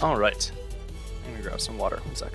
Alright. I'm gonna grab some water. 1 sec.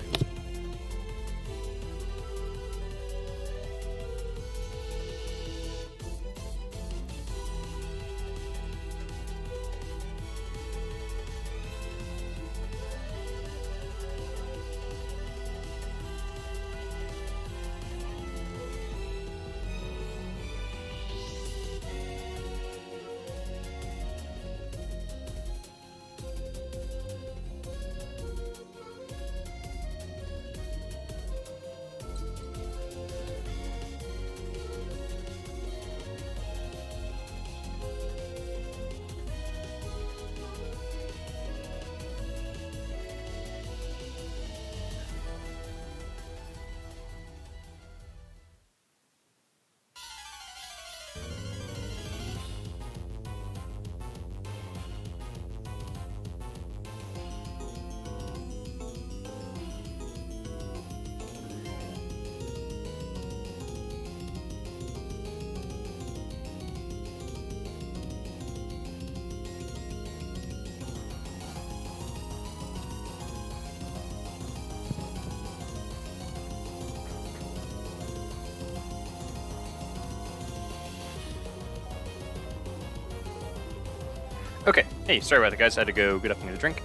Okay, hey, sorry about that, guys. I had to go get up and get a drink.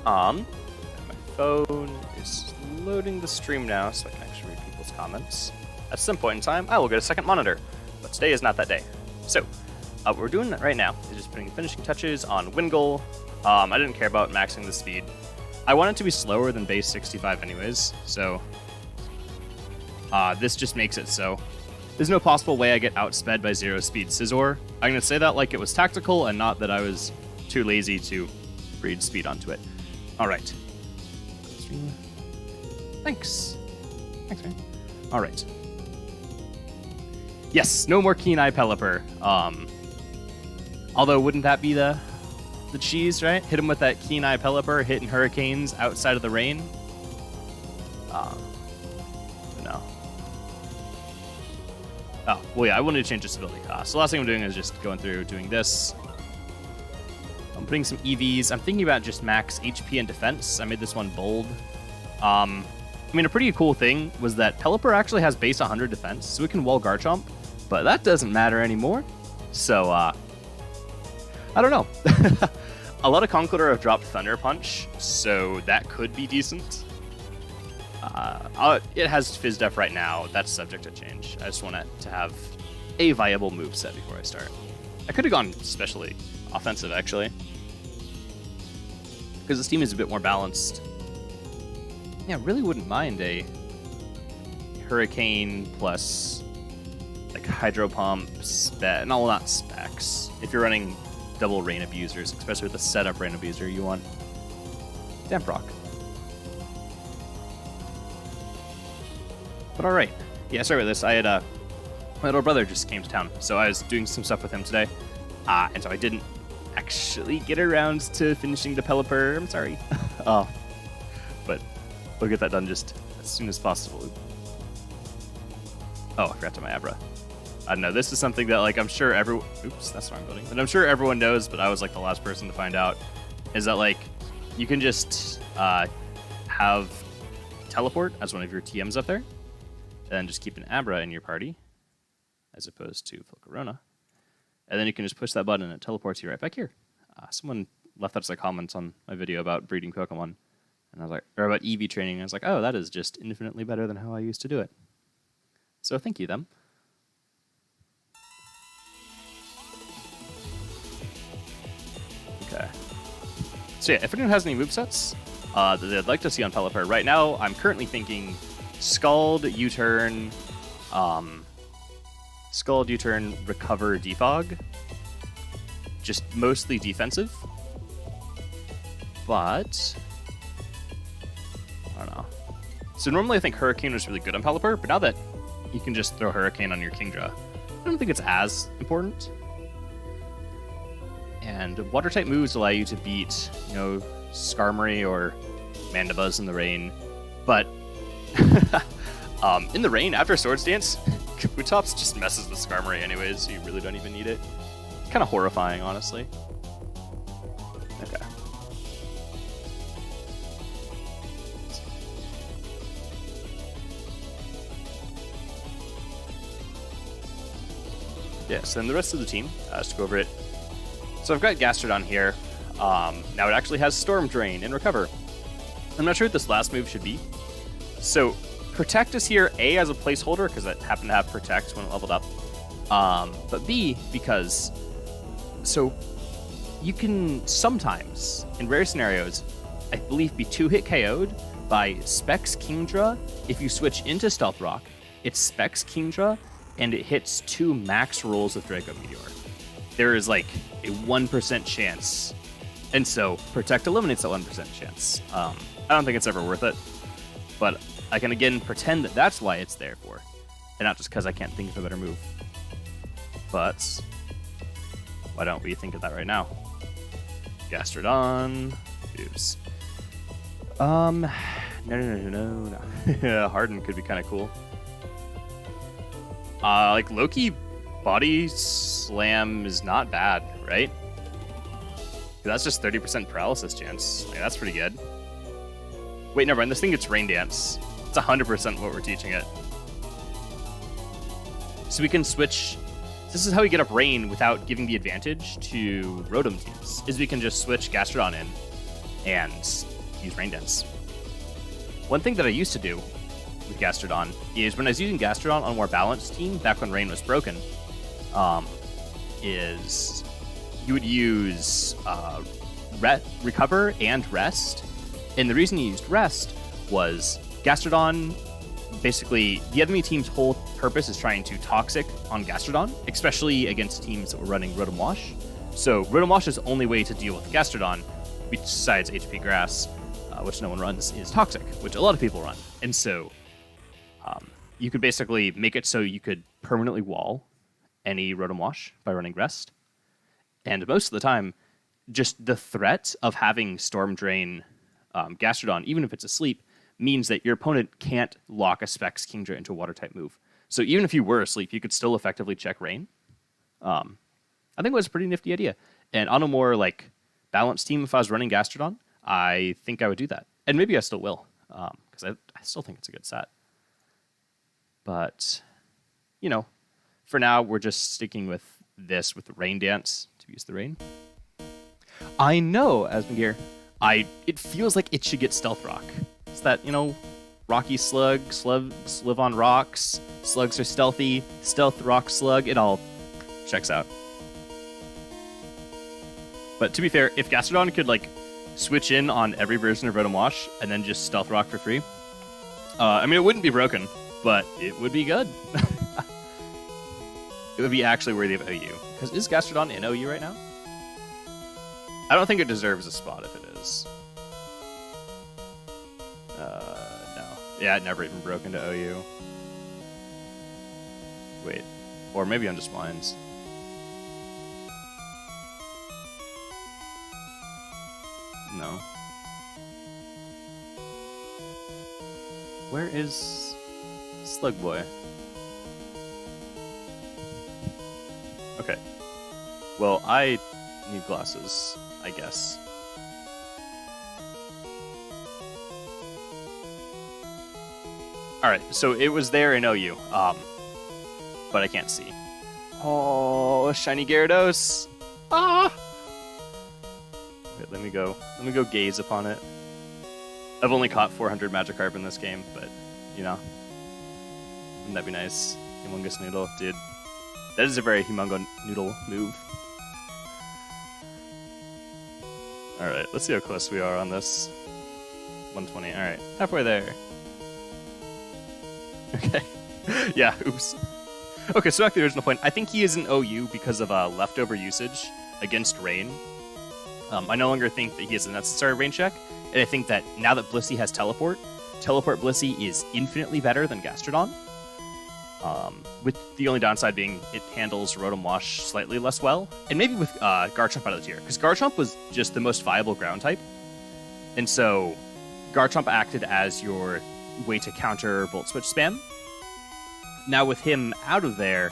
My phone is loading the stream now, so I can actually read people's comments. At some point in time, I will get a second monitor, but today is not that day. So, what we're doing right now is just putting finishing touches on Wingull. I didn't care about maxing the speed. I want it to be slower than base 65 anyways, so this just makes it so. There's no possible way I get outsped by 0 speed Scizor. I'm going to say that like it was tactical and not that I was too lazy to breed speed onto it. Alright. Thanks. Thanks, man. Alright. Yes, no more Keen-Eye Pelipper. Although, wouldn't that be the cheese, right? Hit him with that Keen-Eye Pelipper, hitting hurricanes outside of the rain. No. Oh, well, yeah, I wanted to change its ability. So the last thing I'm doing is just going through doing this. I'm putting some EVs. I'm thinking about just max HP and defense. I made this one bold. I mean, a pretty cool thing was that Pelipper actually has base 100 defense, so it can wall Garchomp, but that doesn't matter anymore. So, I don't know. A lot of Conkeldurr have dropped Thunder Punch, so that could be decent. It has Fizz Def right now. That's subject to change. I just want it to have a viable moveset before I start. I could have gone especially offensive, actually, because this team is a bit more balanced. Yeah, really wouldn't mind a Hurricane plus like Hydro Pump, no, not specs. If you're running double Rain Abusers, especially with the setup Rain Abuser, you want Damp Rock. But alright. Yeah, sorry about this. I had my little brother just came to town, so I was doing some stuff with him today. And so I didn't actually get around to finishing the Pelipper. I'm sorry. But we'll get that done just as soon as possible. Oh, I forgot to my Abra. I don't know. This is something that, like, I'm sure everyone... Oops, that's the wrong building. And I'm sure everyone knows, but I was, like, the last person to find out, is that, like, you can just have Teleport as one of your TMs up there, and then just keep an Abra in your party, as opposed to Volcarona. And then you can just push that button and it teleports you right back here. Someone left that as a comment on my video about breeding Pokemon, and I was like, or about EV training, and I was like, oh, that is just infinitely better than how I used to do it. So thank you, them. Okay. So yeah, if anyone has any movesets that they'd like to see on Pelipper, right now I'm currently thinking Scald, U-turn, Scald, U-turn, Recover, Defog. Just mostly defensive. But I don't know. So normally I think Hurricane was really good on Pelipper, but now that you can just throw Hurricane on your Kingdra, I don't think it's as important. And Water-type moves allow you to beat, you know, Skarmory or Mandibuzz in the rain. But in the rain, after Swords Dance, Kabutops just messes with Skarmory anyways, so you really don't even need it. Kind of horrifying, honestly. Okay. Yes, and the rest of the team, just to go over it. So I've got Gastrodon here. Now it actually has Storm Drain and Recover. I'm not sure what this last move should be. So Protect is here, A, as a placeholder, because I happen to have Protect when it leveled up. But B, because... So you can sometimes, in rare scenarios, I believe be 2-hit KO'd by Specs Kingdra. If you switch into Stealth Rock, it's Specs Kingdra, and it hits 2 max rolls with Draco Meteor. There is like a 1% chance. And so Protect eliminates that 1% chance. I don't think it's ever worth it. But I can again pretend that that's why it's there for. And not just because I can't think of a better move. But why don't we think of that right now? Gastrodon. Oops. No. Yeah, Harden could be kind of cool. Like Loki Body Slam is not bad, right? That's just 30% paralysis chance. Like, that's pretty good. Wait, never mind. This thing gets Rain Dance. It's 100% what we're teaching it. So we can switch. This is how we get up Rain without giving the advantage to Rotom teams. Is we can just switch Gastrodon in and use Rain Dance. One thing that I used to do with Gastrodon is when I was using Gastrodon on a more balanced team back when Rain was broken, is you would use Recover and Rest. And the reason you used Rest was Gastrodon, basically, the enemy team's whole purpose is trying to Toxic on Gastrodon, especially against teams that were running Rotom Wash. So Rotom Wash's only way to deal with Gastrodon, besides HP Grass, which no one runs, is Toxic, which a lot of people run. And so you could basically make it so you could permanently wall any Rotom Wash by running Rest. And most of the time, just the threat of having Storm Drain Gastrodon, even if it's asleep, means that your opponent can't lock a Specs Kingdra into a Water-type move. So even if you were asleep, you could still effectively check Rain. I think it was a pretty nifty idea. And on a more like balanced team, if I was running Gastrodon, I think I would do that. And maybe I still will, because I still think it's a good set. But, you know, for now, we're just sticking with this with the Rain Dance to use the rain. I know, Asmongear. It feels like it should get Stealth Rock. It's that, you know, Rocky Slug, live on rocks, slugs are stealthy, Stealth Rock Slug, it all checks out. But to be fair, if Gastrodon could, like, switch in on every version of Rotom Wash and then just Stealth Rock for free, I mean, it wouldn't be broken, but it would be good. It would be actually worthy of OU. Because is Gastrodon in OU right now? I don't think it deserves a spot if it is. No. Yeah, it never even broke into OU. Wait. Or maybe I'm just blind. No. Where is Slug Boy? Okay. Well, I need glasses, I guess. Alright, so it was there in OU, but I can't see. Oh, shiny Gyarados! Ah! Wait, let me go gaze upon it. I've only caught 400 Magikarp in this game, but, you know. Wouldn't that be nice? Humongous Noodle, dude. That is a very Humongous Noodle move. Alright, let's see how close we are on this. 120, alright. Halfway there. Okay. Yeah, oops. Okay, so back to the original point. I think he is an OU because of leftover usage against Rain. I no longer think that he is a necessary Rain check, and I think that now that Blissey has Teleport Blissey is infinitely better than Gastrodon. With the only downside being it handles Rotom Wash slightly less well, and maybe with Garchomp out of the tier, because Garchomp was just the most viable ground type, and so Garchomp acted as your way to counter Volt Switch spam. Now with him out of there,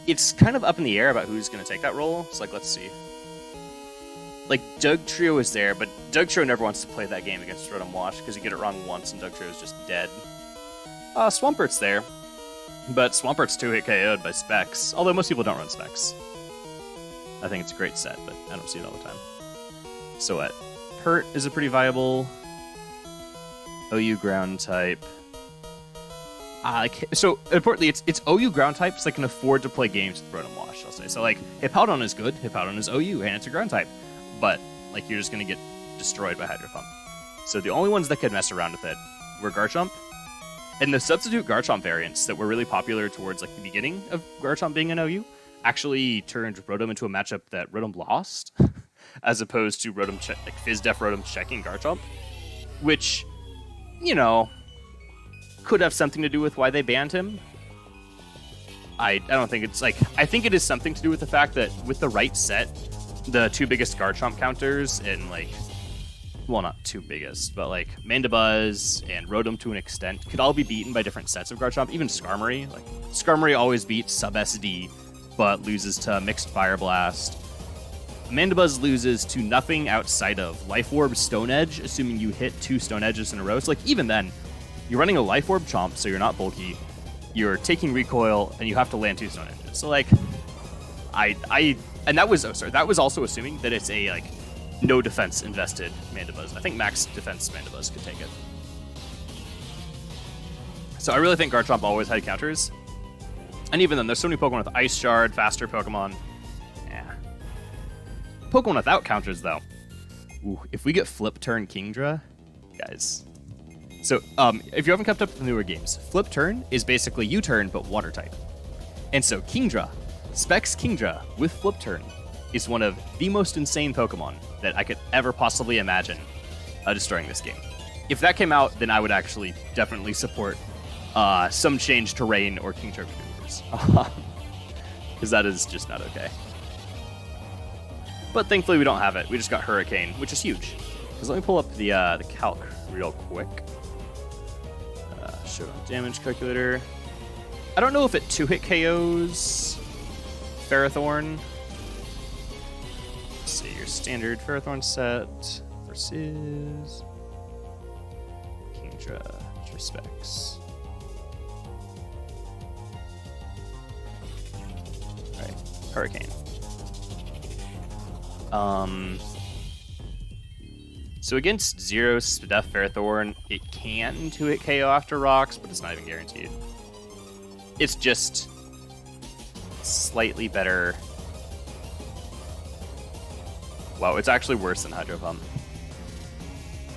it's kind of up in the air about who's going to take that role. So like, let's see. Like Doug Trio is there, but Doug Trio never wants to play that game against Rotom Wash because you get it wrong once and Doug Trio is just dead. Swampert's there. But Swampert's 2-hit KO'd by Specs, although most people don't run Specs. I think it's a great set, but I don't see it all the time. So what? Hurt is a pretty viable OU ground type. So importantly, it's OU ground types that can afford to play games with Rotom Wash, I'll say. So like, Hippowdon is good, Hippowdon is OU, and it's a ground type. But like, you're just gonna get destroyed by Hydro Pump. So the only ones that could mess around with it were Garchomp, and the substitute Garchomp variants that were really popular towards like the beginning of Garchomp being an OU actually turned Rotom into a matchup that Rotom lost, as opposed to Rotom like Fizdef Rotom checking Garchomp, which, you know, could have something to do with why they banned him. I don't think it's like, I think it is something to do with the fact that with the right set, the two biggest Garchomp counters and like, well, not two biggest, but like Mandibuzz and Rotom to an extent could all be beaten by different sets of Garchomp. Even Skarmory, like Skarmory always beats sub SD, but loses to Mixed Fire Blast. Mandibuzz loses to nothing outside of Life Orb, Stone Edge, assuming you hit 2 Stone Edges in a row. So like even then, you're running a Life Orb Chomp, so you're not bulky. You're taking recoil, and you have to land 2 Stone Edges. So like, and that was also assuming that it's a like no defense invested Mandibuzz. I think max defense Mandibuzz could take it. So I really think Garchomp always had counters. And even then, there's so many Pokemon with Ice Shard, faster Pokemon. Yeah. Pokemon without counters, though. Ooh, if we get Flip Turn Kingdra, guys. So, if you haven't kept up with the newer games, Flip Turn is basically U-turn, but water type. And so Kingdra, Specs Kingdra with Flip Turn, is one of the most insane Pokemon that I could ever possibly imagine destroying this game. If that came out, then I would actually definitely support some change to Rain or Kingdra maneuvers. Because that is just not okay. But thankfully we don't have it. We just got Hurricane, which is huge. Because let me pull up the calc real quick. Show damage calculator. I don't know if it 2-hit KOs Ferrothorn. Let's see, your standard Ferrothorn set versus Kingdra Specs. Alright, Hurricane. So against Zero, Spadef, Ferrothorn, it can 2-hit KO after rocks, but it's not even guaranteed. It's just slightly better. Wow, it's actually worse than Hydro Pump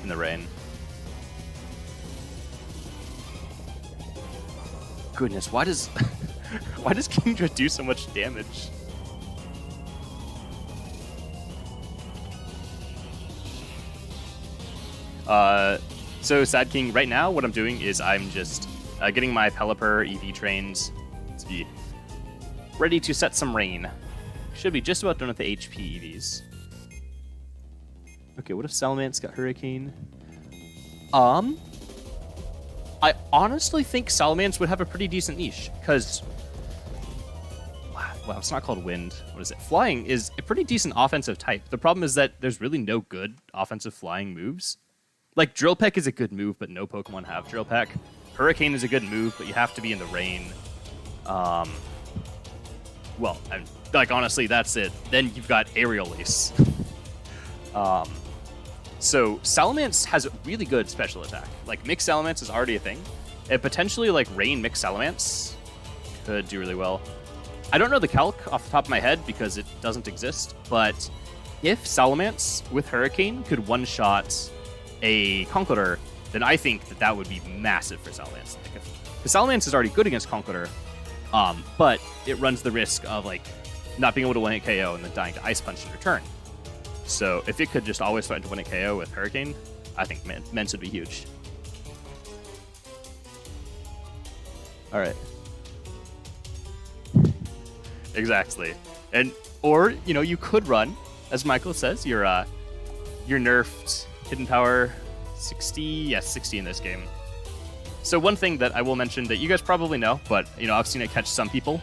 in the rain. Goodness, why does why does Kingdra do so much damage? So Sad King, right now what I'm doing is I'm just getting my Pelipper EV trained to be ready to set some rain. Should be just about done with the HP EVs. Okay, what if Salamence got Hurricane? I honestly think Salamence would have a pretty decent niche, because wow, it's not called Wind. What is it? Flying is a pretty decent offensive type. The problem is that there's really no good offensive flying moves. Like, Drill Peck is a good move, but no Pokemon have Drill Peck. Hurricane is a good move, but you have to be in the rain. Well, like, honestly, that's it. Then you've got Aerial Ace. So Salamence has really good special attack. Like, Mixed Salamence is already a thing. And potentially, like, Rain Mixed Salamence could do really well. I don't know the calc off the top of my head because it doesn't exist, but if Salamence with Hurricane could one-shot a Conkeldurr, then I think that that would be massive for Salamence. Because Salamence is already good against Conkeldurr, but it runs the risk of like not being able to one-hit KO and then dying to Ice Punch in return. So if it could just always threaten to one-hit KO with Hurricane, I think Mence would be huge. All right. Exactly. And or you know, you could run, as Michael says, your nerfed Hidden Power 60, yes, 60 in this game. So one thing that I will mention that you guys probably know, but you know I've seen it catch some people,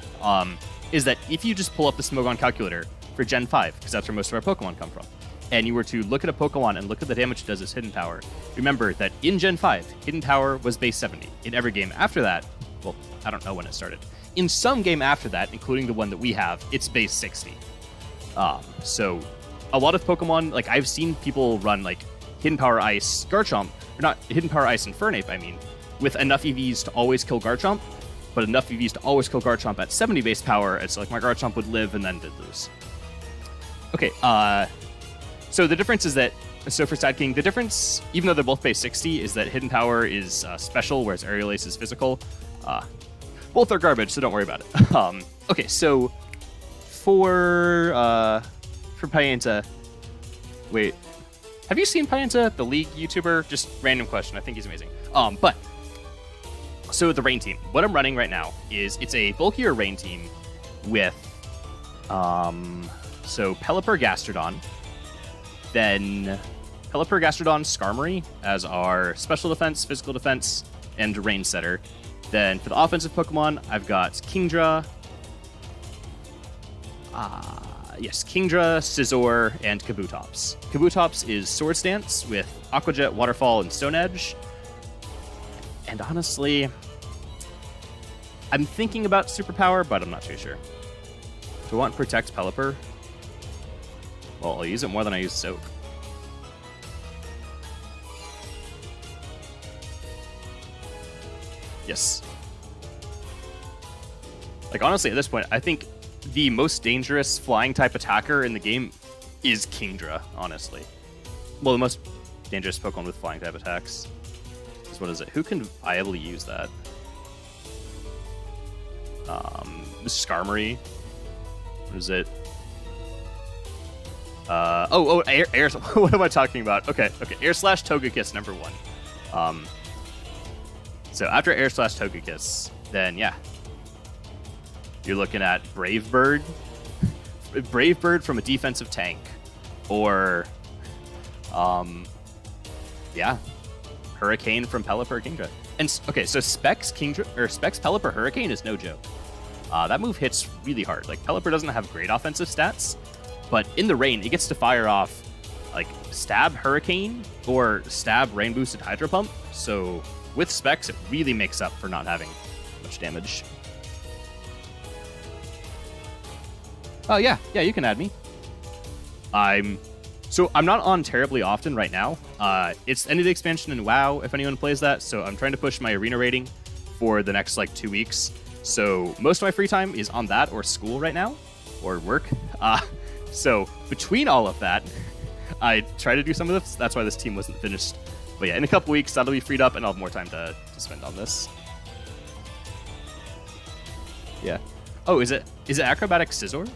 is that if you just pull up the Smogon calculator for Gen 5, because that's where most of our Pokemon come from, and you were to look at a Pokemon and look at the damage it does as Hidden Power, remember that in Gen 5, Hidden Power was base 70. In every game after that, well, I don't know when it started. In some game after that, including the one that we have, it's base 60. So a lot of Pokemon, like I've seen people run like Hidden Power Ice Garchomp, or not Hidden Power Ice Infernape, I mean, with enough EVs to always kill Garchomp, but enough EVs to always kill Garchomp at 70 base power, and so like my Garchomp would live and then did lose. Okay, so the difference is that, so for Sad King, the difference, even though they're both base 60, is that Hidden Power is special, whereas Aerial Ace is physical. Both are garbage, so don't worry about it. Okay, so for Payenta, wait, have you seen Payenta, the League YouTuber? Just random question. I think he's amazing. But so the Rain team, what I'm running right now is it's a bulkier Rain team with so Pelipper Gastrodon, then Pelipper Gastrodon Skarmory as our special defense, physical defense, and Rain setter. Then for the offensive Pokemon, I've got Kingdra, Kingdra, Scizor, and Kabutops. Kabutops is Swords Dance with Aqua Jet, Waterfall, and Stone Edge. And honestly, I'm thinking about Superpower, but I'm not too sure. Do I want Protect Pelipper? Well, I'll use it more than I use Soak. Yes. Like, honestly, at this point, I think the most dangerous flying-type attacker in the game is Kingdra, honestly. Well, the most dangerous Pokemon with flying-type attacks. What is it? Who can viably use that? Skarmory. What is it? Air. What am I talking about? Okay. Air slash Togekiss number 1. So after Air slash Togekiss, then yeah, you're looking at Brave Bird from a defensive tank, or Hurricane from Pelipper Kingdra. And okay, so Specs Pelipper Hurricane is no joke. That move hits really hard. Like, Pelipper doesn't have great offensive stats, but in the rain, it gets to fire off like Stab Hurricane or Stab Rain Boosted Hydro Pump. So with Specs, it really makes up for not having much damage. Oh yeah, you can add me. I'm not on terribly often right now. It's the end of the expansion in WoW, if anyone plays that, so I'm trying to push my arena rating for the next, 2 weeks. So most of my free time is on that or school right now, or work. So between all of that, I try to do some of this. That's why this team wasn't finished. But yeah, in a couple weeks, that'll be freed up, and I'll have more time to spend on this. Yeah. Oh, is it Acrobatic Scizor?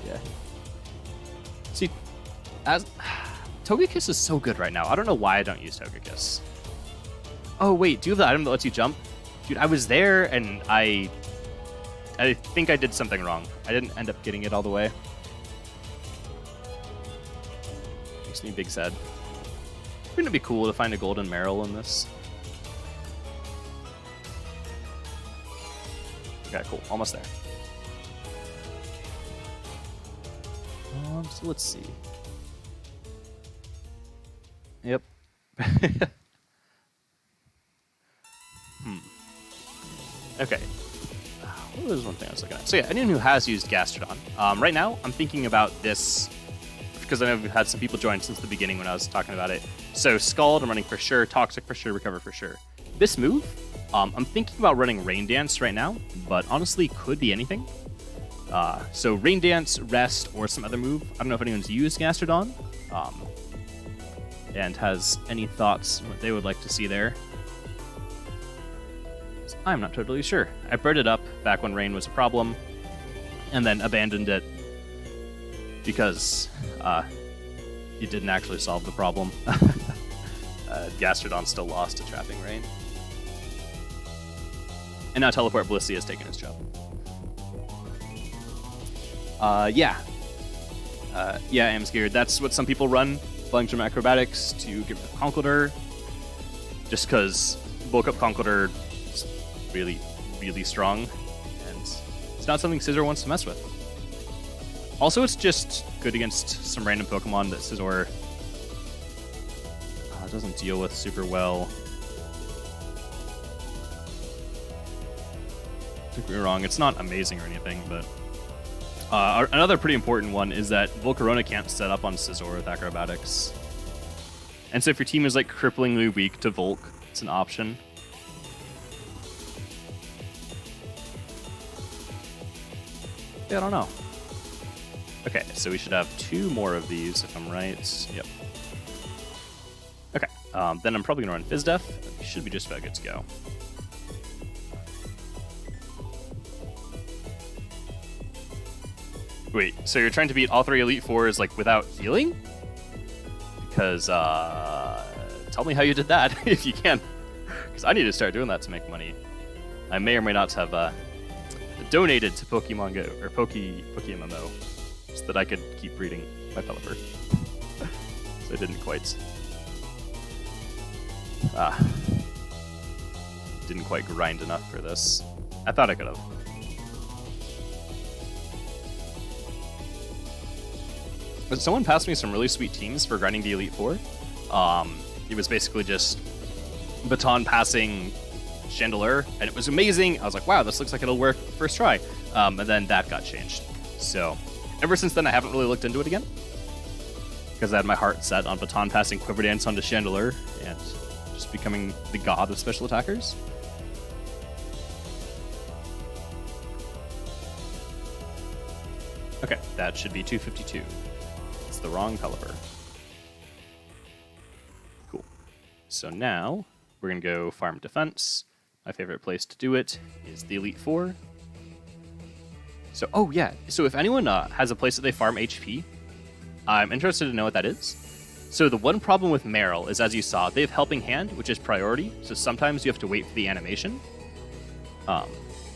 Yeah. See, as Togekiss is so good right now. I don't know why I don't use Togekiss. Oh wait, do you have the item that lets you jump? Dude, I was there and I think I did something wrong. I didn't end up getting it all the way. Makes me big sad. Wouldn't it be cool to find a golden Marill in this? Okay, cool. Almost there. So let's see. Yep. Okay. What was one thing I was looking at? So yeah, anyone who has used Gastrodon. Right now, I'm thinking about this because I know we've had some people join since the beginning when I was talking about it. So Scald, I'm running for sure. Toxic for sure. Recover for sure. This move, I'm thinking about running Rain Dance right now, but honestly, could be anything. So Rain Dance, Rest, or some other move. I don't know if anyone's used Gastrodon and has any thoughts what they would like to see there. I'm not totally sure. I bred it up back when rain was a problem, and then abandoned it because it didn't actually solve the problem. Gastrodon still lost to Trapping Rain. And now Teleport Blissey has taken his job. Yeah, I am scared. That's what some people run, Flying Gym Acrobatics, to get rid of Conkeldurr, just because Bulk Up Conkeldurr is really, really strong, and it's not something Scizor wants to mess with. Also, it's just good against some random Pokemon that Scizor doesn't deal with super well. Don't get me wrong, it's not amazing or anything, but another pretty important one is that Volcarona can't set up on Scizor with acrobatics. And so if your team is like cripplingly weak to Volk, it's an option. Yeah, I don't know. Okay, so we should have 2 more of these if I'm right. Yep. Okay, then I'm probably going to run Fizdef. We should be just about good to go. Wait, so you're trying to beat all 3 Elite Fours like without healing? Because tell me how you did that if you can, because I need to start doing that to make money. I may or may not have donated to Pokemon Go or PokeMMO so that I could keep breeding my Pelipper. So I didn't quite grind enough for this. I thought I could have. But someone passed me some really sweet teams for grinding the Elite Four. It was basically just baton passing Chandelure, and it was amazing. I was like, wow, this looks like it'll work first try. And then that got changed. So ever since then, I haven't really looked into it again, because I had my heart set on baton passing Quiver Dance onto Chandelure and just becoming the god of special attackers. Okay, that should be 252. It's the wrong Pelipper. Cool. So now we're going to go farm defense. My favorite place to do it is the Elite Four. So, oh yeah, so if anyone has a place that they farm HP, I'm interested to know what that is. So the one problem with Meryl is, as you saw, they have Helping Hand, which is priority, so sometimes you have to wait for the animation,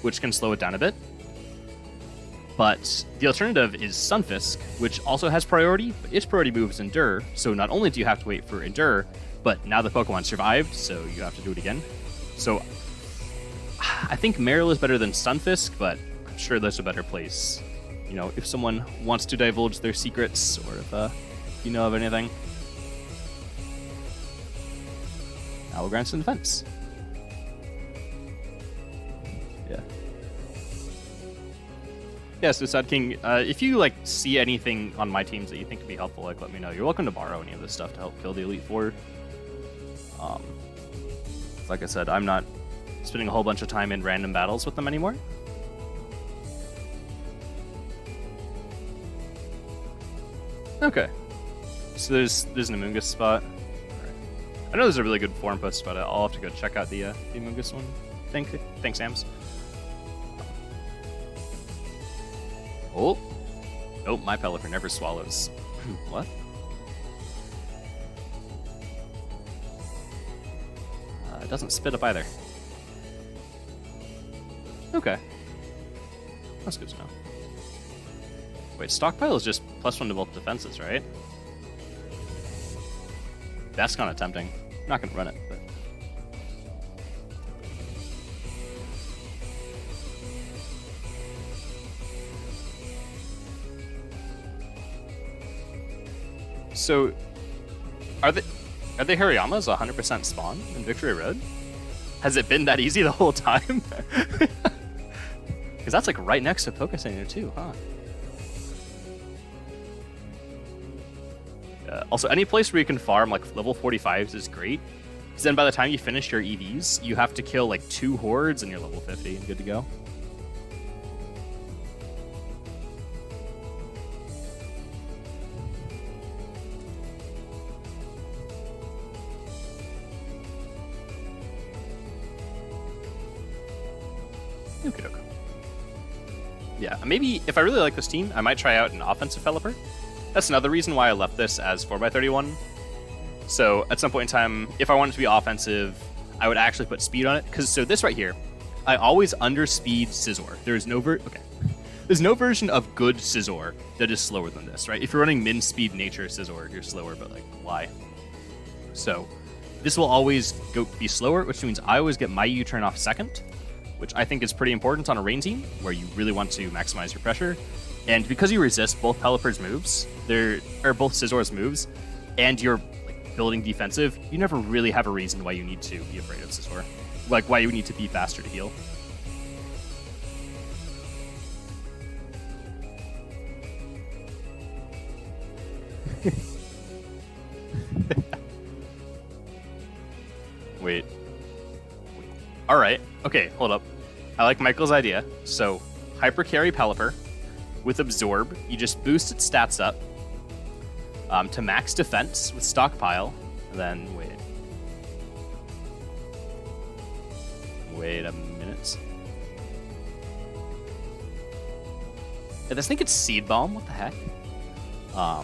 which can slow it down a bit. But the alternative is Sunfisk, which also has priority, but its priority move is Endure, so not only do you have to wait for Endure, but now the Pokemon survived, so you have to do it again. So I think Meryl is better than Sunfisk, but I'm sure there's a better place. You know, if someone wants to divulge their secrets, or if you know of anything. Now we'll grant some defense. Yeah. Yeah, so Sad King, if you like see anything on my teams that you think could be helpful, like let me know. You're welcome to borrow any of this stuff to help kill the Elite Four. Like I said, I'm not spending a whole bunch of time in random battles with them anymore. Okay. So there's an Amoonguss spot. Right. I know there's a really good forum post about it. I'll have to go check out the Amoonguss one. Thanks, Sams. Oh. Nope, my Pelipper never swallows. What? It doesn't spit up either. Okay. That's good to know. Wait, Stockpile is just +1 to both defenses, right? That's kind of tempting. I'm not going to run it, but... So, are they Hariyama's 100% spawn in Victory Road? Has it been that easy the whole time? Because that's like right next to Poké Center too, huh? Also, any place where you can farm like level 45s is great, because then by the time you finish your EVs, you have to kill like 2 hordes and you're level 50 and good to go. Okay. Yeah, maybe if I really like this team, I might try out an offensive Pelipper. That's another reason why I left this as 4x31. So at some point in time, if I wanted to be offensive, I would actually put speed on it. So this right here, I always underspeed Scizor. There's no version of good Scizor that is slower than this, right? If you're running min speed nature Scizor, you're slower, but like why? So this will always be slower, which means I always get my U-turn off second, which I think is pretty important on a rain team where you really want to maximize your pressure. And because you resist both Pelipper's moves, both Scizor's moves, and you're like building defensive, you never really have a reason why you need to be afraid of Scizor. Like why you need to be faster to heal. Wait. All right. Okay, hold up. I like Michael's idea. So, Hyper Carry Pelipper with Absorb. You just boost its stats up to max defense with Stockpile. And then, wait a minute. I just think it's Seed Bomb. What the heck? I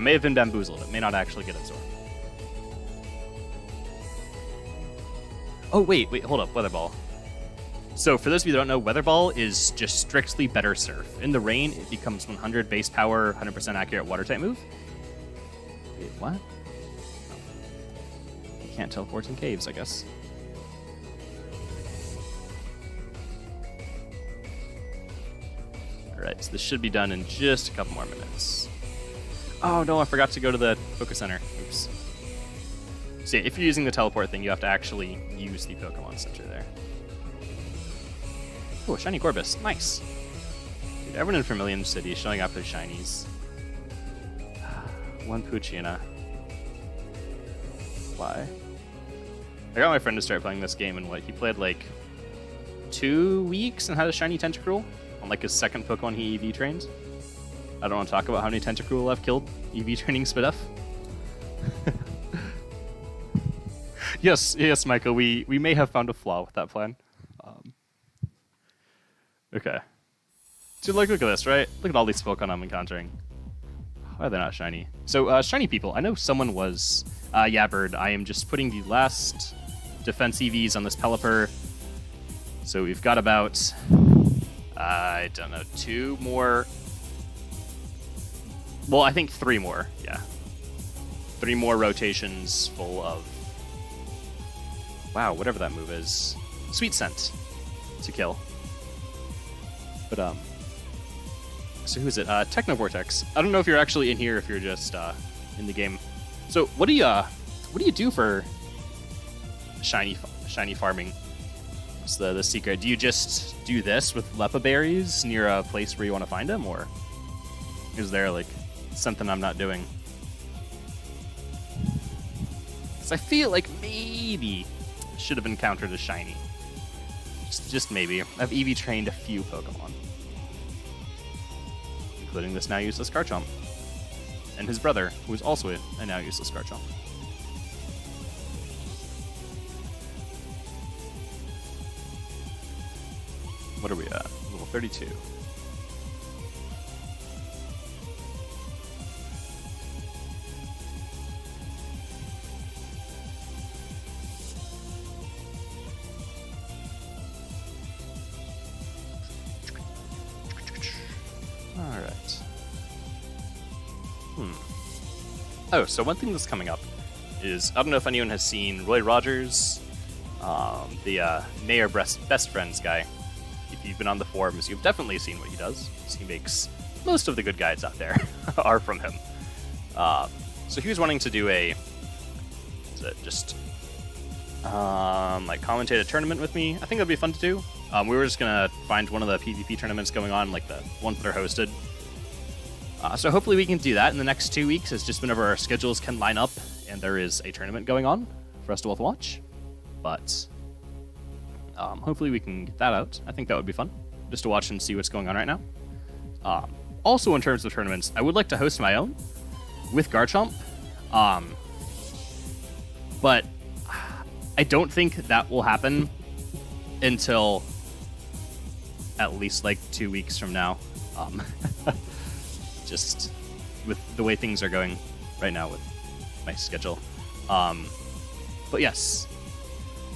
may have been bamboozled. It may not actually get absorbed. Oh, wait, hold up. Weather Ball. So, for those of you that don't know, Weather Ball is just strictly better Surf. In the rain, it becomes 100 base power, 100% accurate water type move. Wait, what? You can't teleport in caves, I guess. Alright, so this should be done in just a couple more minutes. Oh no, I forgot to go to the Focus Center. Oops. So yeah, if you're using the teleport thing, you have to actually use the Pokemon Center there. Oh, Shiny Gorbis. Nice. Dude, everyone in Vermilion City is showing up as shinies. One Poochyena. Why? I got my friend to start playing this game, and he played like 2 weeks and had a shiny Tentacruel on like his second Pokemon he EV trained. I don't want to talk about how many Tentacruel I've killed EV training Spidef. Yes, Michael, we may have found a flaw with that plan. Okay. Dude, look at this, right? Look at all these Pokemon I'm encountering. Why are they not shiny? So, shiny people. I know someone was... yeah, Bird. I am just putting the last defense EVs on this Pelipper. So we've got about... I don't know, 2 more... Well, I think 3 more, yeah. 3 more rotations full of... Wow, whatever that move is. Sweet Scent to kill. But, so who is it? Techno Vortex. I don't know if you're actually in here, if you're just in the game. So what do you do for shiny farming? What's the secret? Do you just do this with Lepa berries near a place where you want to find them, or is there like something I'm not doing? Because I feel like maybe I should have encountered a shiny. Just maybe. I've EV trained a few Pokemon, including this now useless Garchomp, and his brother, who is also a now useless Garchomp. What are we at? Level 32. Alright. Oh, so one thing that's coming up is, I don't know if anyone has seen Roy Rogers, the Mayor Best Friends guy. If you've been on the forums, you've definitely seen what he does. He makes most of the good guides out there are from him. So he was wanting to do like commentate a tournament with me. I think that'd be fun to do. We were just gonna find one of the PvP tournaments going on, like the ones that are hosted. So hopefully we can do that in the next 2 weeks. It's just whenever our schedules can line up and there is a tournament going on for us to both watch. But hopefully we can get that out. I think that would be fun, just to watch and see what's going on right now. Also, in terms of tournaments, I would like to host my own with Garchomp. But I don't think that will happen until at least like 2 weeks from now. Just with the way things are going right now with my schedule. But yes,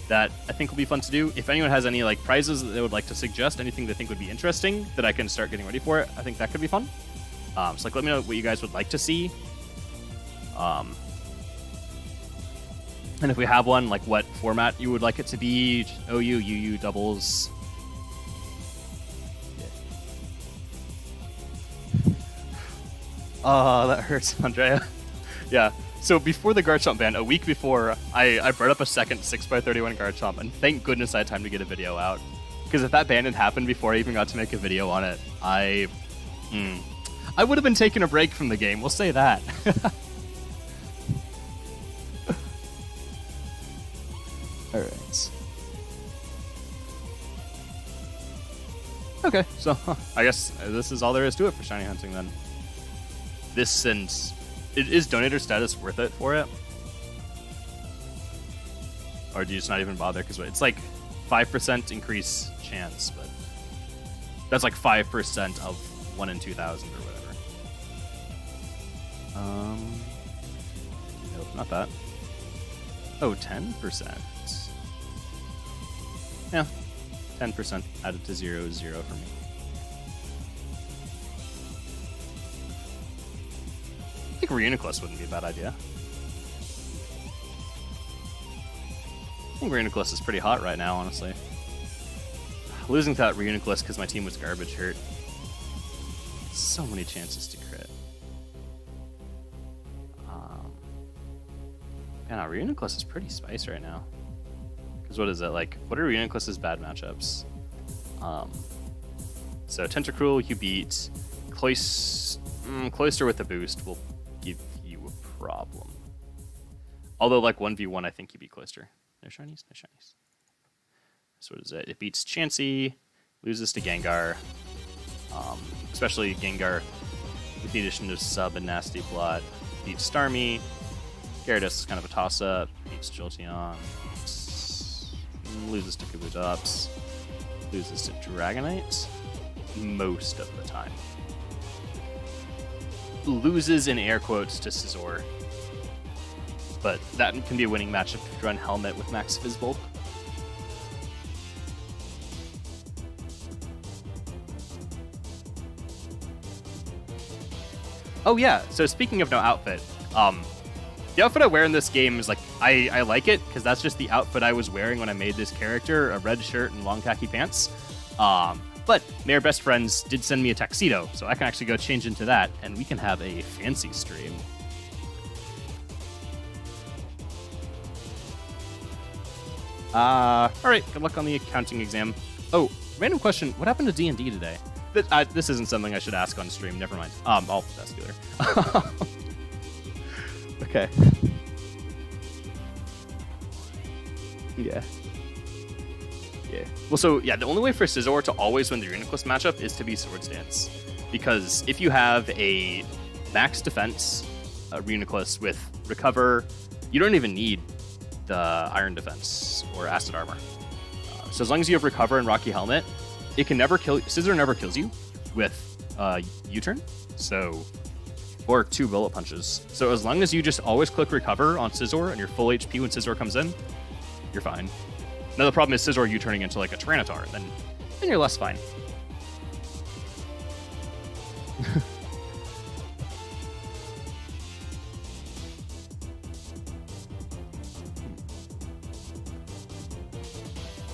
that I think will be fun to do. If anyone has any like prizes that they would like to suggest, anything they think would be interesting that I can start getting ready for it, I think that could be fun. So like, let me know what you guys would like to see. And if we have one, like what format you would like it to be, OU, UU, doubles. Oh, that hurts, Andrea. Yeah. So before the Garchomp ban, a week before, I brought up a second 6x31 Garchomp, and thank goodness I had time to get a video out. Because if that ban had happened before I even got to make a video on it, I I would have been taking a break from the game. We'll say that. All right. Okay, so I guess this is all there is to it for shiny hunting then. This and is donator status worth it for it? Or do you just not even bother? Because it's like 5% increase chance, but that's like 5% of 1 in 2,000 or whatever. Nope, not that. Oh, 10%. Yeah, 10% added to 0 is 0 for me. I think Reuniclus wouldn't be a bad idea. I think Reuniclus is pretty hot right now, honestly. Losing to that Reuniclus because my team was garbage hurt. So many chances to crit. Yeah, Reuniclus is pretty spicy right now. Because what is it? Like, what are Reuniclus's bad matchups? So Tentacruel you beat. Cloyster with a boost will give you a problem. Although, like, 1v1, I think you beat Cloyster. No shinies? No shinies. So what is it? It beats Chansey, loses to Gengar. Especially Gengar with the addition of Sub and Nasty Plot. Beats Starmie. Gyarados is kind of a toss-up. Beats Jolteon. Loses to Kabutops. Loses to Dragonite. Most of the time. Loses in air quotes to Scizor. But that can be a winning matchup if you run Helmet with Max Fizzbolt. Oh yeah, so speaking of no outfit, the outfit I wear in this game is like, I like it because that's just the outfit I was wearing when I made this character, a red shirt and long khaki pants. But Mayor Best Friends did send me a tuxedo, so I can actually go change into that, and we can have a fancy stream. Alright, good luck on the accounting exam. Oh, random question, what happened to D&D today? This isn't something I should ask on stream, never mind. I'll ask you later. Okay. Yeah. Yeah. Well, so, yeah, the only way for Scizor to always win the Reuniclus matchup is to be Swords Dance. Because if you have a max defense Reuniclus with Recover, you don't even need the Iron Defense or Acid Armor. So as long as you have Recover and Rocky Helmet, it can never kill. Scizor never kills you with U-turn, so or 2 bullet punches. So as long as you just always click Recover on Scizor and you're full HP when Scizor comes in, you're fine. Now the problem is Scizor U-turning into like a Tyranitar, and then you're less fine.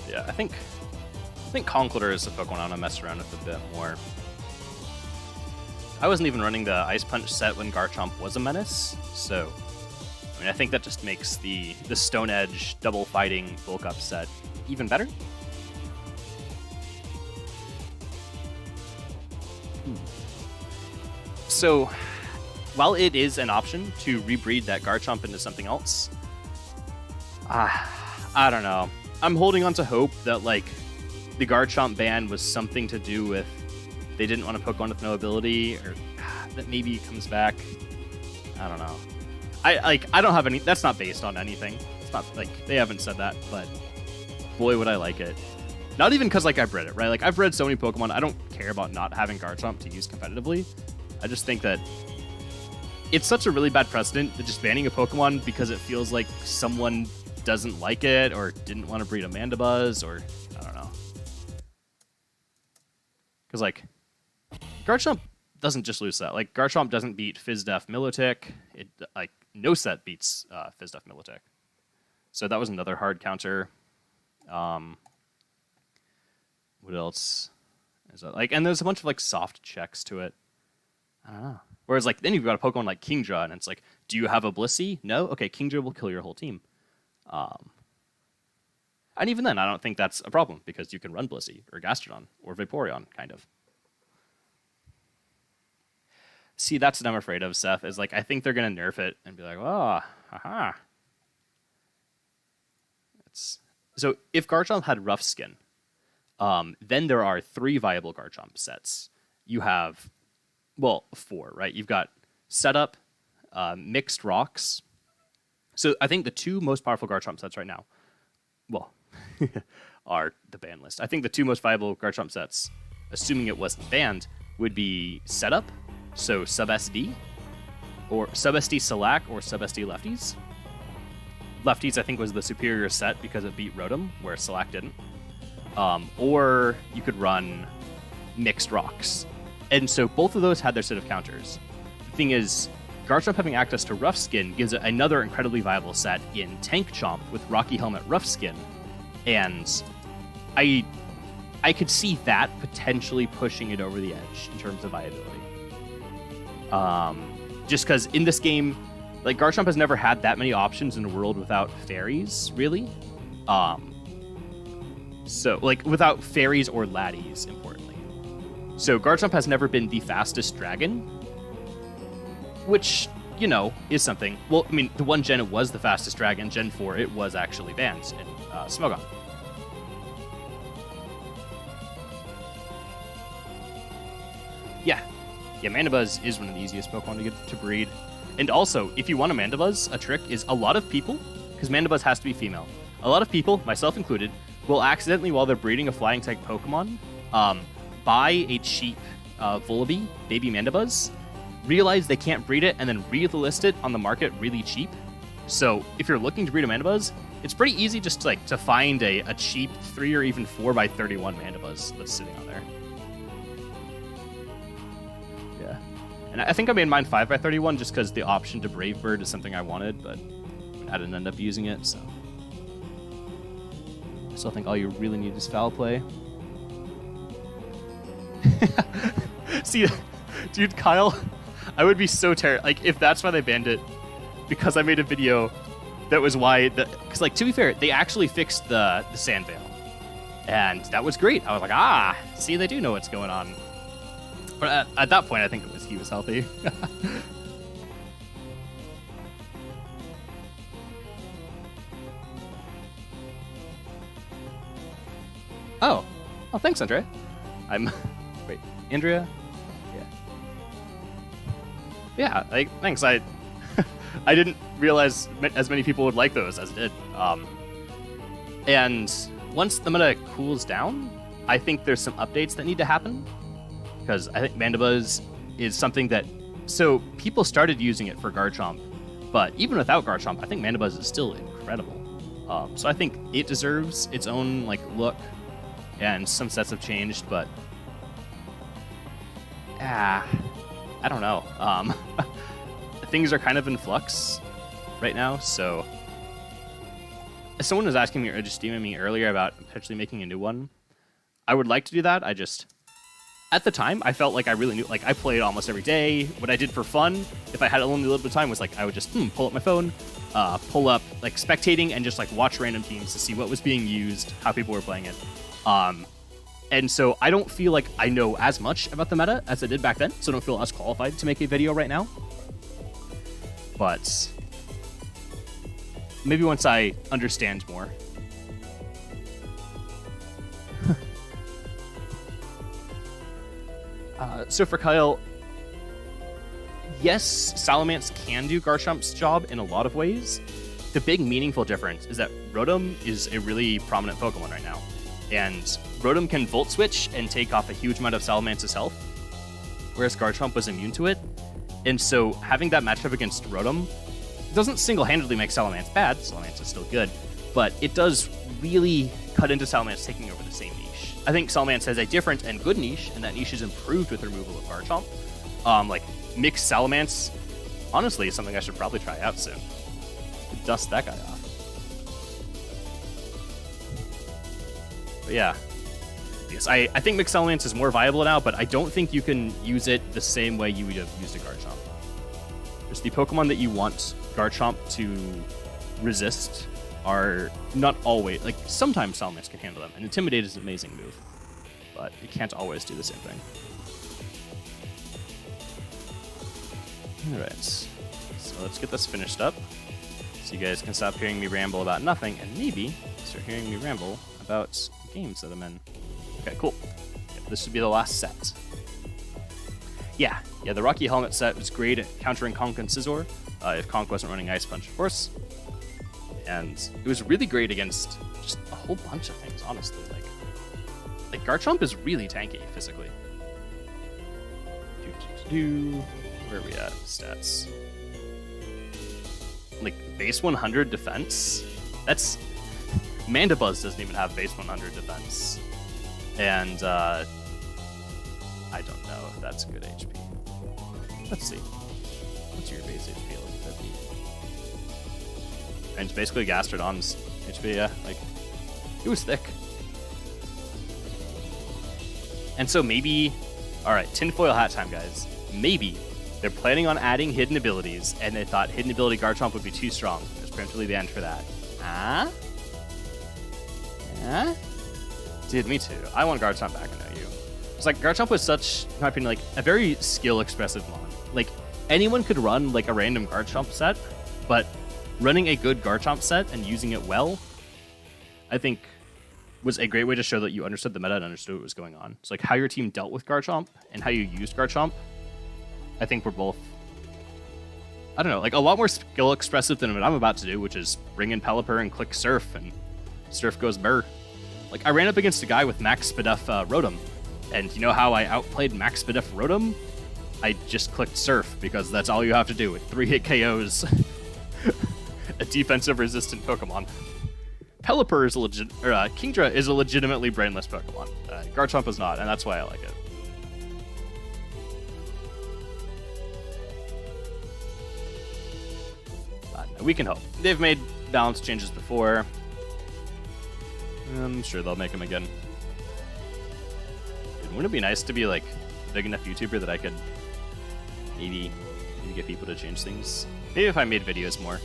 Yeah, I think Conkeldurr is a Pokemon I want to mess around with a bit more. I wasn't even running the Ice Punch set when Garchomp was a menace, so I mean I think that just makes the Stone Edge double fighting bulk up set even better. So while it is an option to rebreed that Garchomp into something else, I don't know. I'm holding on to hope that like the Garchomp ban was something to do with they didn't want to Pokemon with no ability, or that maybe it comes back. I don't know. I don't have any. That's not based on anything. It's not like they haven't said that, but boy, would I like it. Not even because like I've bred it, right? Like I've bred so many Pokemon, I don't care about not having Garchomp to use competitively. I just think that it's such a really bad precedent that just banning a Pokemon because it feels like someone doesn't like it or didn't want to breed a Mandibuzz, or I don't know. Because like Garchomp doesn't just lose that. Like Garchomp doesn't beat Fizdef Militech. It like no set beats Fizdef Militech. So that was another hard counter. What else is that? Like, and there's a bunch of like soft checks to it. I don't know. Whereas like then you've got a Pokemon like Kingdra, and it's like, do you have a Blissey? No? Okay, Kingdra will kill your whole team. And even then, I don't think that's a problem because you can run Blissey or Gastrodon or Vaporeon, kind of. See, that's what I'm afraid of, Seth, is like I think they're gonna nerf it and be like, oh, haha. So if Garchomp had Rough Skin, then there are 3 viable Garchomp sets. You have, well, 4, right? You've got Setup, Mixed Rocks. So I think the 2 most powerful Garchomp sets right now, well, are the ban list. I think the 2 most viable Garchomp sets, assuming it wasn't banned, would be Setup, so Sub SD, or Sub SD Salac or Sub SD Lefties. Lefties, I think, was the superior set because it beat Rotom, where Salac didn't. Or you could run Mixed Rocks. And so both of those had their set of counters. The thing is, Garchomp having access to Rough Skin gives it another incredibly viable set in Tank Chomp with Rocky Helmet Rough Skin. And I could see that potentially pushing it over the edge in terms of viability. Just because in this game, like, Garchomp has never had that many options in a world without fairies, really. So, like, without fairies or laddies, importantly. So Garchomp has never been the fastest dragon, which, you know, is something. Well, I mean, the one gen it was the fastest dragon. Gen 4, it was actually banned in Smogon. Yeah, Mandibuzz is one of the easiest Pokemon to get to breed. And also, if you want a Mandibuzz, a trick is a lot of people, because Mandibuzz has to be female, a lot of people, myself included, will accidentally, while they're breeding a flying-type Pokemon, buy a cheap Vullaby, baby Mandibuzz, realize they can't breed it, and then relist it on the market really cheap. So if you're looking to breed a Mandibuzz, it's pretty easy just to find a cheap 3 or even 4x31 Mandibuzz that's sitting on there. Yeah. And I think I made mine 5x31 just because the option to Brave Bird is something I wanted, but I didn't end up using it, so. I still think all you really need is Foul Play. See, dude, Kyle, I would be so terrified. Like, if that's why they banned it, because I made a video that was why, because, like, to be fair, they actually fixed the Sand Veil. And that was great. I was like, see, they do know what's going on. But at that point, I think he was healthy. Oh, thanks, Andrea. Wait, Andrea? Yeah, like, thanks. I didn't realize as many people would like those as did. And once the meta cools down, I think there's some updates that need to happen. Because I think Mandibuzz is something that... So, people started using it for Garchomp, but even without Garchomp, I think Mandibuzz is still incredible. So I think it deserves its own, like, look, and some sets have changed, but... I don't know. Things are kind of in flux right now, so... Someone was asking me, or just DMing me earlier about potentially making a new one. I would like to do that, I just... At the time, I felt like I really knew, like, I played almost every day. What I did for fun, if I had only a little bit of time, was like, I would just pull up my phone, pull up, like, spectating, and just, like, watch random teams to see what was being used, how people were playing it. And so I don't feel like I know as much about the meta as I did back then, so I don't feel as qualified to make a video right now. But maybe once I understand more. So for Kyle, yes, Salamence can do Garchomp's job in a lot of ways. The big meaningful difference is that Rotom is a really prominent Pokemon right now. And Rotom can Volt Switch and take off a huge amount of Salamance's health, whereas Garchomp was immune to it. And so having that matchup against Rotom doesn't single-handedly make Salamence bad. Salamence is still good, but it does really cut into Salamence taking over the same niche. I think Salamence has a different and good niche, and that niche is improved with the removal of Garchomp. Like, mixed Salamence, honestly, is something I should probably try out soon. Dust that guy off. But yeah. Yes, I think mixed Salamence is more viable now, but I don't think you can use it the same way you would have used a Garchomp. Just the Pokemon that you want Garchomp to resist are not always... Like, sometimes Salamence can handle them, and Intimidate is an amazing move, but it can't always do the same thing. Alright, so let's get this finished up, so you guys can stop hearing me ramble about nothing, and maybe start hearing me ramble about games that I'm in. Okay, cool. Yeah, this should be the last set. Yeah, the Rocky Helmet set was great at countering Conk and Scizor, if Conk wasn't running Ice Punch, of course. And it was really great against just a whole bunch of things, honestly. Like Garchomp is really tanky, physically. Where are we at? Stats. Like, base 100 defense? That's... Mandibuzz doesn't even have base 100 defense. And, I don't know if that's good HP. Let's see. What's your base HP? Look at that. And it's basically Gastrodon's HP, yeah. Like, it was thick. And so maybe... Alright, tinfoil hat time, guys. Maybe they're planning on adding hidden abilities, and they thought hidden ability Garchomp would be too strong. There's preemptively banned for that. Huh? Huh? Dude, me too. I want Garchomp back, I know you. It's like, Garchomp was such, in my opinion, like, a very skill-expressive mon. Like, anyone could run, like, a random Garchomp set, but running a good Garchomp set and using it well, I think, was a great way to show that you understood the meta and understood what was going on. So, like, how your team dealt with Garchomp and how you used Garchomp, I think were both, I don't know, like, a lot more skill-expressive than what I'm about to do, which is bring in Pelipper and click Surf, and Surf goes burr. Like, I ran up against a guy with Max Spadef Rotom, and you know how I outplayed Max Spadef Rotom? I just clicked Surf, because that's all you have to do with 3-hit KOs. A defensive resistant Pokemon. Pelipper is Kingdra is a legitimately brainless Pokemon. Garchomp is not, and that's why I like it. We can hope. They've made balance changes before. I'm sure they'll make them again. Dude, wouldn't it be nice to be like a big enough YouTuber that I could maybe get people to change things? Maybe if I made videos more.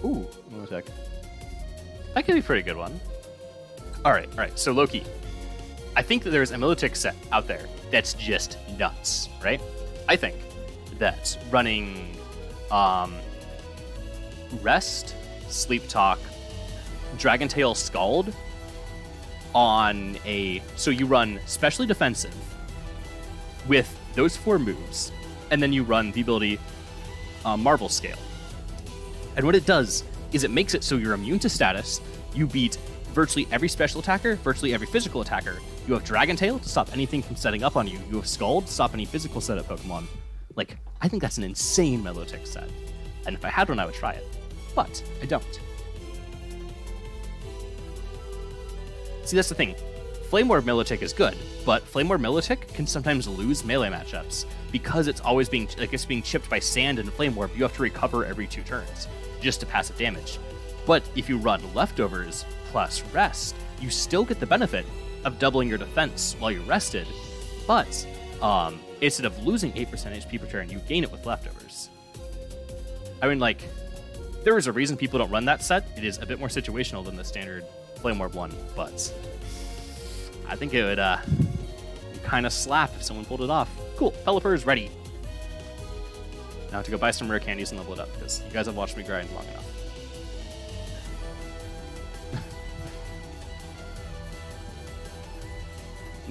Ooh, Militech. That could be a pretty good one. Alright, so Loki. I think that there's a Militech set out there that's just nuts, right? I think that running Rest, Sleep Talk, Dragon Tail, Scald on a... So you run Specially Defensive with those 4 moves, and then you run the ability Marvel Scale. And what it does is it makes it so you're immune to status, you beat virtually every special attacker, virtually every physical attacker. You have Dragon Tail to stop anything from setting up on you. You have Scald to stop any physical setup Pokemon. Like, I think that's an insane Militech set. And if I had one, I would try it. But I don't. See, that's the thing. Flame Orb Militech is good, but Flame Orb Militech can sometimes lose melee matchups because it's always being chipped by Sand and Flame Orb. You have to recover every 2 turns just to passive damage. But if you run Leftovers plus Rest, you still get the benefit of doubling your defense while you're rested, but instead of losing 8% HP per turn, you gain it with Leftovers. I mean, like, there is a reason people don't run that set. It is a bit more situational than the standard Flame Orb one, but I think it would kind of slap if someone pulled it off. Cool, Pelipper is ready. Now I have to go buy some rare candies and level it up, because you guys have watched me grind long enough.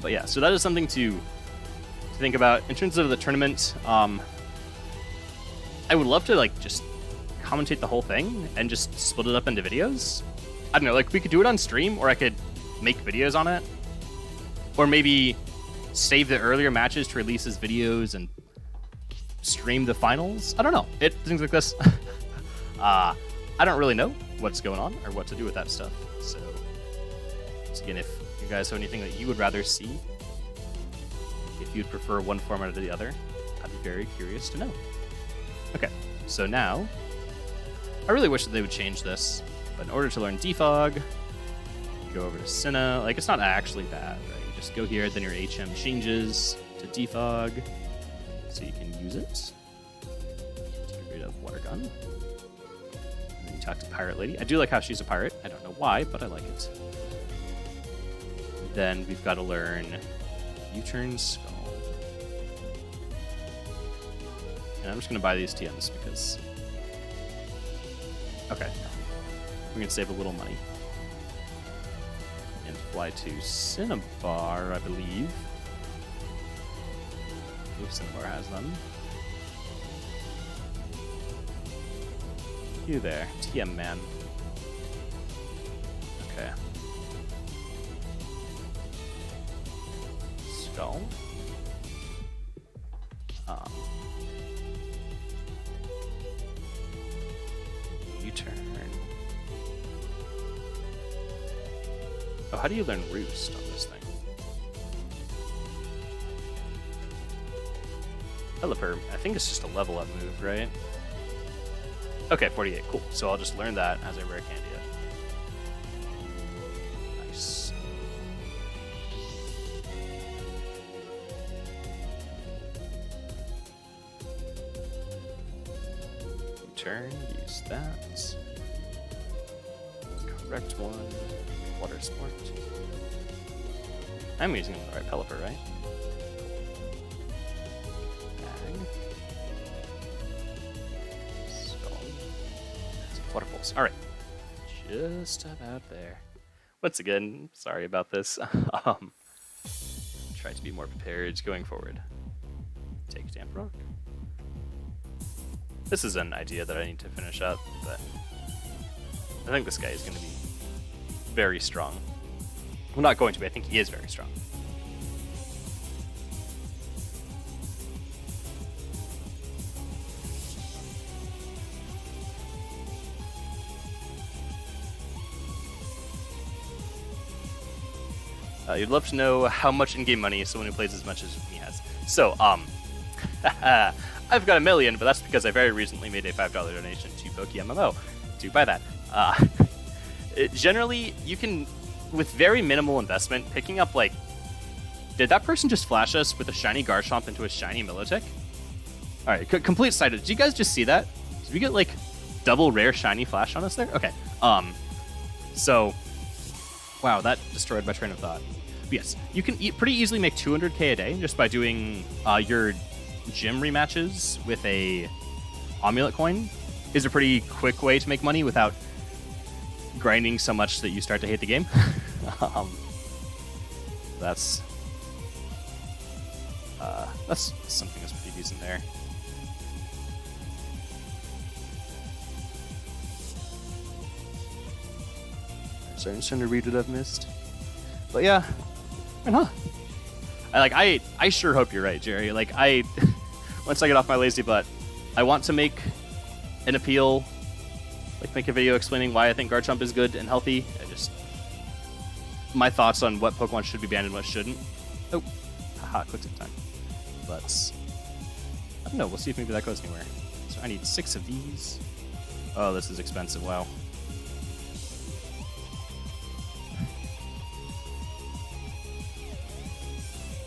But yeah, so that is something to think about. In terms of the tournament, I would love to, like, just commentate the whole thing and just split it up into videos. I don't know, like, we could do it on stream, or I could make videos on it. Or maybe save the earlier matches to release as videos and stream the finals. I don't know. Things like this. I don't really know what's going on or what to do with that stuff. So, once again, if you guys have anything that you would rather see, if you'd prefer one format or the other, I'd be very curious to know. Okay, so now, I really wish that they would change this, but in order to learn Defog, you go over to Sinnoh. Like, it's not actually bad, right? You just go here, then your HM changes to Defog, so you can use it. Get rid of Water Gun. And then you talk to Pirate Lady. I do like how she's a pirate. I don't know why, but I like it. Then we've got to learn U-turn Skull. And I'm just going to buy these TMs because... Okay. We're going to save a little money. And fly to Cinnabar, I believe. If Cinnabar has them. You there, TM man. Okay. Skull. U-turn. Oh, how do you learn Roost on this thing? Pelipper, I think it's just a level up move, right? Okay, 48, cool. So I'll just learn that as I rare candy it. Nice. Turn, use that. Correct one. Water Sport. I'm using the right Pelipper, right? Water Pulse. All right. Just about there. Once again, sorry about this. Try to be more prepared going forward. Take Damp Rock. This is an idea that I need to finish up, but I think this guy is going to be very strong. Well, not going to be. I think he is very strong. You'd love to know how much in-game money someone who plays as much as me has. So, I've got $1 million, but that's because I very recently made a $5 donation to PokeMMO. Do buy that. Generally, you can, with very minimal investment, picking up, like... Did that person just flash us with a shiny Garchomp into a shiny Militech? Alright, complete side. Did you guys just see that? Did we get, like, double rare shiny flash on us there? Okay. So... Wow, that destroyed my train of thought. But yes, you can pretty easily make 200k a day just by doing your gym rematches with a amulet coin. Is a pretty quick way to make money without grinding so much that you start to hate the game. That's something that's pretty decent there. Sorry, I'm just trying to read what I've missed. But yeah, I sure hope you're right, Jerry. Like, once I get off my lazy butt, I want to make an appeal, like make a video explaining why I think Garchomp is good and healthy. My thoughts on what Pokemon should be banned and what shouldn't. Oh, haha, quick tip time. But I don't know. We'll see if maybe that goes anywhere. So I need 6 of these. Oh, this is expensive. Wow.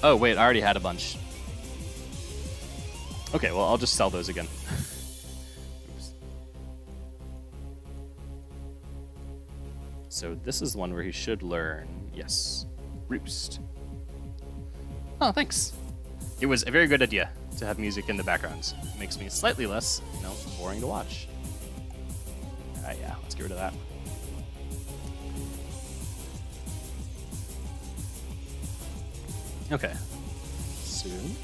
Oh, wait, I already had a bunch. Okay, well, I'll just sell those again. Oops. So this is the one where he should learn, yes, Roost. Oh, thanks. It was a very good idea to have music in the background. It makes me slightly less, boring to watch. Yeah, let's get rid of that. Okay. Soon.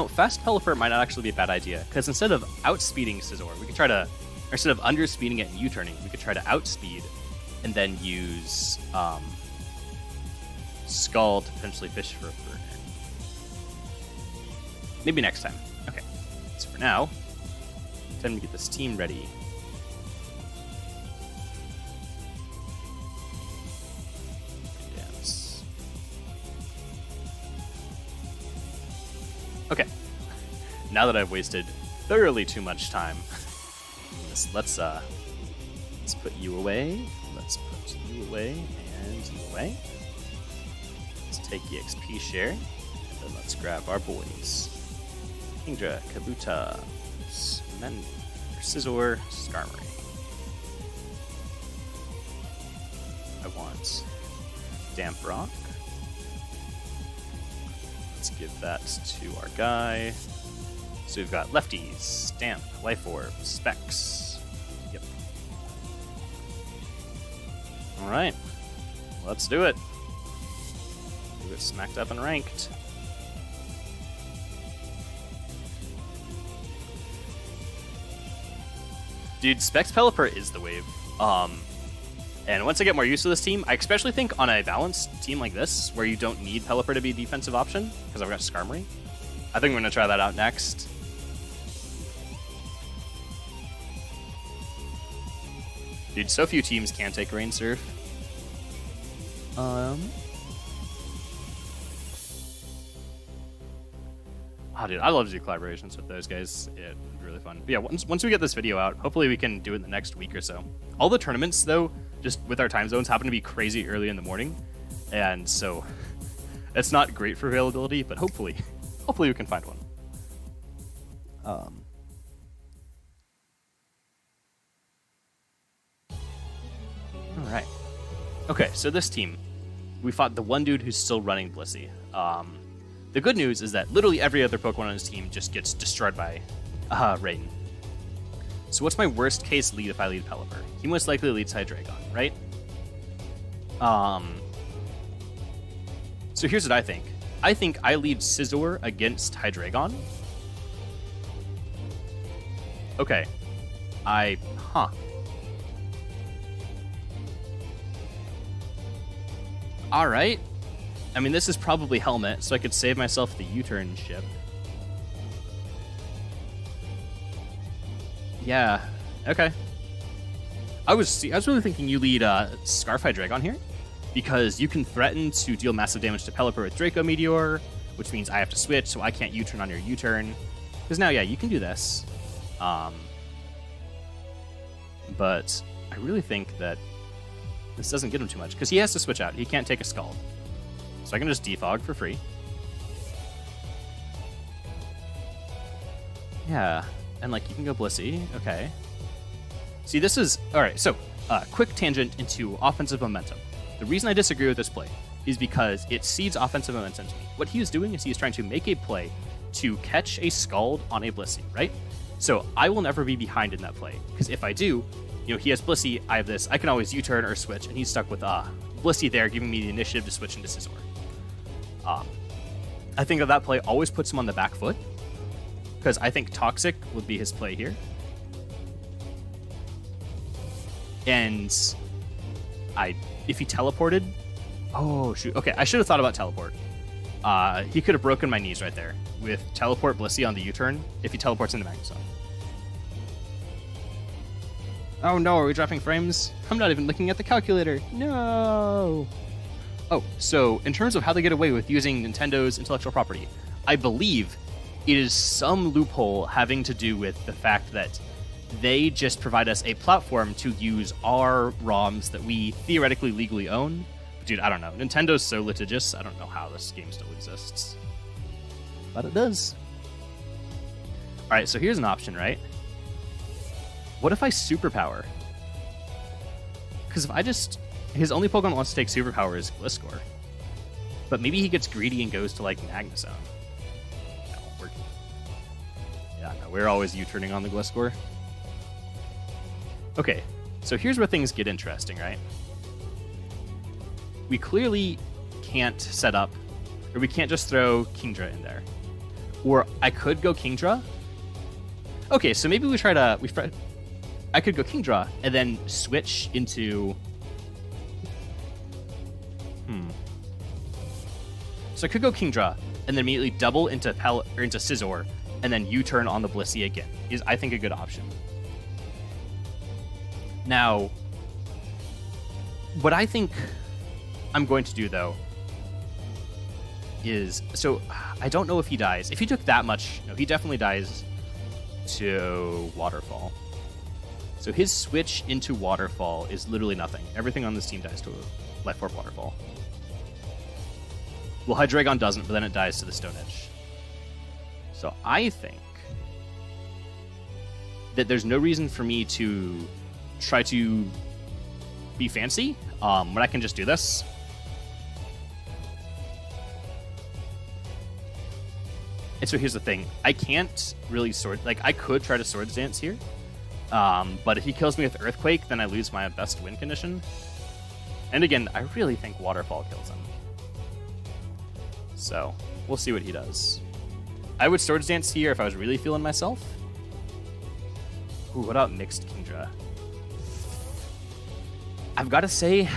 Fast Pelipper might not actually be a bad idea, because instead of outspeeding Scizor, we could try to, or instead of underspeeding it and U-turning, we could try to outspeed and then use Skull to potentially fish for a burner. Maybe next time. Okay. So for now, time to get this team ready. Okay, now that I've wasted thoroughly too much time, let's put you away. Let's put you away and you away. Let's take the XP share, and then let's grab our boys: Kingdra, Kabutops, Scizor, Starmie. I want Damp Rock. Let's give that to our guy. So we've got Lefties, Damp, Life Orb, Specs. Yep. Alright. Let's do it. We'll get smacked up and ranked. Dude, Specs Pelipper is the wave. And once I get more used to this team, I especially think on a balanced team like this, where you don't need Pelipper to be a defensive option, because I've got Starmie, I think I'm going to try that out next. Dude, so few teams can take Rain Surf. Oh, dude, I love to do collaborations with those guys. It's really fun. But yeah, once we get this video out, hopefully we can do it in the next week or so. All the tournaments, though, just with our time zones, happen to be crazy early in the morning, and so it's not great for availability. But hopefully we can find one. All right. Okay, so this team, we fought the one dude who's still running Blissey. The good news is that literally every other Pokemon on his team just gets destroyed by Raiden. So what's my worst case lead if I lead Pelipper? He most likely leads Hydreigon, right? So here's what I think. I think I lead Scizor against Hydreigon. Okay. Alright. I mean, this is probably Helmet, so I could save myself the U-turn ship. Yeah. Okay. I was really thinking you lead Scarf Hydreigon here, because you can threaten to deal massive damage to Pelipper with Draco Meteor, which means I have to switch, so I can't U-turn on your U-turn. Because now, yeah, you can do this. But I really think that this doesn't get him too much, because he has to switch out. He can't take a Scald. So I can just defog for free. Yeah, and like you can go Blissey. Okay. See, this is all right. So, quick tangent into offensive momentum. The reason I disagree with this play is because it cedes offensive momentum to me. What he is doing is he is trying to make a play to catch a Scald on a Blissey, right? So I will never be behind in that play, because if I do, he has Blissey, I have this. I can always U-turn or switch, and he's stuck with Blissey there, giving me the initiative to switch into Scizor. I think that play always puts him on the back foot, because I think Toxic would be his play here. And if he teleported... Oh, shoot. Okay, I should have thought about teleport. He could have broken my knees right there with teleport Blissey on the U-turn if he teleports into Magnezone. Oh no, are we dropping frames? I'm not even looking at the calculator. No! Oh, so in terms of how they get away with using Nintendo's intellectual property, I believe it is some loophole having to do with the fact that they just provide us a platform to use our ROMs that we theoretically legally own. But dude, I don't know. Nintendo's so litigious, I don't know how this game still exists. But it does. Alright, so here's an option, right? What if I superpower? Because if I just... His only Pokemon that wants to take superpower is Gliscor. But maybe he gets greedy and goes to, like, Magnezone. No, we're always U-turning on the Gliscor. Okay, so here's where things get interesting, right? We clearly can't set up... Or we can't just throw Kingdra in there. Or I could go Kingdra. Okay, so maybe we try to... I could go Kingdra and then switch into... So I could go Kingdra and then immediately double into into Scizor and then U-turn on the Blissey again. Is, I think, a good option. Now, what I think I'm going to do, though, is... So, I don't know if he dies. If he took that much... No, he definitely dies to Waterfall. So his switch into Waterfall is literally nothing. Everything on this team dies to Life Orb Waterfall. Well, Hydreigon doesn't, but then it dies to the Stone Edge. So I think that there's no reason for me to try to be fancy when I can just do this. And so here's the thing. I can't really I could try to Swords Dance here. But if he kills me with Earthquake, then I lose my best win condition. And again, I really think Waterfall kills him. So, we'll see what he does. I would Swords Dance here if I was really feeling myself. Ooh, what about Mixed Kingdra? I've got to say,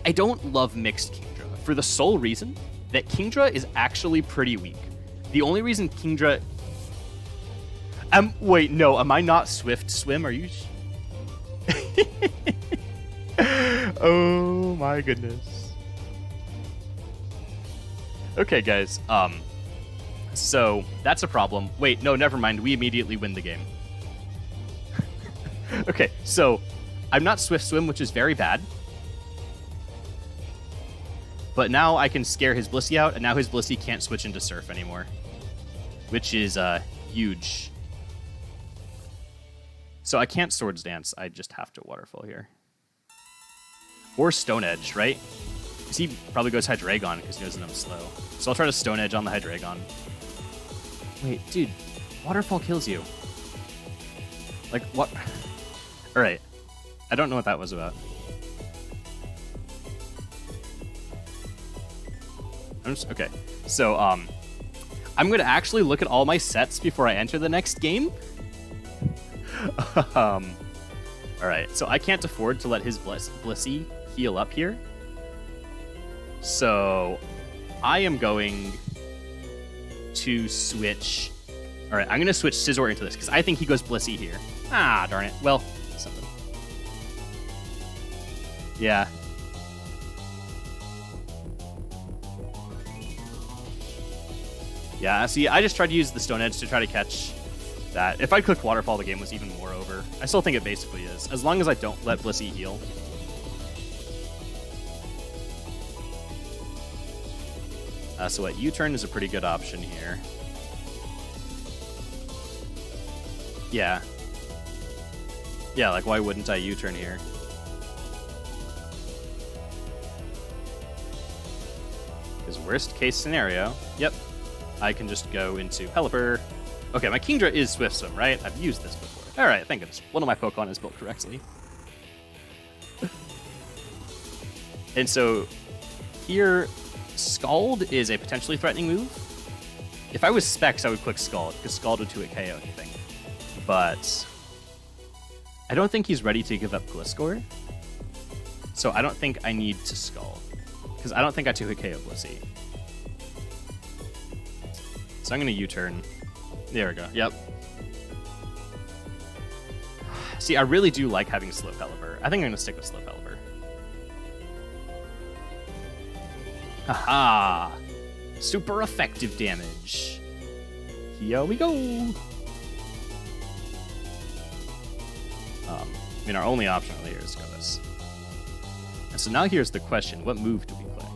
I don't love Mixed Kingdra for the sole reason that Kingdra is actually pretty weak. The only reason Kingdra... wait, no, am I not Swift Swim? Are you... Oh my goodness. Okay, guys, so that's a problem. Wait, no, never mind. We immediately win the game. Okay, so I'm not Swift Swim, which is very bad. But now I can scare his Blissey out, and now his Blissey can't switch into Surf anymore. Which is huge. So I can't Swords Dance. I just have to Waterfall here. Or Stone Edge, right? Because he probably goes Hydreigon because he knows that I'm slow. So I'll try to Stone Edge on the Hydreigon. Wait, dude. Waterfall kills you. Like, what? Alright. I don't know what that was about. Okay. So, I'm going to actually look at all my sets before I enter the next game. Alright, so I can't afford to let his Blissey heal up here. So, I am going to switch... Alright, I'm going to switch Scizor into this, because I think he goes Blissey here. Ah, darn it. Well, something. Yeah. Yeah, see, I just tried to use the Stone Edge to try to catch that. If I clicked Waterfall, the game was even more over. I still think it basically is, as long as I don't let Blissey heal. So what, U-turn is a pretty good option here. Yeah. Yeah, like why wouldn't I U-turn here? Because worst case scenario, yep, I can just go into Pelipper. Okay, my Kingdra is Swift Swim, right? I've used this before. Alright, thank goodness. One of my Pokemon is built correctly. And so, here, Scald is a potentially threatening move. If I was Specs, I would click Scald, because Scald would 2-hit KO anything. But I don't think he's ready to give up Gliscor. So I don't think I need to Scald, because I don't think I 2-hit KO Blissey. So I'm going to U-turn. There we go. Yep. See, I really do like having Slow Pelipper. I think I'm going to stick with Slow Pelipper. Haha! Super effective damage. Here we go. I mean, our only option really here is to go this. And so now here's the question: what move do we play?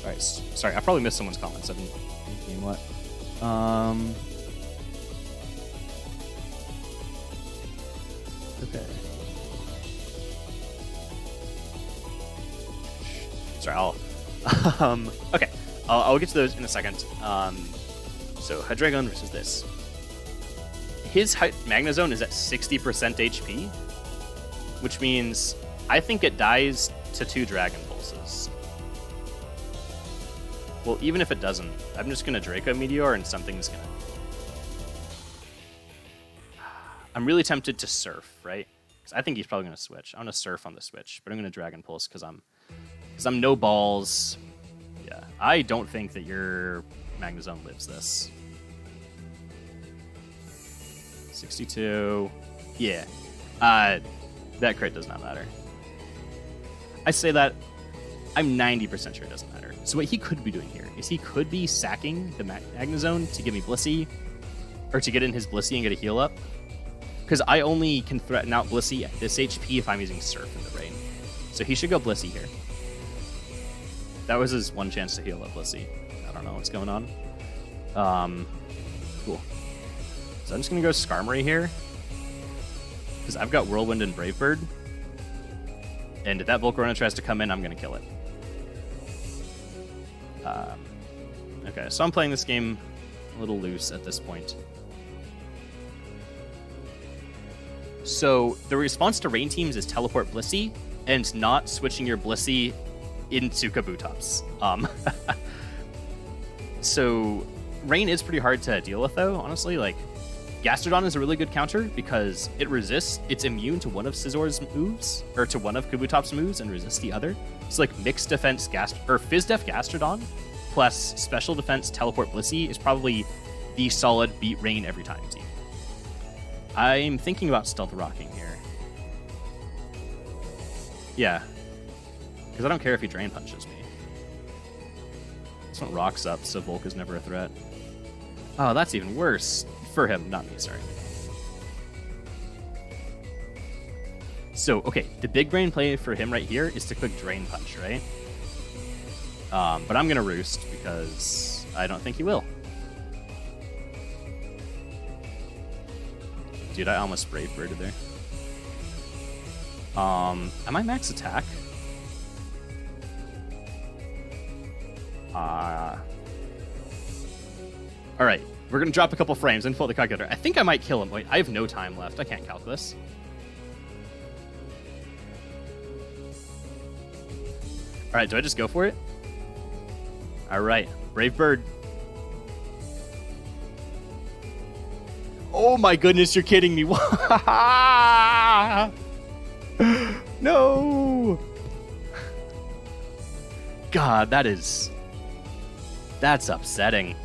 All right. Sorry, I probably missed someone's comments. I've been thinking what. Okay. Sorry, okay, I'll get to those in a second. So Hydreigon versus this. His Magnezone is at 60% HP, which means I think it dies to 2 Dragon Pulses. Well, even if it doesn't, I'm just gonna Draco Meteor and something's gonna... I'm really tempted to Surf, right? Because I think he's probably gonna switch. I'm gonna Surf on the switch, but I'm gonna Dragon Pulse because I'm no balls. Yeah, I don't think that your Magnezone lives this. 62. Yeah. That crit does not matter. I say that, I'm 90% sure it doesn't matter. So what he could be doing here is he could be sacking the Magnezone to give me Blissey, or to get in his Blissey and get a heal up. Because I only can threaten out Blissey at this HP if I'm using Surf in the rain. So he should go Blissey here. That was his one chance to heal up Blissey. I don't know what's going on. Cool. So I'm just going to go Skarmory here. Because I've got Whirlwind and Brave Bird. And if that Volcarona tries to come in, I'm going to kill it. Okay, so I'm playing this game a little loose at this point. So the response to rain teams is teleport Blissey and not switching your Blissey into Kabutops. So rain is pretty hard to deal with, though, honestly. Like, Gastrodon is a really good counter because it's immune to one of Scizzor's moves, or to one of Kabutops' moves, and resists the other. So like mixed defense Fizz Def Gastrodon plus special defense teleport Blissey is probably the solid beat rain every time team. I'm thinking about stealth rocking here. Yeah, because I don't care if he drain punches me. This one rocks up, so Volk is never a threat. Oh, that's even worse. For him, not me, sorry. So, okay, the big brain play for him right here is to click Drain Punch, right? But I'm going to Roost because I don't think he will. Dude, I almost Brave Birded there. Am I max attack? Alright, we're going to drop a couple frames and pull the calculator. I think I might kill him. Wait, I have no time left. I can't calc this. Alright, do I just go for it? Alright, Brave Bird. Oh my goodness, you're kidding me. No! God, that's upsetting.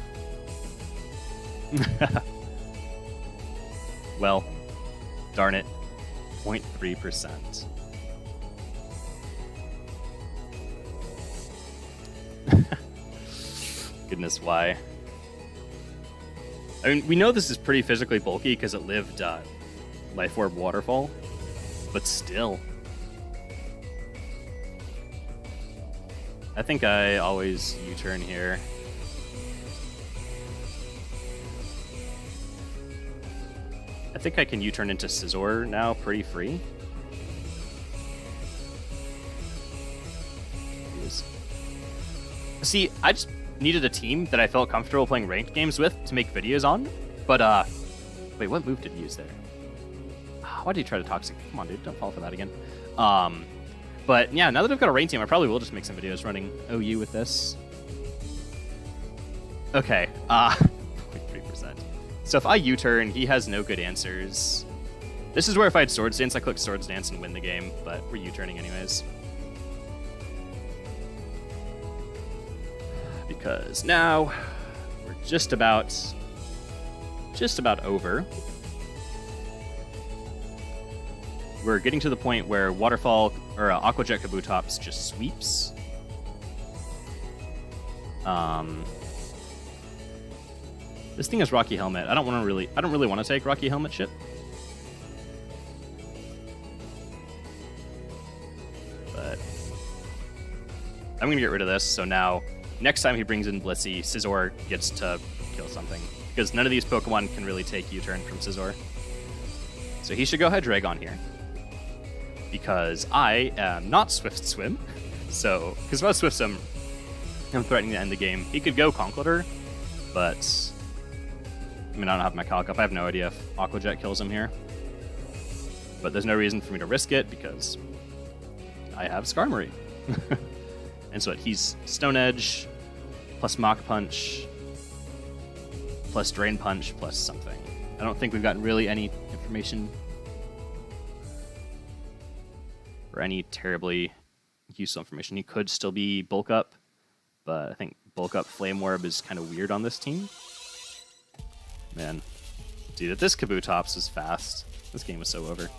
Well, darn it. 0.3%. Goodness, why? I mean, we know this is pretty physically bulky because it lived Life Orb Waterfall, but still. I think I always U-turn here. I think I can U-turn into Scizzor now pretty free. See, I just needed a team that I felt comfortable playing ranked games with to make videos on. But, wait, what move did he use there? Why did he try to Toxic? Come on, dude, don't fall for that again. But, yeah, now that I've got a ranked team, I probably will just make some videos running OU with this. Okay, 0.3%. So if I U-turn, he has no good answers. This is where if I had Swords Dance, I click Swords Dance and win the game, but we're U-turning anyways. Because now we're just about over. We're getting to the point where Waterfall or Aqua Jet Kabutops just sweeps. This thing is Rocky Helmet. I don't really want to take Rocky Helmet shit. But I'm gonna get rid of this. So now, next time he brings in Blissey, Scizzor gets to kill something because none of these Pokemon can really take U-turn from Scizzor. So he should go Hydreigon here because I am not Swift Swim. So because if I was Swift Swim, I'm threatening to end the game. He could go Conkeldurr, but I mean, I don't have my calc up. I have no idea if Aqua Jet kills him here. But there's no reason for me to risk it because I have Skarmory. And so he's Stone Edge, plus Mach Punch, plus Drain Punch, plus something. I don't think we've gotten really any information or any terribly useful information. He could still be Bulk Up, but I think Bulk Up Flame Orb is kind of weird on this team. Man, dude, if this Kabutops is fast, this game is so over.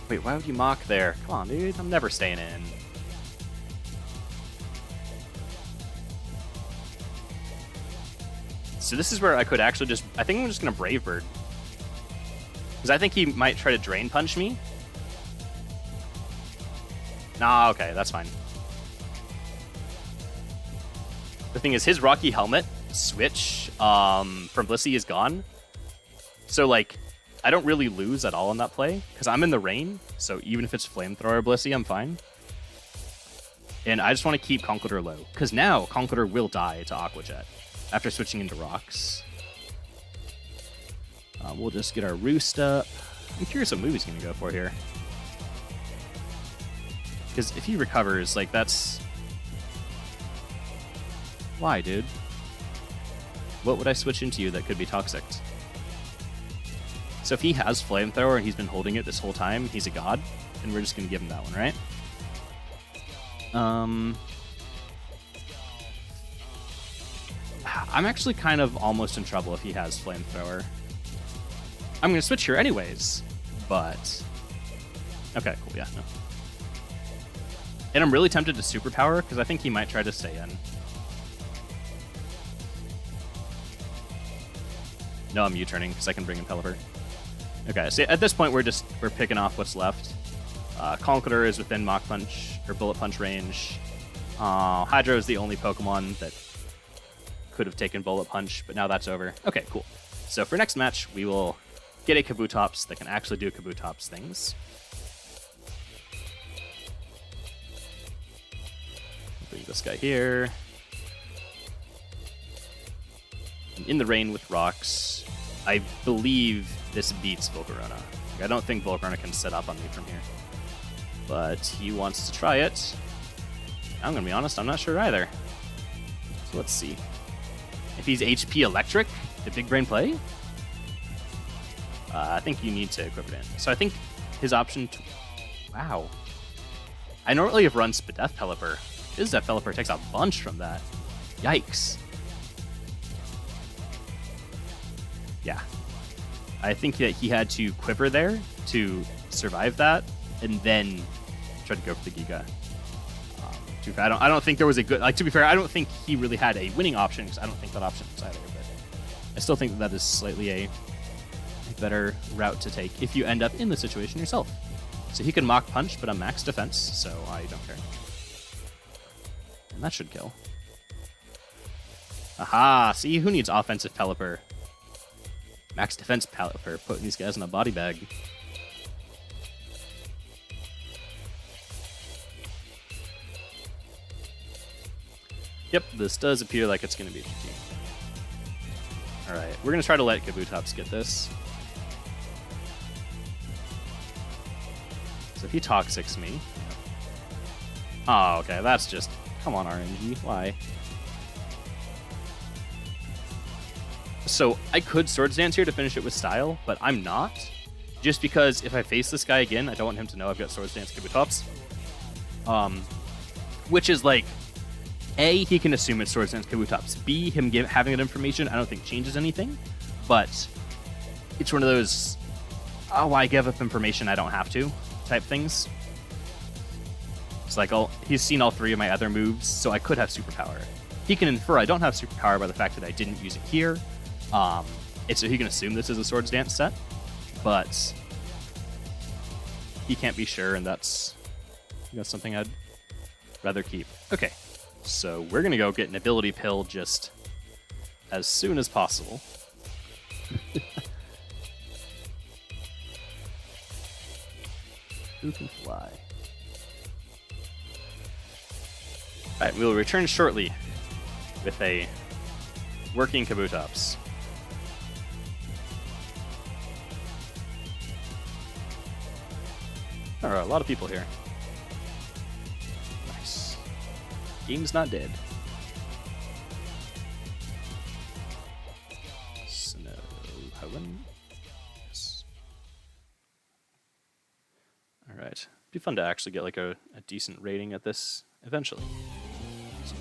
Wait, why would you mock there? Come on, dude, I'm never staying in. So this is where I could actually just... I think I'm just going to Brave Bird. Because I think he might try to Drain Punch me. Nah, okay, that's fine. The thing is, his Rocky Helmet switch from Blissey is gone. So, like, I don't really lose at all in that play, because I'm in the rain, so even if it's Flamethrower Blissey, I'm fine. And I just want to keep Conkeldurr low, because now Conkeldurr will die to Aqua Jet after switching into rocks. We'll just get our Roost up. I'm curious what move he's going to go for here. Because if he recovers, like, that's... Why, dude? What would I switch into you that could be toxic? So if he has Flamethrower and he's been holding it this whole time, he's a god, and we're just going to give him that one, right? I'm actually kind of almost in trouble if he has Flamethrower. I'm going to switch here anyways, but... Okay, cool, yeah, no. And I'm really tempted to Superpower, because I think he might try to stay in. No, I'm U-turning, because I can bring in Pelipper. Okay, so at this point, we're picking off what's left. Conkeldurr is within Mach Punch, or Bullet Punch range. Hydro is the only Pokemon that could have taken Bullet Punch, but now that's over. Okay, cool. So for next match, we will get a Kabutops that can actually do Kabutops things. Bring this guy here. And in the rain with rocks, I believe this beats Volcarona. Like, I don't think Volcarona can set up on me from here. But he wants to try it. I'm going to be honest, I'm not sure either. So let's see. If he's HP Electric, the Big Brain play? I think you need to equip it in. So I think his option... Wow. I normally have run Spadef Pelipper. Bizdeath Pelipper takes a bunch from that. Yikes. Yeah. I think that he had to Quiver there to survive that, and then try to go for the Giga. To be fair, I don't think there was a good... Like, to be fair, I don't think he really had a winning option, because I don't think that option was either, but I still think that is slightly a better route to take if you end up in the situation yourself. So he can Mach Punch, but I'm max defense, so I don't care. And that should kill. Aha! See, who needs offensive Pelipper? Max defense Pelipper, putting these guys in a body bag. Yep, this does appear like it's going to be GG. Alright, we're going to try to let Kabutops get this. So if he Toxics me... Oh, okay, that's just... Come on, RNG, why? So I could Swords Dance here to finish it with style, but I'm not. Just because if I face this guy again, I don't want him to know I've got Swords Dance Kabutops. Which is like... A, he can assume it's Swords Dance Kabutops. B, him having that information I don't think changes anything. But it's one of those, oh, I give up information I don't have to type things. It's like, he's seen all three of my other moves, so I could have Superpower. He can infer I don't have Superpower by the fact that I didn't use it here. So he can assume this is a Swords Dance set. But he can't be sure, and that's something I'd rather keep. Okay. So we're going to go get an ability pill just as soon as possible. Who can fly? Alright, we will return shortly with a working Kabutops. There are a lot of people here. Game's not dead. Snow Hoenn. Yes. Alright. Be fun to actually get like a decent rating at this eventually. So,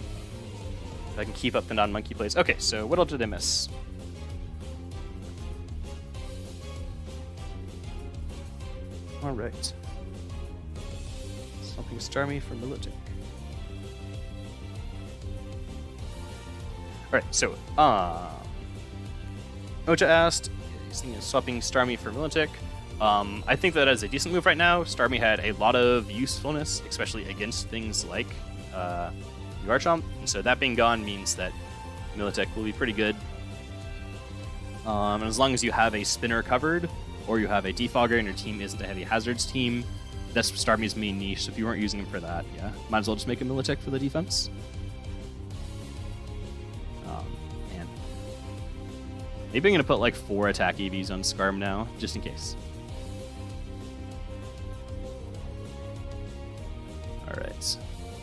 if I can keep up and down monkey plays. Okay, so what else did I miss? Alright. Something Starmie for Militech. Alright, so, Ocha asked, he's thinking of swapping Starmie for Militech. I think that as a decent move right now. Starmie had a lot of usefulness, especially against things like Garchomp, and so that being gone means that Militech will be pretty good. And as long as you have a spinner covered, or you have a defogger and your team isn't a heavy hazards team, that's Starmie's main niche. So if you weren't using him for that, yeah, might as well just make a Militech for the defense. Man. Maybe I'm going to put like 4 attack EVs on Skarm now, just in case. Alright.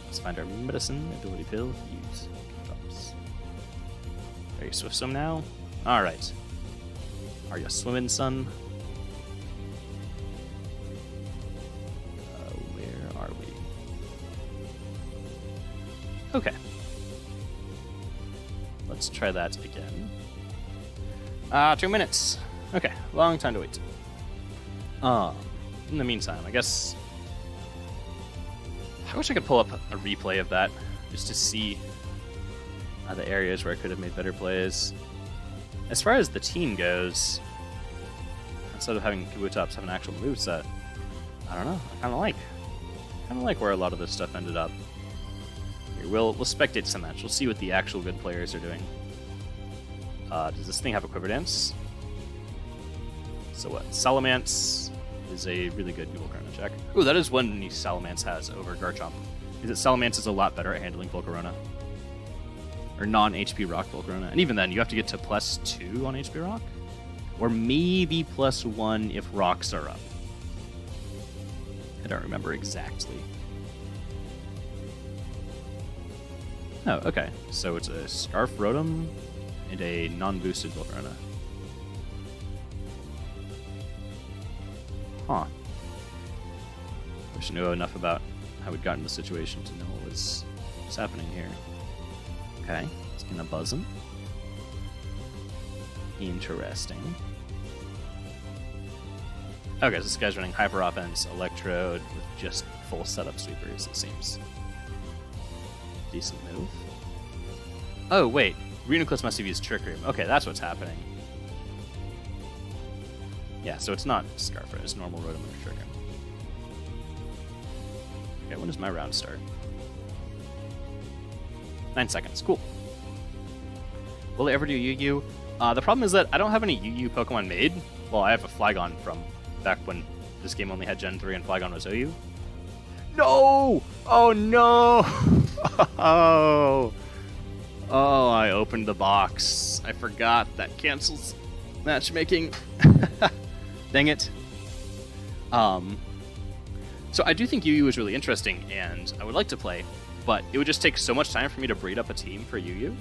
Let's find our medicine, ability pill, use Kabutops. Are you Swift Swim now? Alright. Are you swimming, son? Where are we? Okay. Let's try that again. 2 minutes. Okay, long time to wait. In the meantime, I guess... I wish I could pull up a replay of that, just to see the areas where I could have made better plays. As far as the team goes, instead of having Kabutops have an actual moveset, I don't know, I kind of like where a lot of this stuff ended up. Here, we'll spectate some match, we'll see what the actual good players are doing. Does this thing have a Quiver Dance? So what? Salamence is a really good Google Corona check. Ooh, that is one niche Salamence has over Garchomp. Is that Salamence is a lot better at handling Volcarona. Or non-HP Rock Volcarona. And even then, you have to get to +2 on HP Rock? Or maybe +1 if rocks are up. I don't remember exactly. Oh, okay. So it's a Scarf Rotom and a non-boosted Volcarona. Huh. Wish I knew enough about how we'd gotten in the situation to know what was happening here. Okay, it's gonna buzz him. Interesting. Okay, so this guy's running Hyper Offense, Electrode, with just full setup sweepers, it seems. Decent move. Oh, wait. Reuniclus must have used Trick Room. Okay, that's what's happening. Yeah, so it's not Scarf, it's normal Rotom or Trick Room. Okay, when does my round start? 9 seconds. Cool. Will I ever do Yu-Yu? The problem is that I don't have any Yu-Yu Pokemon made. Well, I have a Flygon from back when this game only had Gen 3 and Flygon was OU. No! Oh, no! Oh, I opened the box. I forgot that cancels matchmaking. Dang it. So I do think Yu-Yu is really interesting, and I would like to play, but it would just take so much time for me to breed up a team for Yu-Yu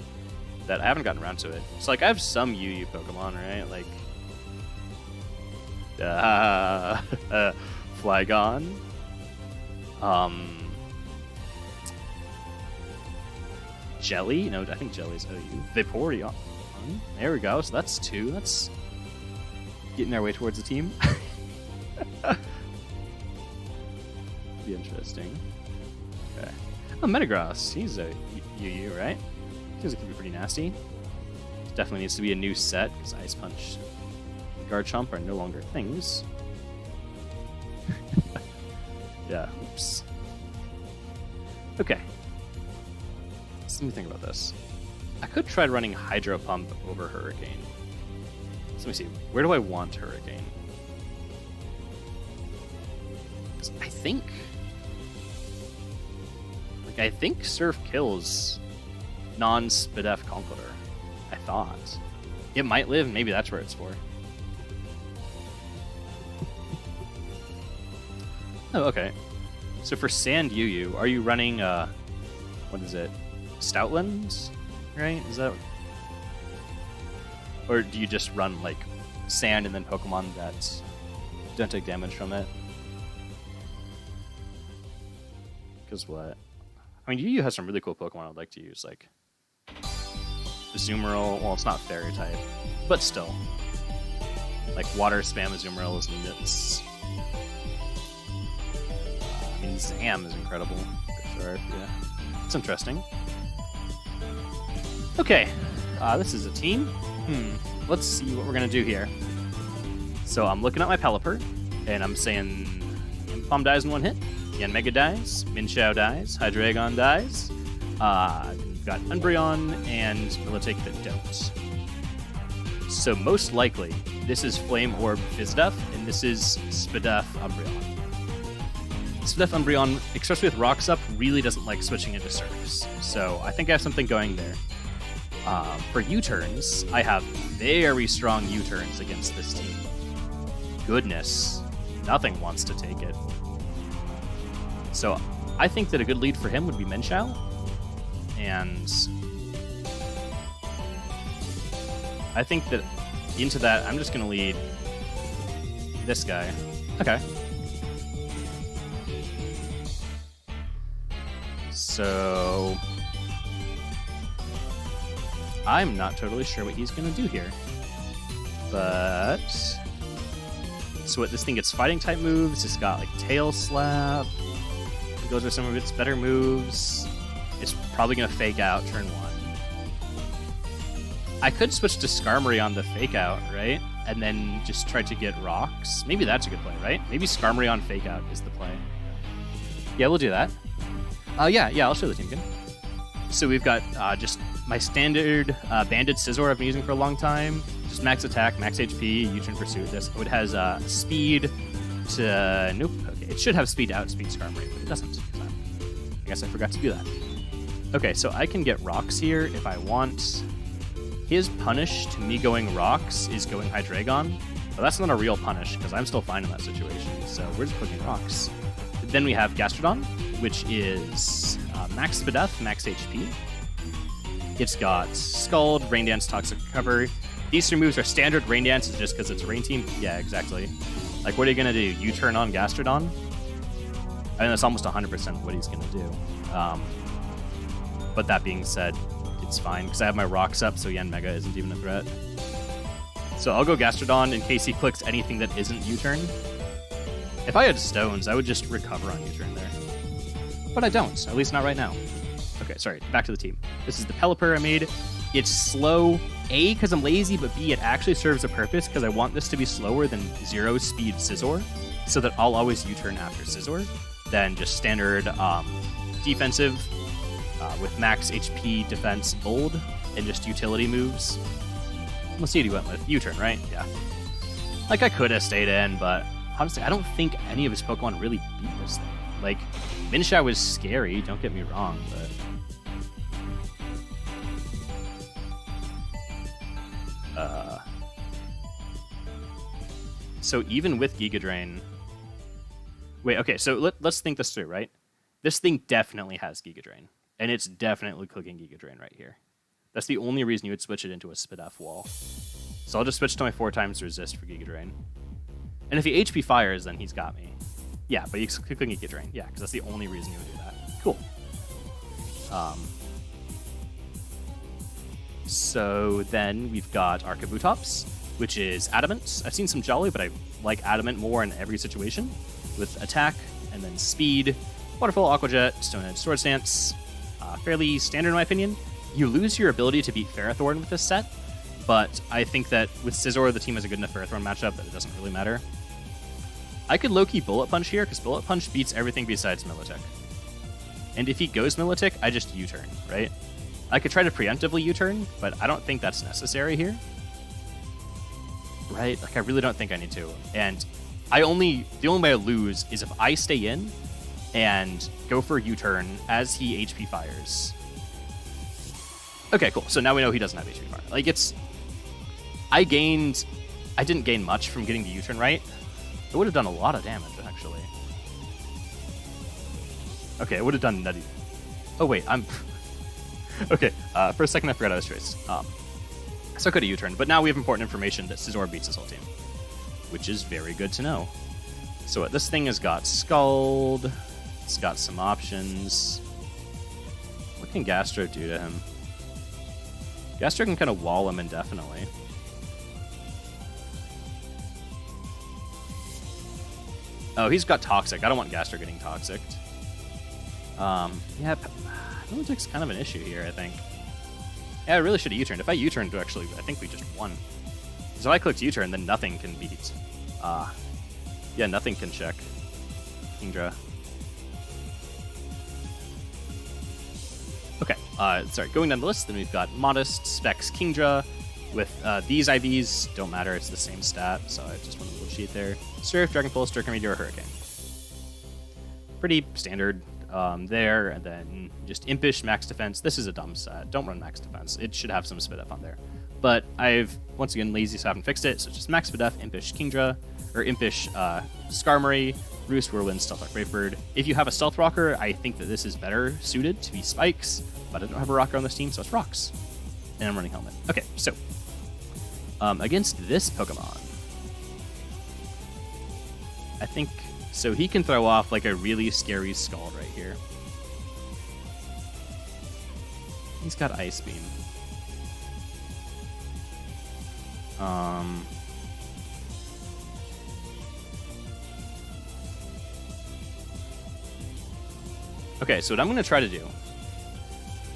that I haven't gotten around to it. So, like, I have some Yu-Yu Pokemon, right? Like, Flygon. Jelly? No, I think Jelly's OU. Vaporeon. There we go. So that's 2. That's getting our way towards a team. Be interesting. Okay. Oh, Metagross. He's a UU, right? Seems like it could be pretty nasty. Definitely needs to be a new set, because Ice Punch and Garchomp are no longer things. Yeah, oops. Okay. Let me think about this. I could try running Hydro Pump over Hurricane. So let me see. Where do I want Hurricane? I think Surf kills non-Spidef Conkeldurr. I thought. It might live, maybe that's where it's for. Oh, okay. So for Sand UU, are you running, what is it? Stoutland? Right? Is that... Or do you just run, like, Sand and then Pokemon that don't take damage from it? Because what? I mean, UU has some really cool Pokemon I'd like to use, like Azumarill. Well, it's not Fairy type, but still. Like Water Spam Azumarill is nuts. I mean, Zam is incredible, for sure. Yeah, it's interesting. Okay, this is a team. Let's see what we're gonna do here. So I'm looking at my Pelipper, and I'm saying Palm dies in one hit. Yanmega dies, Minshao dies, Hydreigon dies. You've got Umbreon and Militech that don't. So most likely, this is Flame Orb Fizdef, and this is Spadef Umbreon. Spadef Umbreon, especially with Rocks up, really doesn't like switching into Surfs. So I think I have something going there. For U-turns, I have very strong U-turns against this team. Goodness, nothing wants to take it. So I think that a good lead for him would be Minshao. And I think that into that, I'm just going to lead this guy. Okay. So I'm not totally sure what he's going to do here. But so what, this thing gets fighting type moves. It's got like Tail Slap. Those are some of its better moves. It's probably going to fake out turn 1. I could switch to Skarmory on the fake out, right? And then just try to get rocks. Maybe that's a good play, right? Maybe Skarmory on fake out is the play. Yeah, we'll do that. Yeah, I'll show the team again. So we've got just my standard Banded Scizor I've been using for a long time. Just max attack, max HP, U-turn pursuit. This it has speed to nope. Okay, it should have speed to outspeed Skarmory, but it doesn't. So I guess I forgot to do that. Okay, so I can get rocks here if I want. His punish to me going rocks is going Hydreigon, but that's not a real punish because I'm still fine in that situation. So we're just clicking rocks. Then we have Gastrodon, which is max Spadef, max HP. It's got Scald, Rain Dance, Toxic Recover. These 3 moves are standard. Rain Dance is just because it's a Rain Team. Yeah, exactly. Like, what are you going to do? U-turn on Gastrodon? I mean, that's almost 100% what he's going to do. But that being said, it's fine because I have my rocks up, so Yen Mega isn't even a threat. So I'll go Gastrodon in case he clicks anything that isn't U-turn. If I had stones, I would just recover on U-turn there. But I don't, at least not right now. Okay, sorry, back to the team. This is the Pelipper I made. It's slow, A, because I'm lazy, but B, it actually serves a purpose because I want this to be slower than 0 speed Scizor, so that I'll always U-turn after Scizor, than just standard defensive with max HP, defense, bold, and just utility moves. Let's see what he went with. U-turn, right? Yeah. Like, I could have stayed in, but honestly, I don't think any of his Pokemon really beat this thing. Like, Minshao was scary, don't get me wrong, but... So even with Giga Drain... Wait, okay, so let's think this through, right? This thing definitely has Giga Drain. And it's definitely clicking Giga Drain right here. That's the only reason you would switch it into a Spadef wall. So I'll just switch to my 4 times resist for Giga Drain. And if he HP fires, then he's got me. Yeah, but he's clicking Giga Drain. Yeah, because that's the only reason you would do that. Cool. So then we've got our Kabutops, which is Adamant. I've seen some Jolly, but I like Adamant more in every situation. With attack, and then speed, Waterfall, Aqua Jet, Stone Edge, Sword Stance. Fairly standard in my opinion. You lose your ability to beat Ferrothorn with this set, but I think that with Scizor, the team has a good enough Ferrothorn matchup that it doesn't really matter. I could low-key Bullet Punch here, because Bullet Punch beats everything besides Militech. And if he goes Militech, I just U-turn, right? I could try to preemptively U-turn, but I don't think that's necessary here. Right? Like, I really don't think I need to. And the only way I lose is if I stay in and go for a U-turn as he HP fires. Okay, cool. So now we know he doesn't have HP fire. Like, I didn't gain much from getting the U-turn right. It would have done a lot of damage, actually. Okay, it would have done nutty. Oh, wait, okay, for a second I forgot I was Trace. So I could have U-turned, but now we have important information that Scizor beats this whole team, which is very good to know. So this thing has got Scald. It's got some options. What can Gastro do to him? Gastro can kind of wall him indefinitely. Oh, he's got Toxic. I don't want Gastro getting Toxic. Yeah, Militech's kind of an issue here, I think. Yeah, I really should have U-turned. If I U-turned, actually, I think we just won. So if I clicked U-turn, then nothing can beat. Yeah, nothing can check Kingdra. Okay, sorry, going down the list, then we've got Modest, Specs, Kingdra, With these IVs, don't matter, it's the same stat, so I just want a little cheat there. Surf, Dragon Pulse, Draco Meteor, Hurricane. Pretty standard there, and then just Impish, Max Defense. This is a dumb set. Don't run Max Defense. It should have some Spit Up on there. But I've, once again, lazy, so I haven't fixed it, so it's just Max Spit Up, Impish Kingdra, or Impish Skarmory, Roost, Whirlwind, Stealth Rock, Brave. If you have a Stealth Rocker, I think that this is better suited to be Spikes, but I don't have a Rocker on this team, so it's Rocks. And I'm running Helmet. Okay, so against this Pokemon, I think, so he can throw off like a really scary Scald right here. He's got Ice Beam. Okay, so what I'm going to try to do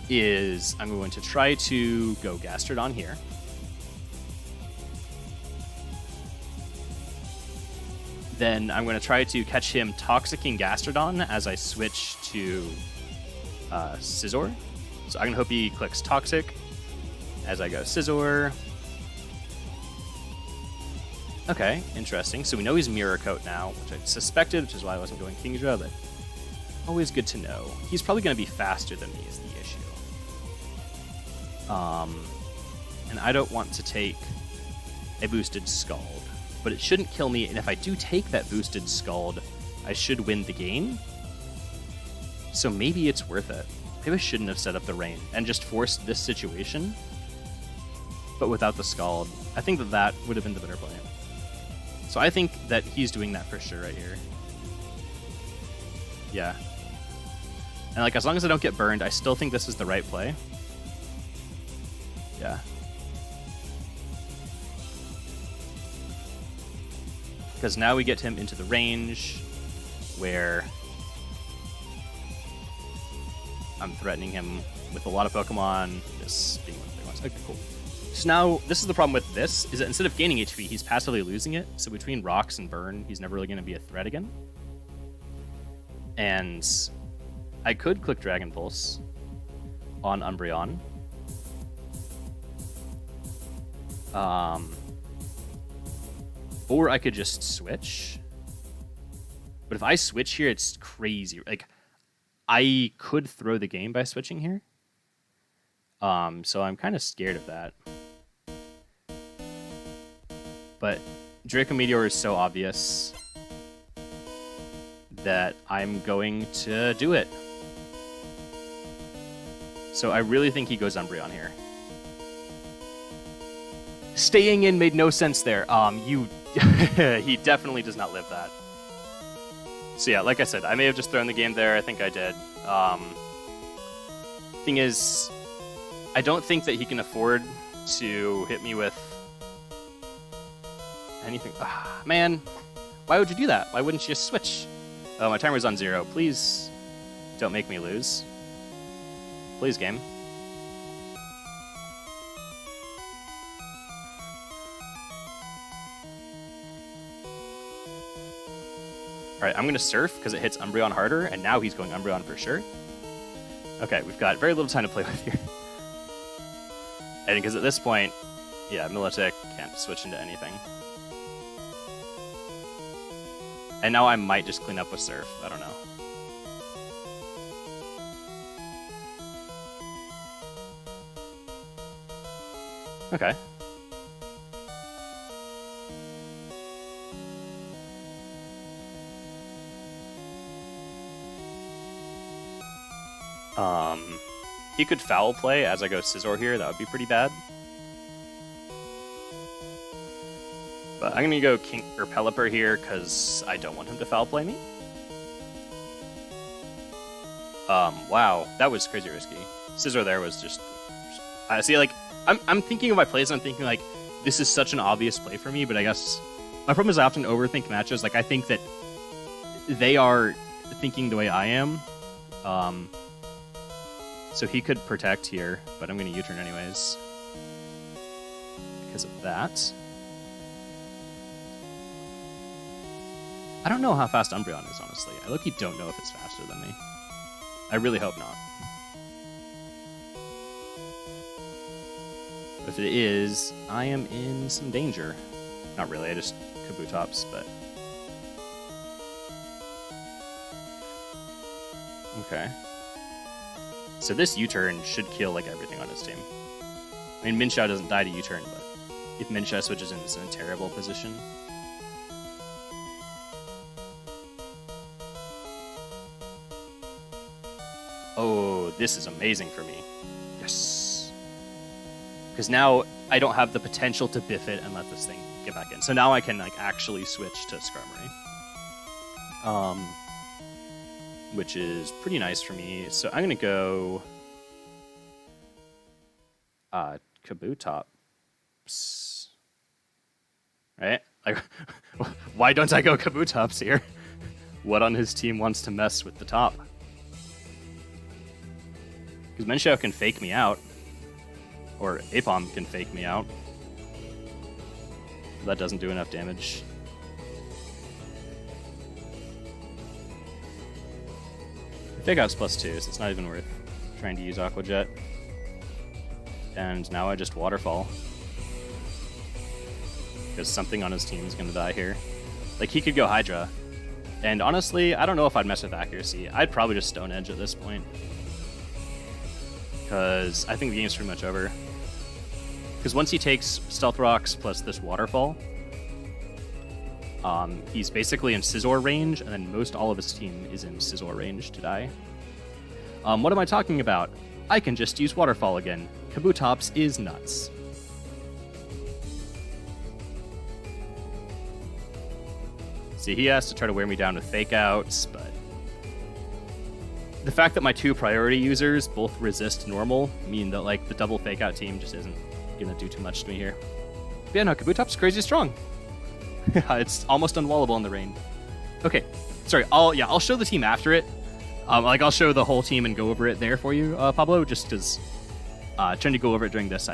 is I'm going to try to go Gastrodon here. Then I'm going to try to catch him Toxicking Gastrodon as I switch to Scizor. So I'm going to hope he clicks Toxic as I go Scizor. Okay, interesting. So we know he's Mirror Coat now, which I suspected, which is why I wasn't going Kingdra, but always good to know. He's probably going to be faster than me is the issue. And I don't want to take a boosted Scald, but it shouldn't kill me, and if I do take that boosted Scald, I should win the game. So maybe it's worth it. Maybe I shouldn't have set up the rain and just forced this situation, but without the Scald. I think that that would have been the better play. So I think that he's doing that for sure right here. Yeah. And like, as long as I don't get burned, I still think this is the right play. Yeah. Because now we get him into the range where I'm threatening him with a lot of Pokemon, this being one of the big ones. Okay, cool. So now, this is the problem with this, is that instead of gaining HP, he's passively losing it. So between Rocks and Burn, he's never really going to be a threat again. And I could click Dragon Pulse on Umbreon. Or I could just switch. But if I switch here, it's crazy. Like, I could throw the game by switching here. So I'm kind of scared of that. But Draco Meteor is so obvious that I'm going to do it. So I really think he goes Umbreon here. Staying in made no sense there. He definitely does not live that. So yeah, like I said, I may have just thrown the game there. I think I did. Thing is, I don't think that he can afford to hit me with anything. Man, why would you do that? Why wouldn't you just switch? Oh, my timer's on 0. Please don't make me lose. Please, game. Alright, I'm going to Surf because it hits Umbreon harder, and now he's going Umbreon for sure. Okay, we've got very little time to play with here. And because at this point, yeah, Militech can't switch into anything. And now I might just clean up with Surf. I don't know. Okay. He could Foul Play as I go Scizor here. That would be pretty bad. But I'm gonna go Pelipper here because I don't want him to Foul Play me. Wow, that was crazy risky. Scizor there was just. I see, like, I'm thinking of my plays. And I'm thinking like, this is such an obvious play for me. But I guess my problem is I often overthink matches. Like, I think that they are thinking the way I am. So he could Protect here, but I'm going to U-turn anyways because of that. I don't know how fast Umbreon is, honestly. I look-y don't know if it's faster than me. I really hope not. If it is, I am in some danger. Not really, I just Kabutops, but... Okay. So this U-turn should kill, like, everything on his team. I mean, Minshao doesn't die to U-turn, but if Minshao switches in, it's in a terrible position. Oh, this is amazing for me. Yes. Because now I don't have the potential to biff it and let this thing get back in. So now I can, like, actually switch to Starmie. Which is pretty nice for me. So I'm going to go... Kabutops. Right? Like, why don't I go Kabutops here? What on his team wants to mess with the top? Because Minshao can fake me out. Or Apom can fake me out. That doesn't do enough damage. Fake out's +2, so it's not even worth trying to use Aqua Jet. And now I just Waterfall. Because something on his team is going to die here. Like, he could go Hydra. And honestly, I don't know if I'd mess with accuracy. I'd probably just Stone Edge at this point. Because I think the game's pretty much over. Because once he takes Stealth Rocks plus this Waterfall, he's basically in Scizor range, and then most all of his team is in Scizor range to die. What am I talking about? I can just use Waterfall again. Kabutops is nuts. See, he has to try to wear me down with Fake Outs, but... the fact that my two priority users both resist normal mean that, like, the double Fake Out team just isn't gonna do too much to me here. But yeah, no, Kabutops is crazy strong. It's almost unwallable in the rain. Okay, sorry. I'll show the team after it. Like, I'll show the whole team and go over it there for you, Pablo. Just because trying to go over it during this,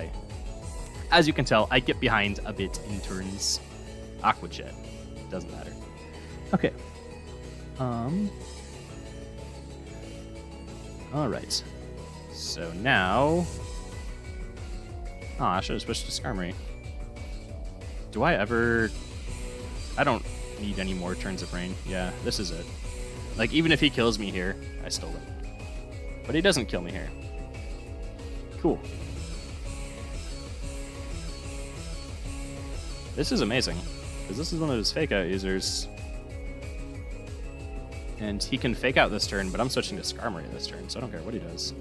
as you can tell, I get behind a bit in turns. Aqua Jet doesn't matter. Okay. All right. So now, I should have switched to Starmie. Do I ever? I don't need any more turns of rain. Yeah, this is it. Like, even if he kills me here, I still win. But he doesn't kill me here. Cool. This is amazing, because this is one of his Fake Out users. And he can Fake Out this turn, but I'm switching to Skarmory this turn, so I don't care what he does.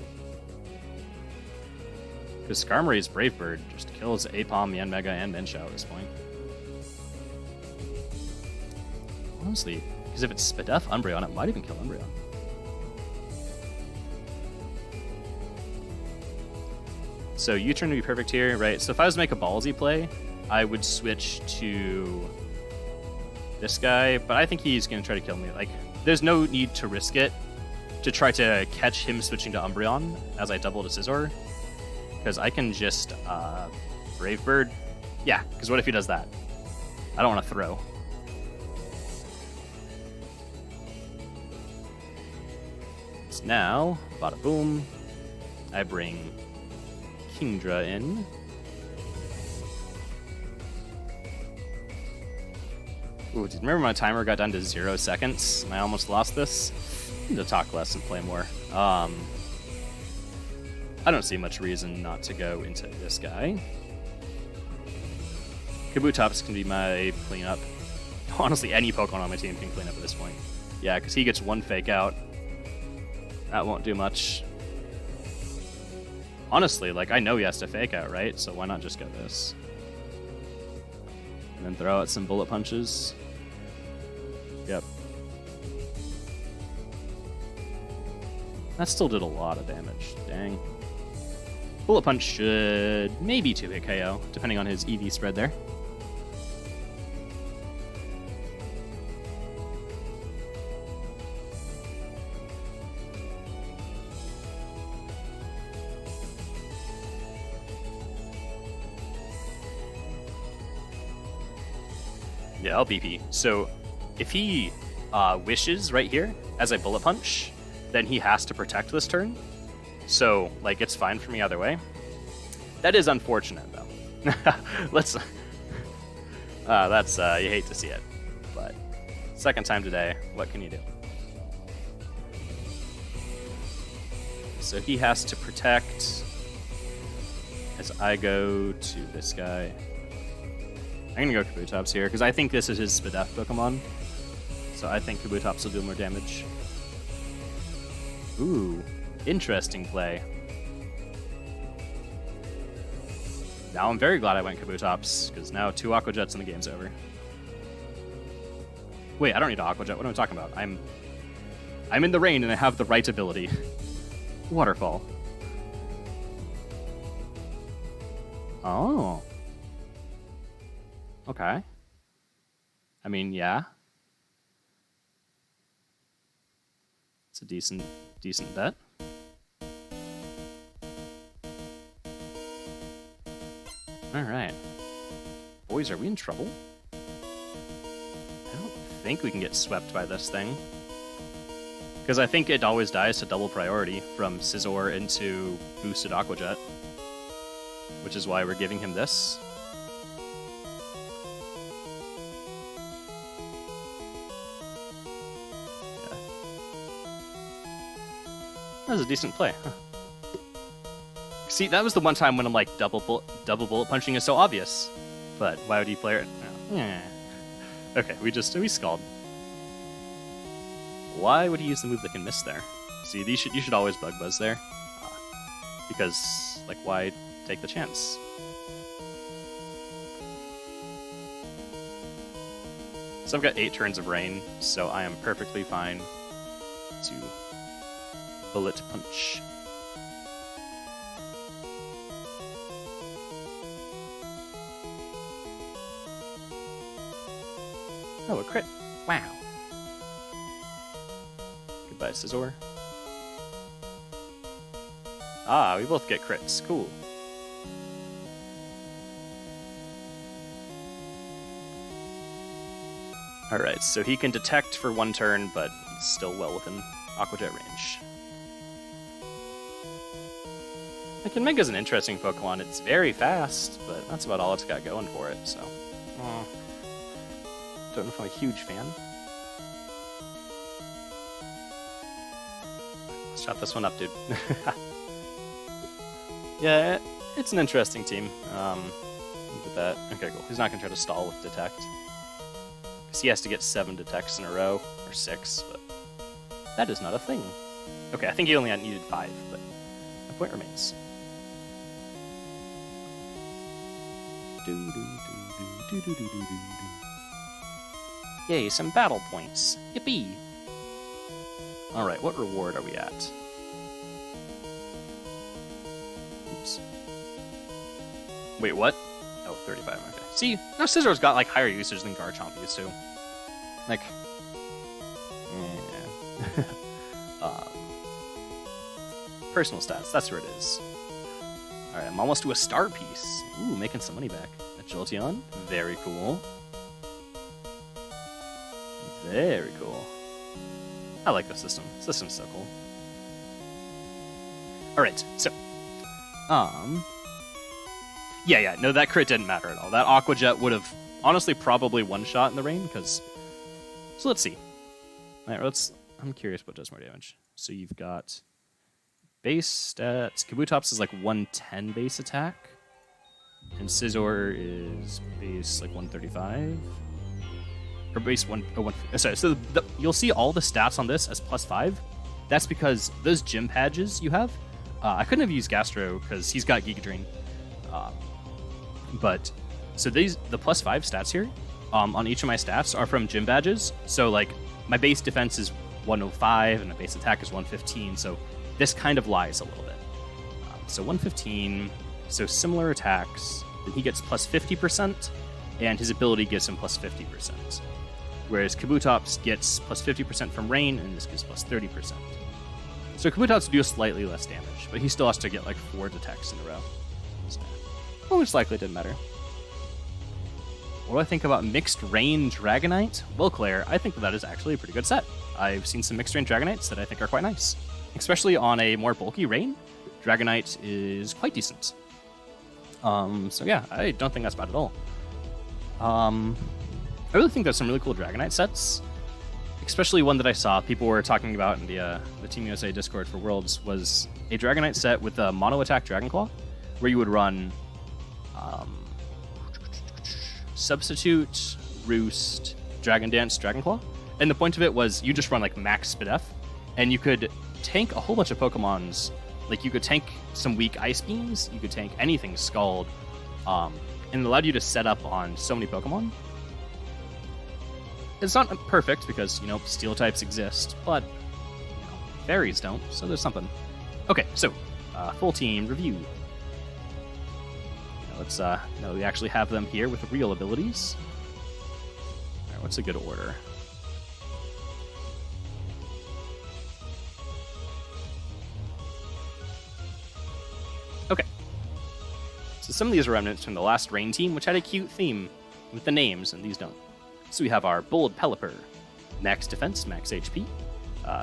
Because Skarmory's Brave Bird just kills Apom, Yanmega, and Minshao at this point. Honestly, because if it's Spadef Umbreon, it might even kill Umbreon. So U-turn would be perfect here, right? So if I was to make a ballsy play, I would switch to this guy, but I think he's going to try to kill me. Like, there's no need to risk it to try to catch him switching to Umbreon as I double to Scizor, because I can just Brave Bird. Yeah, because what if he does that? I don't want to throw. So now, bada boom, I bring Kingdra in. Ooh, remember my timer got down to 0 seconds and I almost lost this? I need to talk less and play more. I don't see much reason not to go into this guy. Kabutops can be my cleanup. Honestly, any Pokemon on my team can clean up at this point. Yeah, because he gets one Fake Out. That won't do much. Honestly, like, I know he has to Fake Out, right? So why not just go this? And then throw out some Bullet Punches. Yep. That still did a lot of damage. Dang. Bullet Punch should maybe 2-hit KO, depending on his EV spread there. Yeah, I'll BP. So if he wishes right here as I Bullet Punch, then he has to protect this turn. So, like, it's fine for me either way. That is unfortunate, though. Let's... that's, you hate to see it. But, second time today, what can you do? So he has to protect as I go to this guy. I'm going to go Kabutops here, because I think this is his Spadef Pokemon. So I think Kabutops will do more damage. Ooh, interesting play. Now I'm very glad I went Kabutops, because now 2 Aqua Jets and the game's over. Wait, I don't need an Aqua Jet. What am I talking about? I'm in the rain and I have the right ability. Waterfall. Oh. Okay. I mean, yeah. It's a decent bet. All right. Boys, are we in trouble? I don't think we can get swept by this thing. Because I think it always dies to double priority from Scizor into boosted Aqua Jet. Which is why we're giving him this. Yeah. That was a decent play, huh? See, that was the one time when I'm like, double bullet punching is so obvious. But why would he play it? No. Yeah. Okay, we scalded. Why would he use the move that can miss there? See, you should always Bug Buzz there. Because, like, why take the chance? So I've got 8 turns of rain, so I am perfectly fine to bullet punch. Oh, a crit. Wow. Goodbye, Scizor. Ah, we both get crits. Cool. Alright, so he can detect for 1 turn, but he's still well within Aqua Jet range. Mega's an interesting Pokemon. It's very fast, but that's about all it's got going for it, so... Don't know if I'm a huge fan. Let's chop this one up, dude. Yeah, it's an interesting team. Look at that. Okay, cool. He's not going to try to stall with Detect. Because he has to get 7 Detects in a row, or 6, but that is not a thing. Okay, I think he only needed 5, but my point remains. Yay, some battle points. Yippee! Alright, what reward are we at? Oops. Wait, what? Oh, 35, okay. See, now Scizor's got, like, higher usage than Garchomp used to. Like... Yeah. Personal stats, that's where it is. Alright, I'm almost to a star piece. Ooh, making some money back. A Jolteon, very cool. Very cool. I like the system. System's so cool. Alright, so... Yeah, no, that crit didn't matter at all. That Aqua Jet would have, honestly, probably one-shot in the rain, because... So let's see. Alright, I'm curious what does more damage. So you've got... Base stats... Kabutops is like 110 base attack. And Scizor is base like 135. Or base 1... Oh, sorry, so you'll see all the stats on this as +5. That's because those gym badges you have... I couldn't have used Gastro because he's got Giga Drain. But... So the +5 stats here on each of my stats are from gym badges. So like my base defense is 105 and my base attack is 115. So this kind of lies a little bit. So 115, so similar attacks, then he gets +50%, and his ability gives him +50%. Whereas Kabutops gets +50% from rain, and this gives +30%. So Kabutops do slightly less damage, but he still has to get like 4 detects in a row. So, most likely didn't matter. What do I think about Mixed Rain Dragonite? Well, Claire, I think that is actually a pretty good set. I've seen some Mixed Rain Dragonites that I think are quite nice. Especially on a more bulky rain, Dragonite is quite decent. So yeah, I don't think that's bad at all. I really think there's some really cool Dragonite sets, especially one that I saw people were talking about in the Team USA Discord for Worlds was a Dragonite set with a mono attack Dragon Claw, where you would run Substitute, Roost, Dragon Dance, Dragon Claw, and the point of it was you just run like max Spidef, and you could tank a whole bunch of Pokemons. Like you could tank some weak Ice Beams, you could tank anything Scald, and it allowed you to set up on so many Pokemon. It's not perfect because, Steel types exist, but, Fairies don't, so there's something. Okay, so, full team review. Now we actually have them here with real abilities. All right, what's a good order? Okay. So some of these are remnants from the last Rain team, which had a cute theme with the names, and these don't. So we have our Bold Pelipper, max defense, max HP,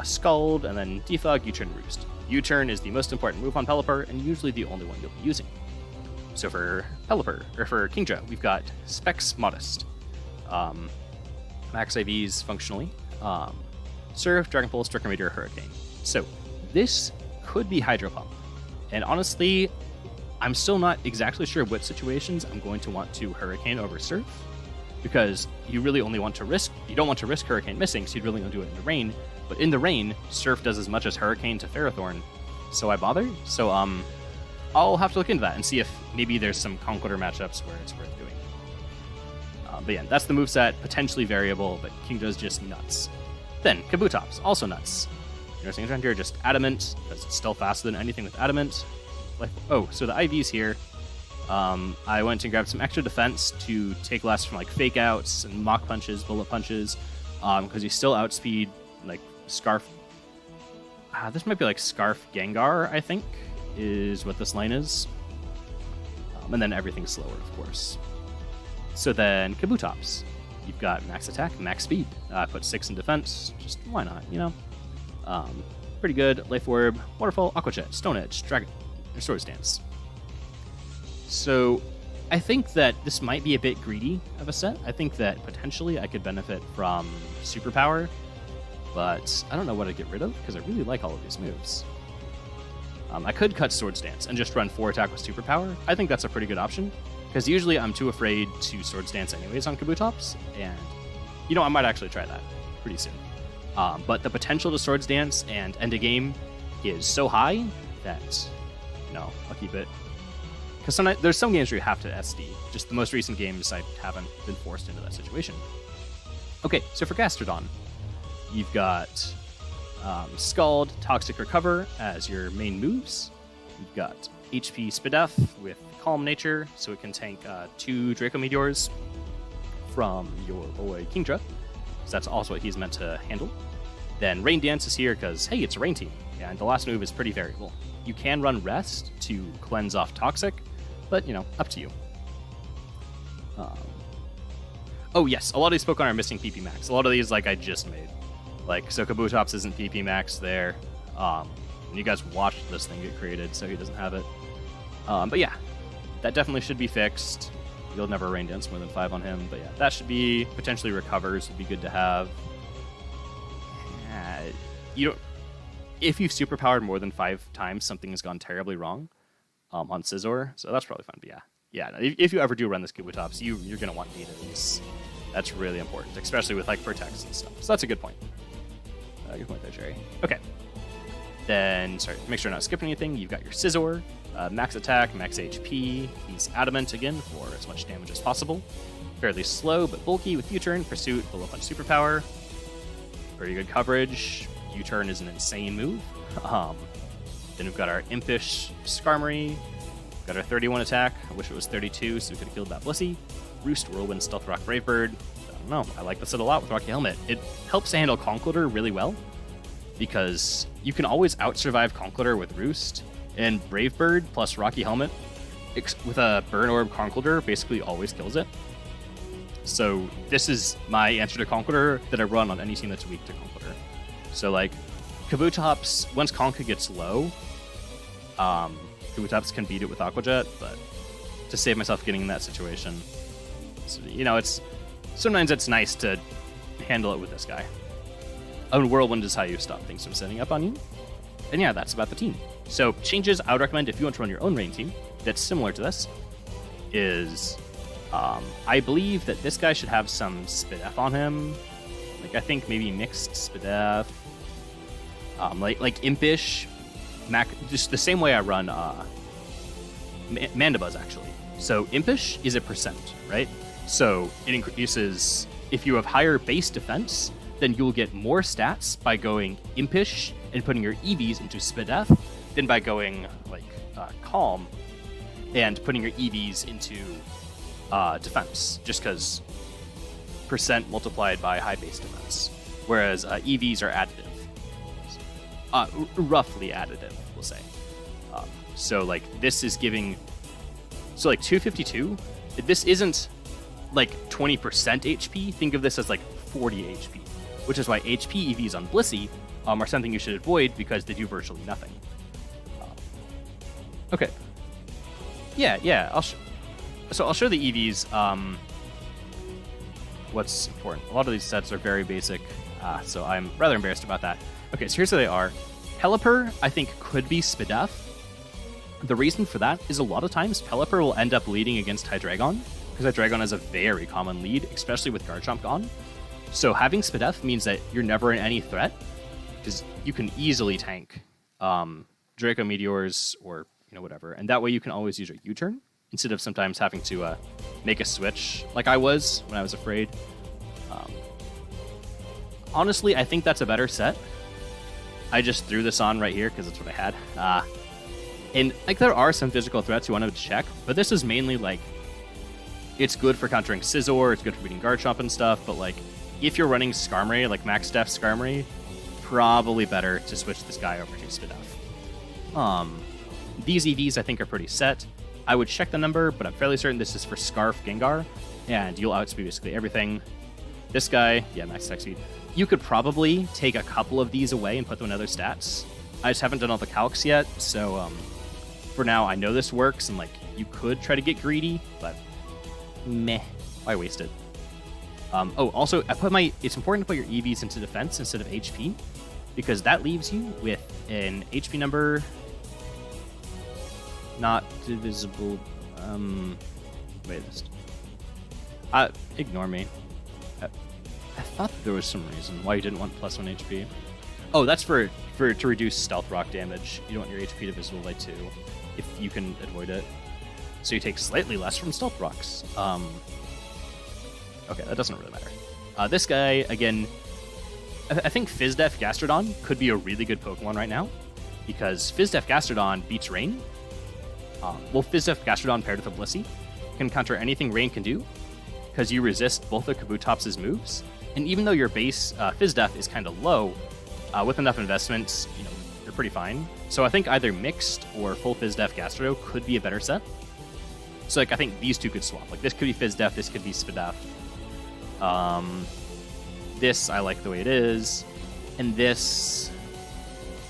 Scald, and then Defog, U-Turn, Roost. U-Turn is the most important move on Pelipper, and usually the only one you'll be using. So for Pelipper, or for Kingdra, we've got Specs Modest, max IVs functionally, Surf, Dragon Pulse, Striker Meteor, Hurricane. So this could be Hydro Pump, and honestly, I'm still not exactly sure what situations I'm going to want to Hurricane over Surf, because you really only want to you don't want to risk Hurricane missing, so you'd really want to do it in the rain. But in the rain, Surf does as much as Hurricane to Ferrothorn, so I bother. So I'll have to look into that and see if maybe there's some Conqueror matchups where it's worth doing. But yeah, that's the moveset, potentially variable, but Kingdra's just nuts. Then Kabutops, also nuts. Things around here are just Adamant, because it's still faster than anything with Adamant. So the IVs here. I went and grabbed some extra defense to take less from like fake outs and mock punches, bullet punches, because you still outspeed like Scarf. This might be like Scarf Gengar, I think, is what this line is. And then everything's slower, of course. So then Kabutops. You've got max attack, max speed. Put 6 in defense. Just why not, Pretty good. Life Orb, Waterfall, Aqua Jet, Stone Edge, Dragon, or Swords Dance. So I think that this might be a bit greedy of a set. I think that potentially I could benefit from Superpower, but I don't know what I'd get rid of because I really like all of these moves. I could cut Swords Dance and just run 4 attack with Superpower. I think that's a pretty good option because usually I'm too afraid to Swords Dance anyways on Kabutops, and I might actually try that pretty soon. But the potential to Swords Dance and end a game is so high that, I'll keep it. Because there's some games where you have to SD. Just the most recent games, I haven't been forced into that situation. Okay, so for Gastrodon, you've got Scald, Toxic Recover as your main moves. You've got HP Spidef with Calm Nature, so it can tank 2 Draco Meteors from your boy Kingdra. So that's also what he's meant to handle. Then Rain Dance is here because, hey, it's a Rain team. Yeah, and the last move is pretty variable. You can run Rest to cleanse off Toxic, but, up to you. Oh, yes, a lot of these Pokemon are missing PP Max. A lot of these, I just made. So Kabutops isn't PP Max there. And you guys watched this thing get created, so he doesn't have it. But yeah, that definitely should be fixed. You'll never Rain Dance more than 5 on him, but yeah, that should be potentially recovers would be good to have. If you've superpowered more than 5 times, something has gone terribly wrong on Scizor, so that's probably fun. But yeah. If you ever do run this Kabutops, you're gonna want Natives. That's really important, especially with Protects and stuff. So that's a good point. Good point there, Jerry. Okay. Then, make sure I'm not skipping anything. You've got your Scizor, max attack, max HP. He's Adamant again for as much damage as possible. Fairly slow but bulky with U-Turn, Pursuit, Bullet Punch Superpower. Very good coverage. U-Turn is an insane move. Then we've got our Impish Skarmory. Got our 31 attack. I wish it was 32 so we could have killed that Blissey. Roost, Whirlwind, Stealth Rock, Brave Bird. I don't know. I like this set a lot with Rocky Helmet. It helps to handle Conkeldurr really well because you can always out-survive Conkeldurr with Roost, and Brave Bird plus Rocky Helmet with a Burn Orb Conkeldurr basically always kills it. So this is my answer to Conkeldurr that I run on any team that's weak to Conkeldurr. So Kabutops, once Conka gets low, Kabutops can beat it with Aqua Jet, but to save myself getting in that situation. So, you know, sometimes it's nice to handle it with this guy. Whirlwind is how you stop things from setting up on you. And yeah, that's about the team. So changes I would recommend if you want to run your own rain team that's similar to this is I believe that this guy should have some Spidef on him. Like, I think maybe mixed Spidef. Like Impish, just the same way I run Mandibuzz, actually. So Impish is a percent, right? So it increases, if you have higher base defense, then you'll get more stats by going Impish and putting your EVs into Spidef than by going like Calm and putting your EVs into defense, just because percent multiplied by high base defense, whereas EVs are additive, roughly additive, we'll say. So like this is giving, so like 252, this isn't like 20% HP, think of this as like 40 HP, which is why HP EVs on Blissey are something you should avoid because they do virtually nothing. Okay. Yeah, I'll show the EVs. What's important. A lot of these sets are very basic, so I'm rather embarrassed about that. Okay, so here's how they are. Pelipper, I think, could be Spidef. The reason for that is a lot of times Pelipper will end up leading against Hydreigon, because Hydreigon has a very common lead, especially with Garchomp gone. So having Spidef means that you're never in any threat, because you can easily tank Draco Meteors or whatever, and that way you can always use your U-turn instead of sometimes having to make a switch like I was when I was afraid. Honestly, I think that's a better set. I just threw this on right here because that's what I had. And like there are some physical threats you want to check, but this is mainly like it's good for countering Scizor, it's good for beating Garchomp and stuff, but like if you're running Skarmory, like Max Def Skarmory, probably better to switch this guy over to Spidef. These EVs I think are pretty set. I would check the number, but I'm fairly certain this is for Scarf Gengar, and you'll outspeed basically everything. This guy, yeah, max attack speed. You could probably take a couple of these away and put them in other stats. I just haven't done all the calcs yet, so for now I know this works, and like you could try to get greedy, but meh, why waste it? Also, it's important to put your EVs into defense instead of HP, because that leaves you with an HP number not divisible. Wait, ignore me. I thought there was some reason why you didn't want +1 HP. Oh, that's to reduce Stealth Rock damage. You don't want your HP divisible by 2 if you can avoid it. So you take slightly less from Stealth Rocks. Okay, that doesn't really matter. This guy, again, I think Fizdef Gastrodon could be a really good Pokemon right now, because Fizdef Gastrodon beats Rain. Well, Fizdef Gastrodon paired with a Blissey can counter anything Rain can do, because you resist both of Kabutops' moves. And even though your base Fizdef is kind of low, with enough investments, you're pretty fine. So I think either mixed or full Fizdef Gastro could be a better set. So like I think these two could swap. Like this could be Fizdef, this could be Spidef. This I like the way it is, and this,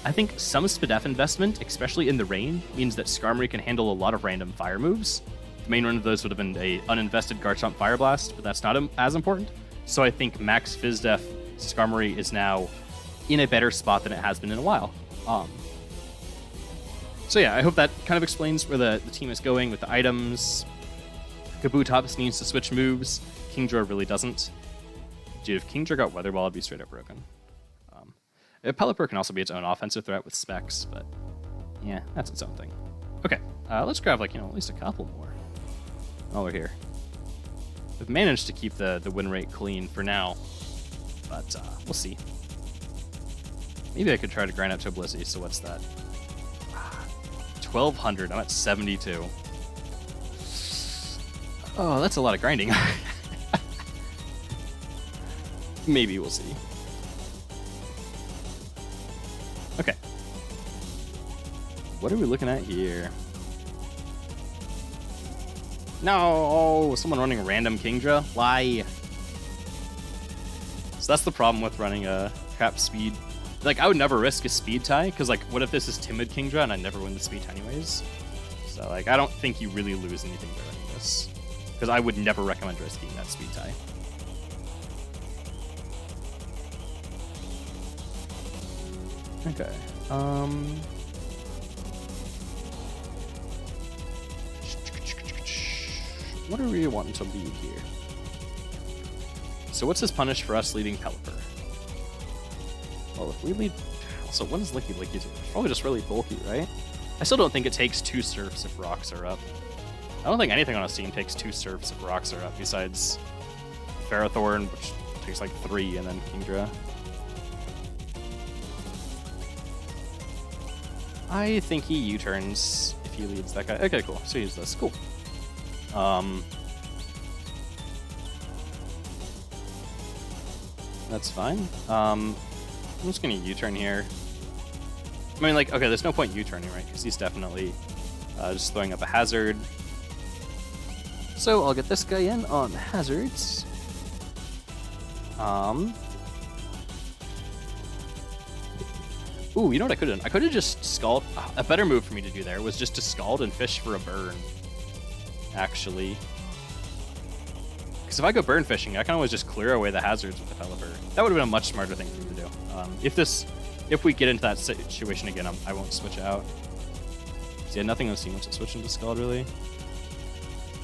I think some Spidef investment, especially in the rain, means that Skarmory can handle a lot of random fire moves. The main one of those would have been a uninvested Garchomp Fire Blast, but that's not as important. So I think Max Fizdef Skarmory is now in a better spot than it has been in a while. So yeah, I hope that kind of explains where the team is going with the items. Kabutops needs to switch moves. Kingdra really doesn't. Dude, if Kingdra got Weather Ball, it'd be straight up broken. Pelipper can also be its own offensive threat with specs, but yeah, that's its own thing. Okay, let's grab at least a couple more while we're here. We've managed to keep the win rate clean for now, but we'll see. Maybe I could try to grind out to a Blissey, so what's that? 1,200, I'm at 72. Oh, that's a lot of grinding. Maybe, we'll see. Okay. What are we looking at here? No! Someone running random Kingdra? Lie! So that's the problem with running a crap speed. Like, I would never risk a speed tie, because, like, what if this is timid Kingdra and I never win the speed tie anyways? So, like, I don't think you really lose anything during this. Because I would never recommend risking that speed tie. Okay. What are we wanting to lead here? So what's his punish for us leading Pelipper? Well, if we lead... So what does Licky Licky do? It's probably just really bulky, right? I still don't think it takes 2 surfs if rocks are up. I don't think anything on a team takes 2 surfs if rocks are up, besides Ferrothorn, which takes like 3, and then Kingdra. I think he U-turns if he leads that guy. Okay, cool. So he uses this. Cool. That's fine. I'm just gonna U-turn here. I mean, like, okay, there's no point U-turning, right? Because he's definitely just throwing up a hazard. So I'll get this guy in on hazards. Ooh, you know what I could have done? I could have just Scald. A better move for me to do there was just to Scald and fish for a burn, actually. Because if I go burn fishing, I can always just clear away the hazards with the Pelipper. That would have been a much smarter thing for me to do. If we get into that situation again, I won't switch out. So yeah, nothing on the scene wants to switch into Scald, really.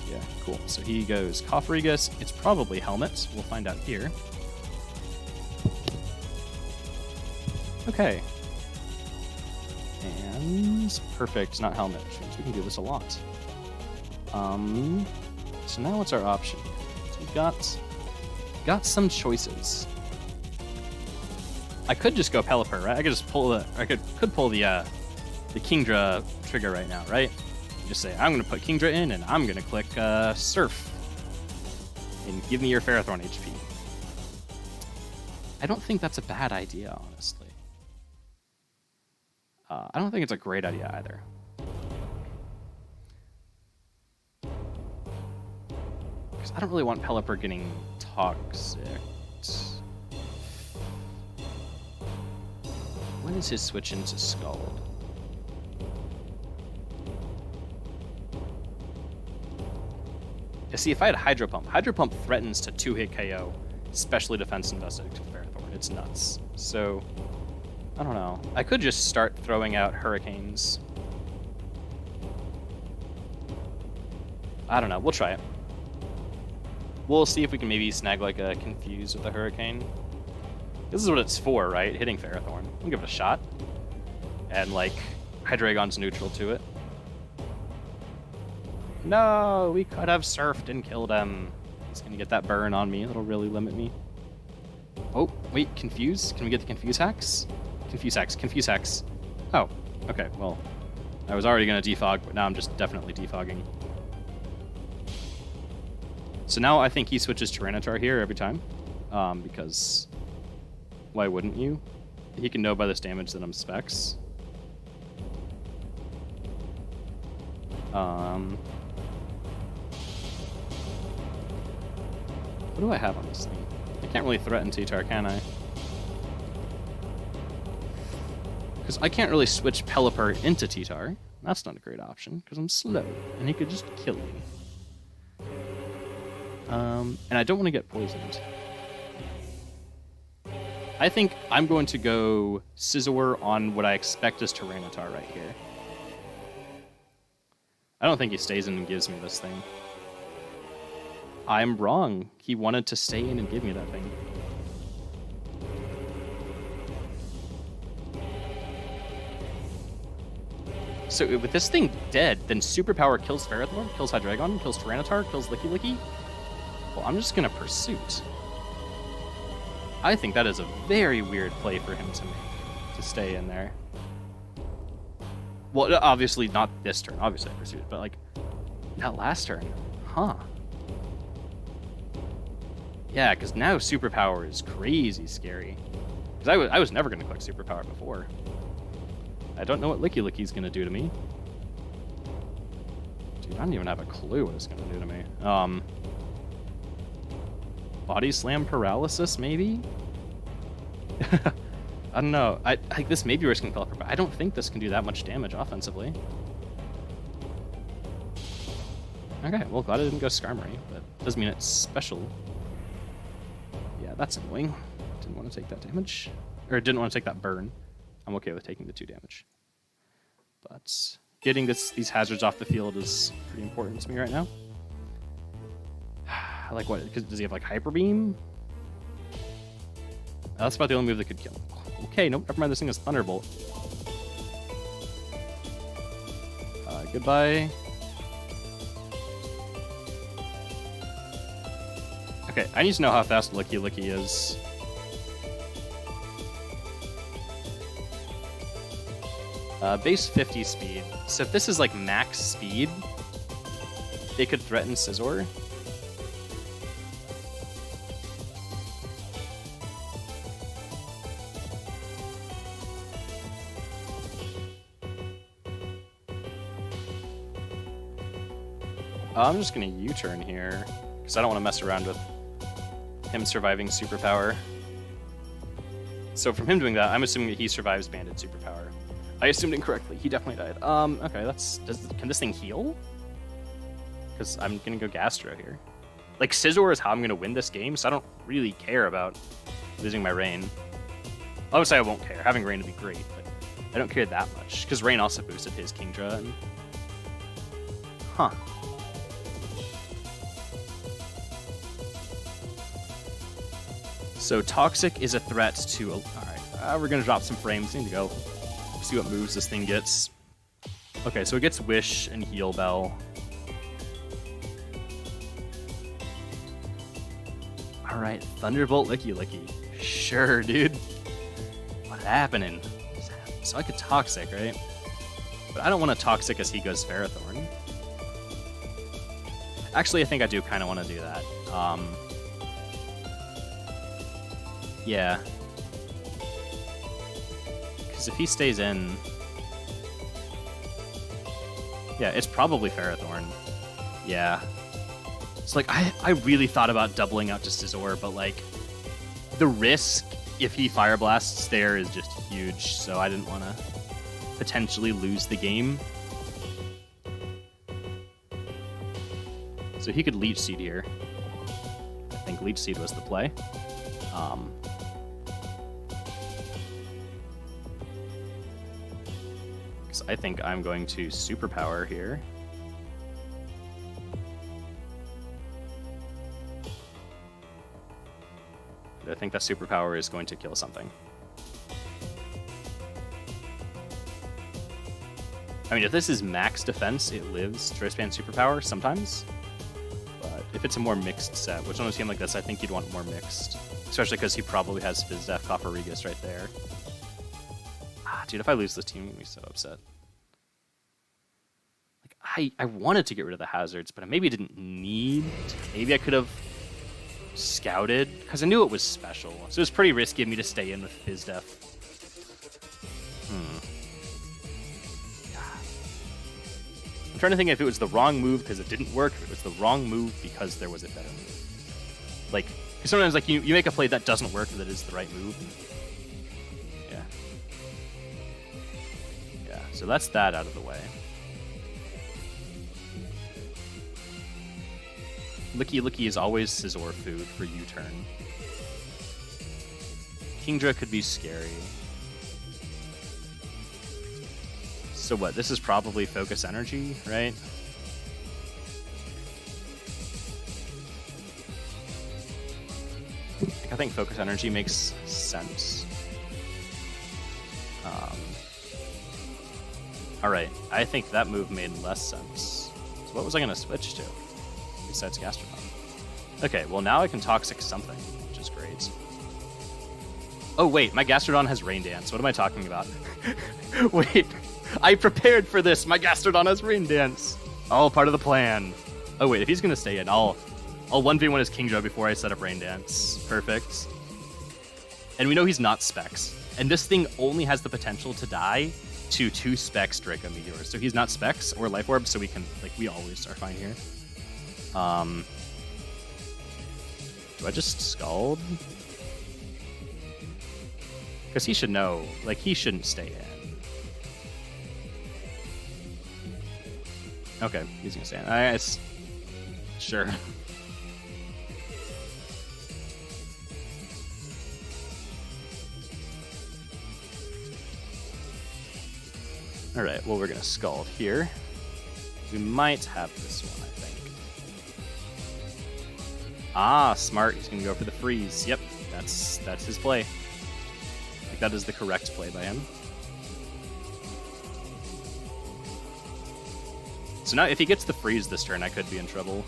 Yeah, cool. So he goes Kofferigus. It's probably Helmet. We'll find out here. Okay. And perfect, not Helmet, which means we can do this a lot. So now what's our option? So we've got some choices. I could just go Pelipper, right? I could just pull the could pull the Kingdra trigger right now, right? Just say I'm gonna put Kingdra in and I'm gonna click Surf. And give me your Ferrothorn HP. I don't think that's a bad idea, honestly. I don't think it's a great idea either. Because I don't really want Pelipper getting toxic. When is his switch into Scald? Yeah, see, if I had Hydro Pump threatens to 2-hit KO, especially defense and does it to Ferrothorn. It's nuts. So, I don't know. I could just start throwing out Hurricanes. I don't know. We'll try it. We'll see if we can maybe snag like a Confuse with a Hurricane. This is what it's for, right? Hitting Ferrothorn. We'll give it a shot. And like, Hydreigon's neutral to it. No, we could have surfed and killed him. He's gonna get that burn on me. That'll really limit me. Oh, wait, Confuse? Can we get the Confuse hacks? Confuse hacks, Confuse hacks. Oh, okay, well, I was already gonna defog, but now I'm just definitely defogging. So now I think he switches Tyranitar here every time, because why wouldn't you? He can know by this damage that I'm Specs. What do I have on this thing? I can't really threaten T-Tar, can I? Because I can't really switch Pelipper into T-Tar. That's not a great option, because I'm slow, and he could just kill me. And I don't want to get poisoned. I think I'm going to go Scizor on what I expect is Tyranitar right here. I don't think he stays in and gives me this thing. I'm wrong. He wanted to stay in and give me that thing. So with this thing dead, then Superpower kills Ferrothorn, kills Hydreigon, kills Tyranitar, kills Licky Licky. Well, I'm just going to Pursuit. I think that is a very weird play for him to make, to stay in there. Well, obviously not this turn, obviously I Pursuit, but like, that last turn, huh? Yeah, because now Superpower is crazy scary. Because I was never going to click Superpower before. I don't know what Licky Licky's going to do to me. Dude, I don't even have a clue what it's going to do to me. Body Slam Paralysis, maybe? I don't know. I this may be risking Pelipper, but I don't think this can do that much damage offensively. Okay, well, glad I didn't go Skarmory, but doesn't mean it's special. Yeah, that's annoying. Didn't want to take that damage. Or didn't want to take that burn. I'm okay with taking the 2 damage. But getting these hazards off the field is pretty important to me right now. I like what? Does he have like Hyper Beam? That's about the only move that could kill him. Okay, nope, never mind. This thing is Thunderbolt. Goodbye. Okay, I need to know how fast Licky Licky is. Base 50 speed. So if this is like max speed, they could threaten Scizor. I'm just going to U-turn here, because I don't want to mess around with him surviving Superpower. So from him doing that, I'm assuming that he survives Banded Superpower. I assumed incorrectly. He definitely died. Okay, can this thing heal? Because I'm going to go Gastro here. Like, Scizor is how I'm going to win this game, so I don't really care about losing my Rain. Obviously, I won't care. Having Rain would be great, but I don't care that much, because Rain also boosted his Kingdra. And... Huh. So Toxic is a threat to... Alright, we're going to drop some frames. Need to go see what moves this thing gets. Okay, so it gets Wish and Heal Bell. Alright, Thunderbolt Licky Licky. Sure, dude. What's happening? So I could Toxic, right? But I don't want to Toxic as he goes Ferrothorn. Actually, I think I do kind of want to do that. Yeah. Because if he stays in... Yeah, it's probably Ferrothorn. Yeah. It's like, I really thought about doubling out to Scizor, but like, the risk if he Fire Blasts there is just huge, so I didn't want to potentially lose the game. So he could Leech Seed here. I think Leech Seed was the play. Because I think I'm going to Superpower here. I think that Superpower is going to kill something. I mean, if this is max defense, it lives Choice Band Superpower sometimes. But if it's a more mixed set, which on a team like this, I think you'd want more mixed. Especially because he probably has Fizz Def Cofferegus right there. Ah, dude, if I lose this team, I'm going to be so upset. Like, I wanted to get rid of the hazards, but I maybe didn't need to. Maybe I could have scouted, because I knew it was special. So it was pretty risky of me to stay in with Fizz Def. I'm trying to think if it was the wrong move because it didn't work, if it was the wrong move because there was a better move. Like, because sometimes like you make a play that doesn't work that is the right move. And, yeah, so that's that out of the way. Licky Licky is always Scizor food for U-turn. Kingdra could be scary. So what, this is probably Focus Energy, right? I think Focus Energy makes sense. Alright, I think that move made less sense. So what was I going to switch to? Besides Gastrodon. Okay, well now I can Toxic something, which is great. Oh wait, my Gastrodon has Rain Dance. What am I talking about? Wait, I prepared for this. My Gastrodon has Rain Dance. All part of the plan. Oh wait, if he's gonna stay in, I'll 1v1 his Kingdra before I set up Rain Dance. Perfect. And we know he's not Specs. And this thing only has the potential to die to 2 Specs Draco Meteors. So he's not Specs or Life Orb, so we can, like, we always are fine here. Do I just Scald? Because he should know, like, he shouldn't stay in. Okay, he's gonna stay in. Sure. Alright, well, we're gonna Scald here. We might have this one, I think. Ah, smart. He's gonna go for the freeze. Yep, that's his play. I think that is the correct play by him. So now if he gets the freeze this turn, I could be in trouble.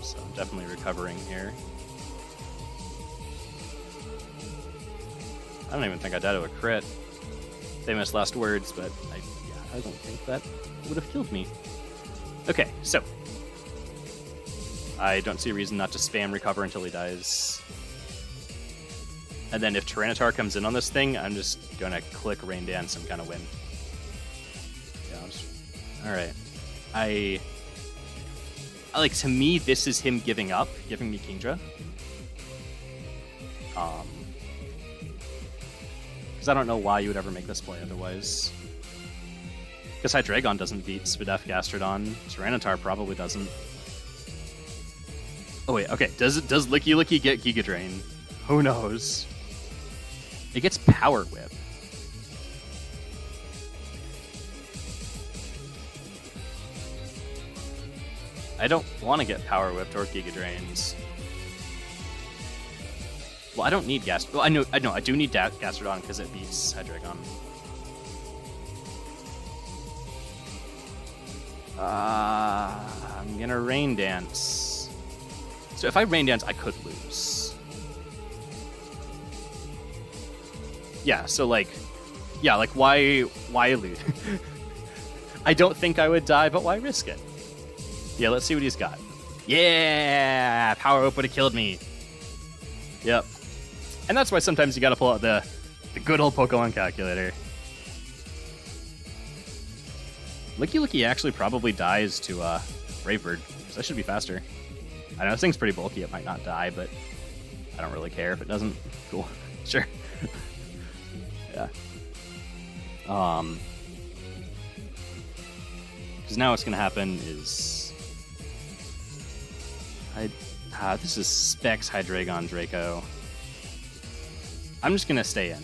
So I'm definitely recovering here. I don't even think I died to a crit. Famous last words, but I don't think that would have killed me. Okay, so I don't see a reason not to spam recover until he dies. And then if Tyranitar comes in on this thing, I'm just gonna click Rain Dance and kind of win. Yeah, alright. I like, to me, this is him giving up, giving me Kingdra. Because I don't know why you would ever make this play otherwise. Because Hydreigon doesn't beat Spadef Gastrodon. Tyranitar probably doesn't. Oh wait, okay. Does Licky Licky get Giga Drain? Who knows? It gets Power Whip. I don't want to get Power Whipped or Giga Drains. Well, I don't need Gas. Well, I know, I do need Gastrodon because it beats Hydreigon. I'm gonna Rain Dance. So if I Rain Dance, I could lose. Yeah. So like, yeah, like why lose? I don't think I would die, but why risk it? Yeah, let's see what he's got. Yeah, Power Whip would have killed me. Yep. And that's why sometimes you gotta pull out the good old Pokemon calculator. Licky Licky actually probably dies to Brave Bird, so that should be faster. I know this thing's pretty bulky, it might not die, but I don't really care if it doesn't. Cool. Sure. Yeah. Because now what's gonna happen is this is Specs Hydreigon Draco. I'm just gonna stay in.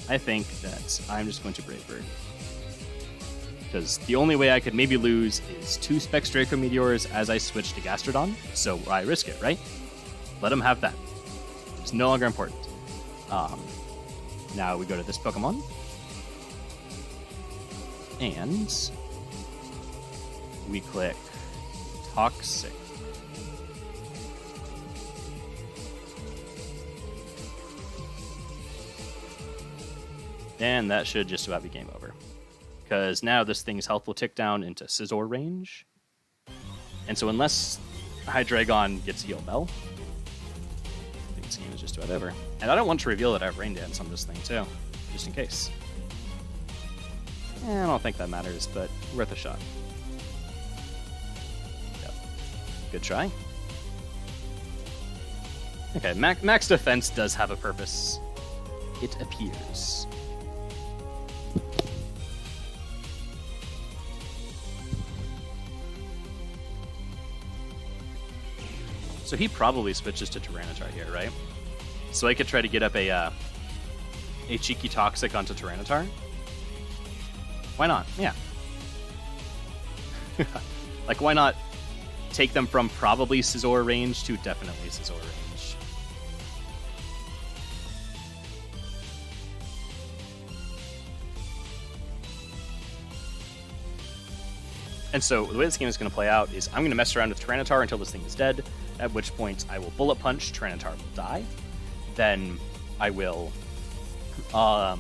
I think that I'm just going to Brave Bird. Because the only way I could maybe lose is 2 Specs Draco Meteors as I switch to Gastrodon, so I risk it, right? Let him have that. It's no longer important. Now we go to this Pokemon. And we click Toxic. And that should just about be game over. Because now this thing's health will tick down into Scizor range. And so unless Hydreigon gets Heal Bell, I think this game is just about over. And I don't want to reveal that I have Rain Dance on this thing too, just in case. I don't think that matters, but worth a shot. Yep. Good try. Okay, max defense does have a purpose. It appears. So he probably switches to Tyranitar here, right? So I could try to get up a cheeky Toxic onto Tyranitar. Why not? Yeah. Like, why not take them from probably Scizor range to definitely Scizor range? And so the way this game is going to play out is I'm going to mess around with Tyranitar until this thing is dead, at which point I will Bullet Punch, Tyranitar will die. Then I will I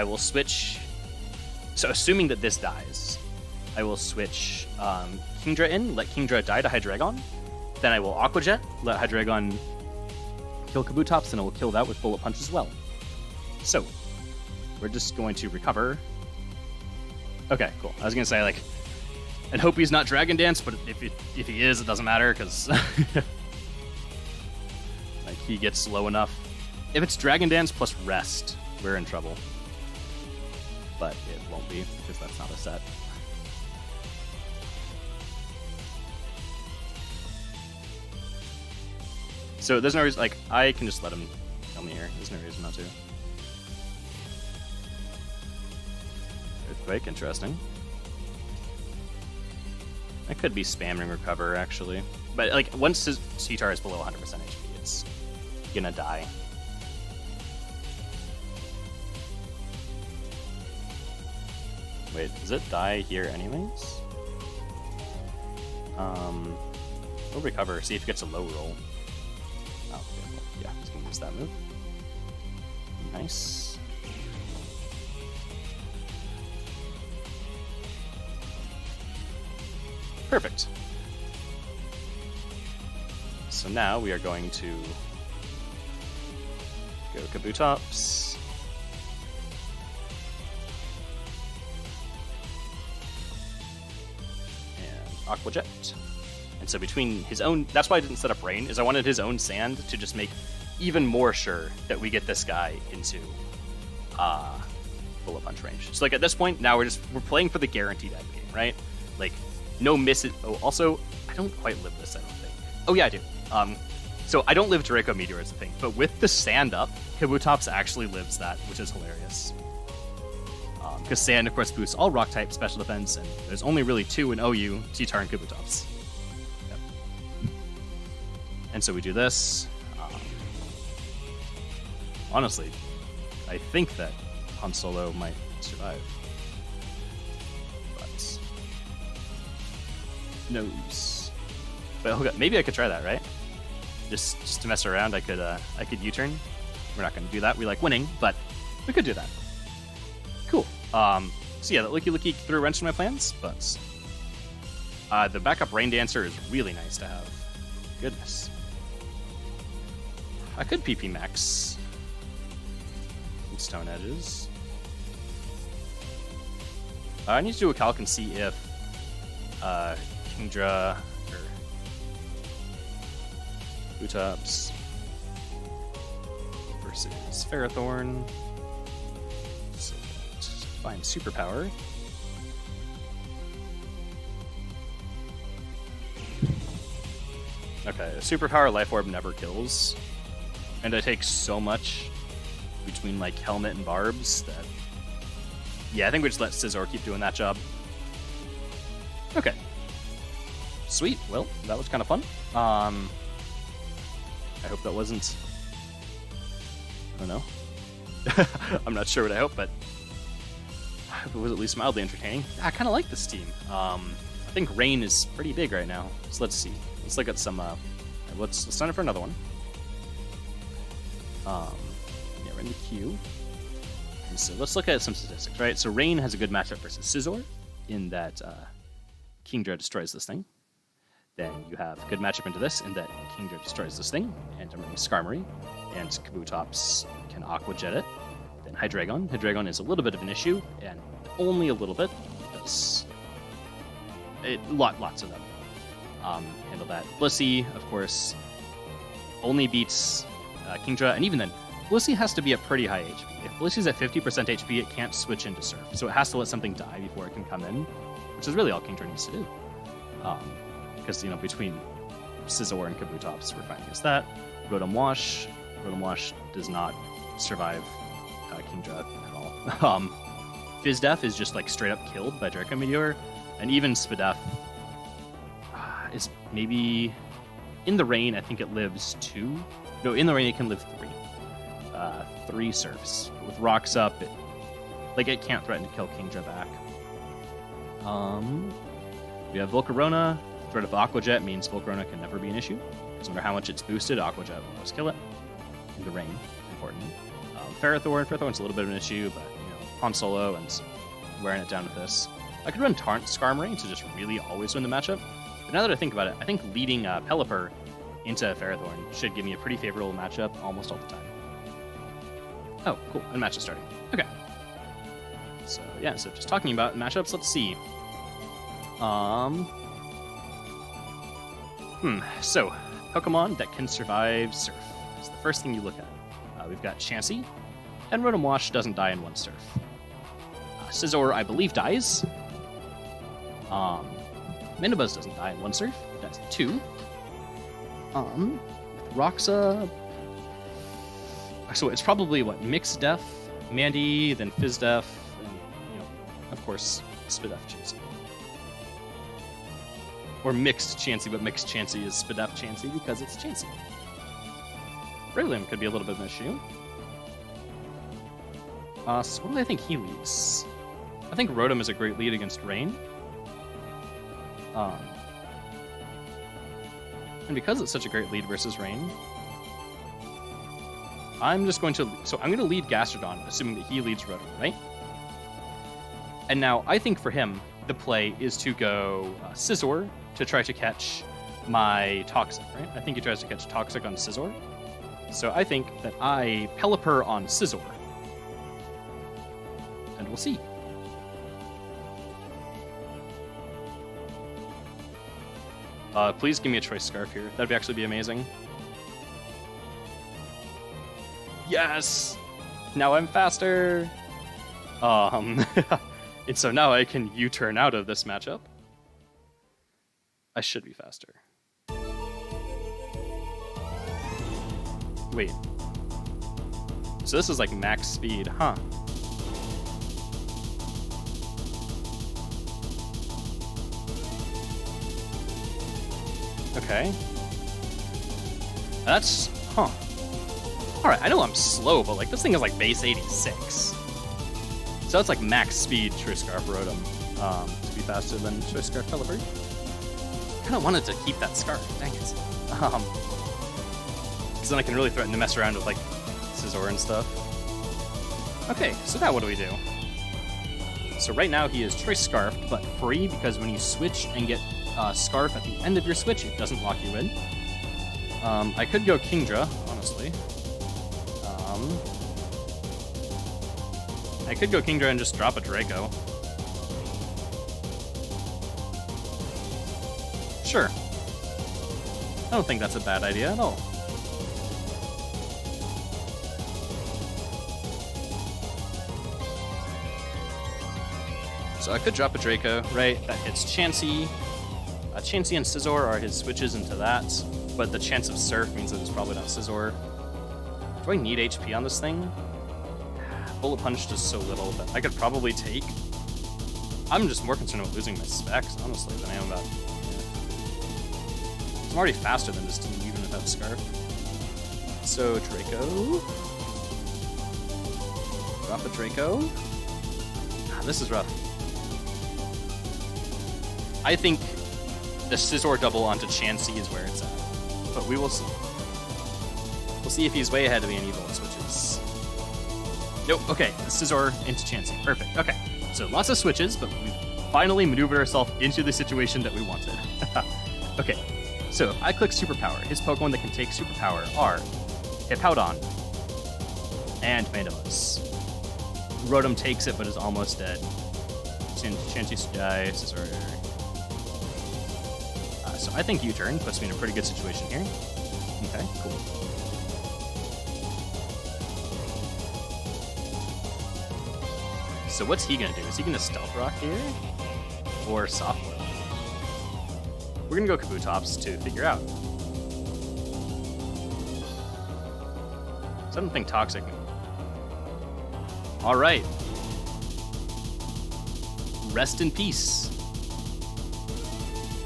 will switch. So assuming that this dies, I will switch Kingdra in, let Kingdra die to Hydreigon. Then I will Aqua Jet, let Hydreigon kill Kabutops, and I will kill that with Bullet Punch as well. So we're just going to recover. Okay, cool. I was gonna say, like, and hope he's not Dragon Dance, but if he is, it doesn't matter, because like, he gets low enough. If it's Dragon Dance plus Rest, we're in trouble. But it won't be, because that's not a set. So there's no reason, like, I can just let him kill me here. There's no reason not to. Earthquake, interesting. I could be spamming recover, actually. But, like, once his Cheetar is below 100% HP, it's gonna die. Wait, does it die here anyways? We'll recover, see if it gets a low roll. Oh, okay, well, yeah, he's gonna use that move. Nice. Perfect. So now we are going to go Kabutops. And Aqua Jet. And so between his own, that's why I didn't set up Rain, is I wanted his own Sand to just make even more sure that we get this guy into bullet punch range. So like at this point, now we're playing for the guaranteed end game, right? Like no misses. Oh, also, I don't quite live this, I don't think. Oh yeah, I do. So I don't live Draco Meteor as a thing, but with the Sand up, Kabutops actually lives that, which is hilarious. Because Sand, of course, boosts all rock type special defense, and there's only really two in OU, Cheetar and Kabutops. Yep. And so we do this. Honestly, I think that Han Solo might survive. But knows. But okay, maybe I could try that, right? Just to mess around, I could U-turn. We're not going to do that. We like winning, but we could do that. Cool. So yeah, that Licky threw a wrench in my plans, but the backup Rain Dancer is really nice to have. Goodness. I could PP Max some Stone Edges. I need to do a calc and see if Kingdra or Kabutops versus Ferrothorn. So find superpower. Okay, a superpower Life Orb never kills. And I take so much between like Helmet and Barbs that... Yeah, I think we just let Scizor keep doing that job. Okay. Sweet. Well, that was kind of fun. I hope that wasn't... I don't know. I'm not sure what I hope, but I hope it was at least mildly entertaining. I kind of like this team. I think Rain is pretty big right now. So let's see. Let's look at some... let's sign up for another one. Yeah, we're in the queue. And so let's look at some statistics, right? So Rain has a good matchup versus Scizor in that Kingdra destroys this thing. Then you have a good matchup into this in that Kingdra destroys this thing, and I'm running Starmie, and Kabutops can Aqua Jet it. Then Hydreigon. Hydreigon is a little bit of an issue, and only a little bit, because lots of them handle that. Blissey, of course, only beats Kingdra, and even then, Blissey has to be at pretty high HP. If Blissey's at 50% HP, it can't switch into Surf, so it has to let something die before it can come in, which is really all Kingdra needs to do. Because, you know, between Scizor and Kabutops, we're fine against that. Rotom Wash. Rotom Wash does not survive Kingdra at all. Fizdef is just, like, straight up killed by Draco Meteor. And even Spadef is maybe... In the rain, I think it lives 2. No, in the rain, it can live 3. 3 Surfs. With rocks up, it can't threaten to kill Kingdra back. We have Volcarona. Threat of Aqua Jet means Volcarona can never be an issue. Doesn't matter how much it's boosted, Aqua Jet will always kill it. In the rain, important. Ferrothorn's a little bit of an issue, but, you know, Han Solo and wearing it down with this. I could run Taunt Skarmory to just really always win the matchup. But now that I think about it, I think leading Pelipper into Ferrothorn should give me a pretty favorable matchup almost all the time. Oh, cool. And match is starting. Okay. So, yeah, so just talking about matchups, let's see. So, Pokemon that can survive Surf is the first thing you look at. We've got Chansey, and Rotom Wash doesn't die in one Surf. Scizor, I believe, dies. Minibuzz doesn't die in one Surf, it dies in 2. Roxa. So it's probably what, Mixed Def, Mandy, then Fizz Def, and of course Spidef Chansey. Or Mixed Chansey, but Mixed Chansey is Spidef Chansey because it's Chansey. Breloom could be a little bit of an issue. So what do I think he leads? I think Rotom is a great lead against Rain. And because it's such a great lead versus Rain, I'm going to lead Gastrodon, assuming that he leads Rotom, right? And now I think for him, the play is to go Scizor to try to catch my Toxic, right? I think he tries to catch Toxic on Scizor. So I think that I Pelipper on Scizor. And we'll see. Please give me a Choice Scarf here. That'd actually be amazing. Yes! Now I'm faster! And so now I can U-turn out of this matchup. I should be faster. Wait. So this is like max speed, huh? Okay. That's... huh. Alright, I know I'm slow, but like this thing is like base 86. So it's like max speed Choice Scarf Rotom to be faster than Choice Scarf Pelipper. I kind of wanted to keep that Scarf, dang it. Because then I can really threaten to mess around with like Scizor and stuff. Okay, so now what do we do? So right now he is Choice Scarfed, but free because when you switch and get Scarf at the end of your switch, it doesn't lock you in. I could go Kingdra, honestly. I could go Kingdra and just drop a Draco. Sure. I don't think that's a bad idea at all. So I could drop a Draco, right? That hits Chansey. Chansey and Scizor are his switches into that, but the chance of Surf means that it's probably not Scizor. Do I need HP on this thing? Bullet Punch does so little that I could probably take. I'm just more concerned about losing my specs, honestly, than I am about... Yeah. I'm already faster than this team, even without Scarf. So, Draco. Drop a Draco. This is rough. I think the Scizor double onto Chansey is where it's at. But we will see. We'll see if he's way ahead of me in Evolve switches. Nope, okay. The Scizor into Chansey. Perfect. Okay. So lots of switches, but we finally maneuvered ourselves into the situation that we wanted. Okay. So if I click Superpower, his Pokemon that can take Superpower are Hippowdon and Mandamus. Rotom takes it, but is almost dead. Chansey should die. Scizor. So I think U-turn puts me in a pretty good situation here. Okay, cool. So what's he gonna do? Is he gonna Stealth Rock here? Or Soft Blow? We're gonna go Kabutops to figure out. So I don't think Toxic. Alright. Rest in peace.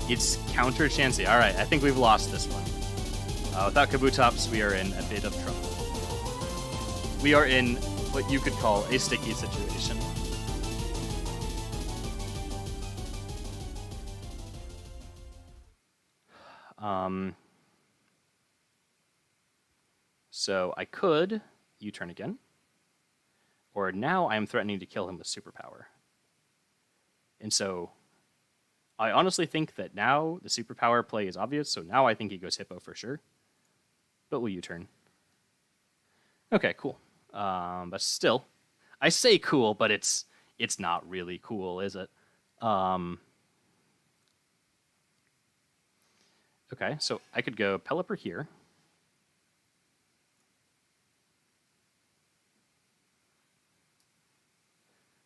It's counter Chansey. Alright, I think we've lost this one. Without Kabutops, we are in a bit of trouble. We are in what you could call a sticky situation. So I could U-turn again. Or now I'm threatening to kill him with Superpower. And so I honestly think that now the Superpower play is obvious, so now I think he goes Hippo for sure. But we'll U-turn. Okay, cool. But still, I say cool, but it's not really cool, is it? Okay, so I could go Pelipper here.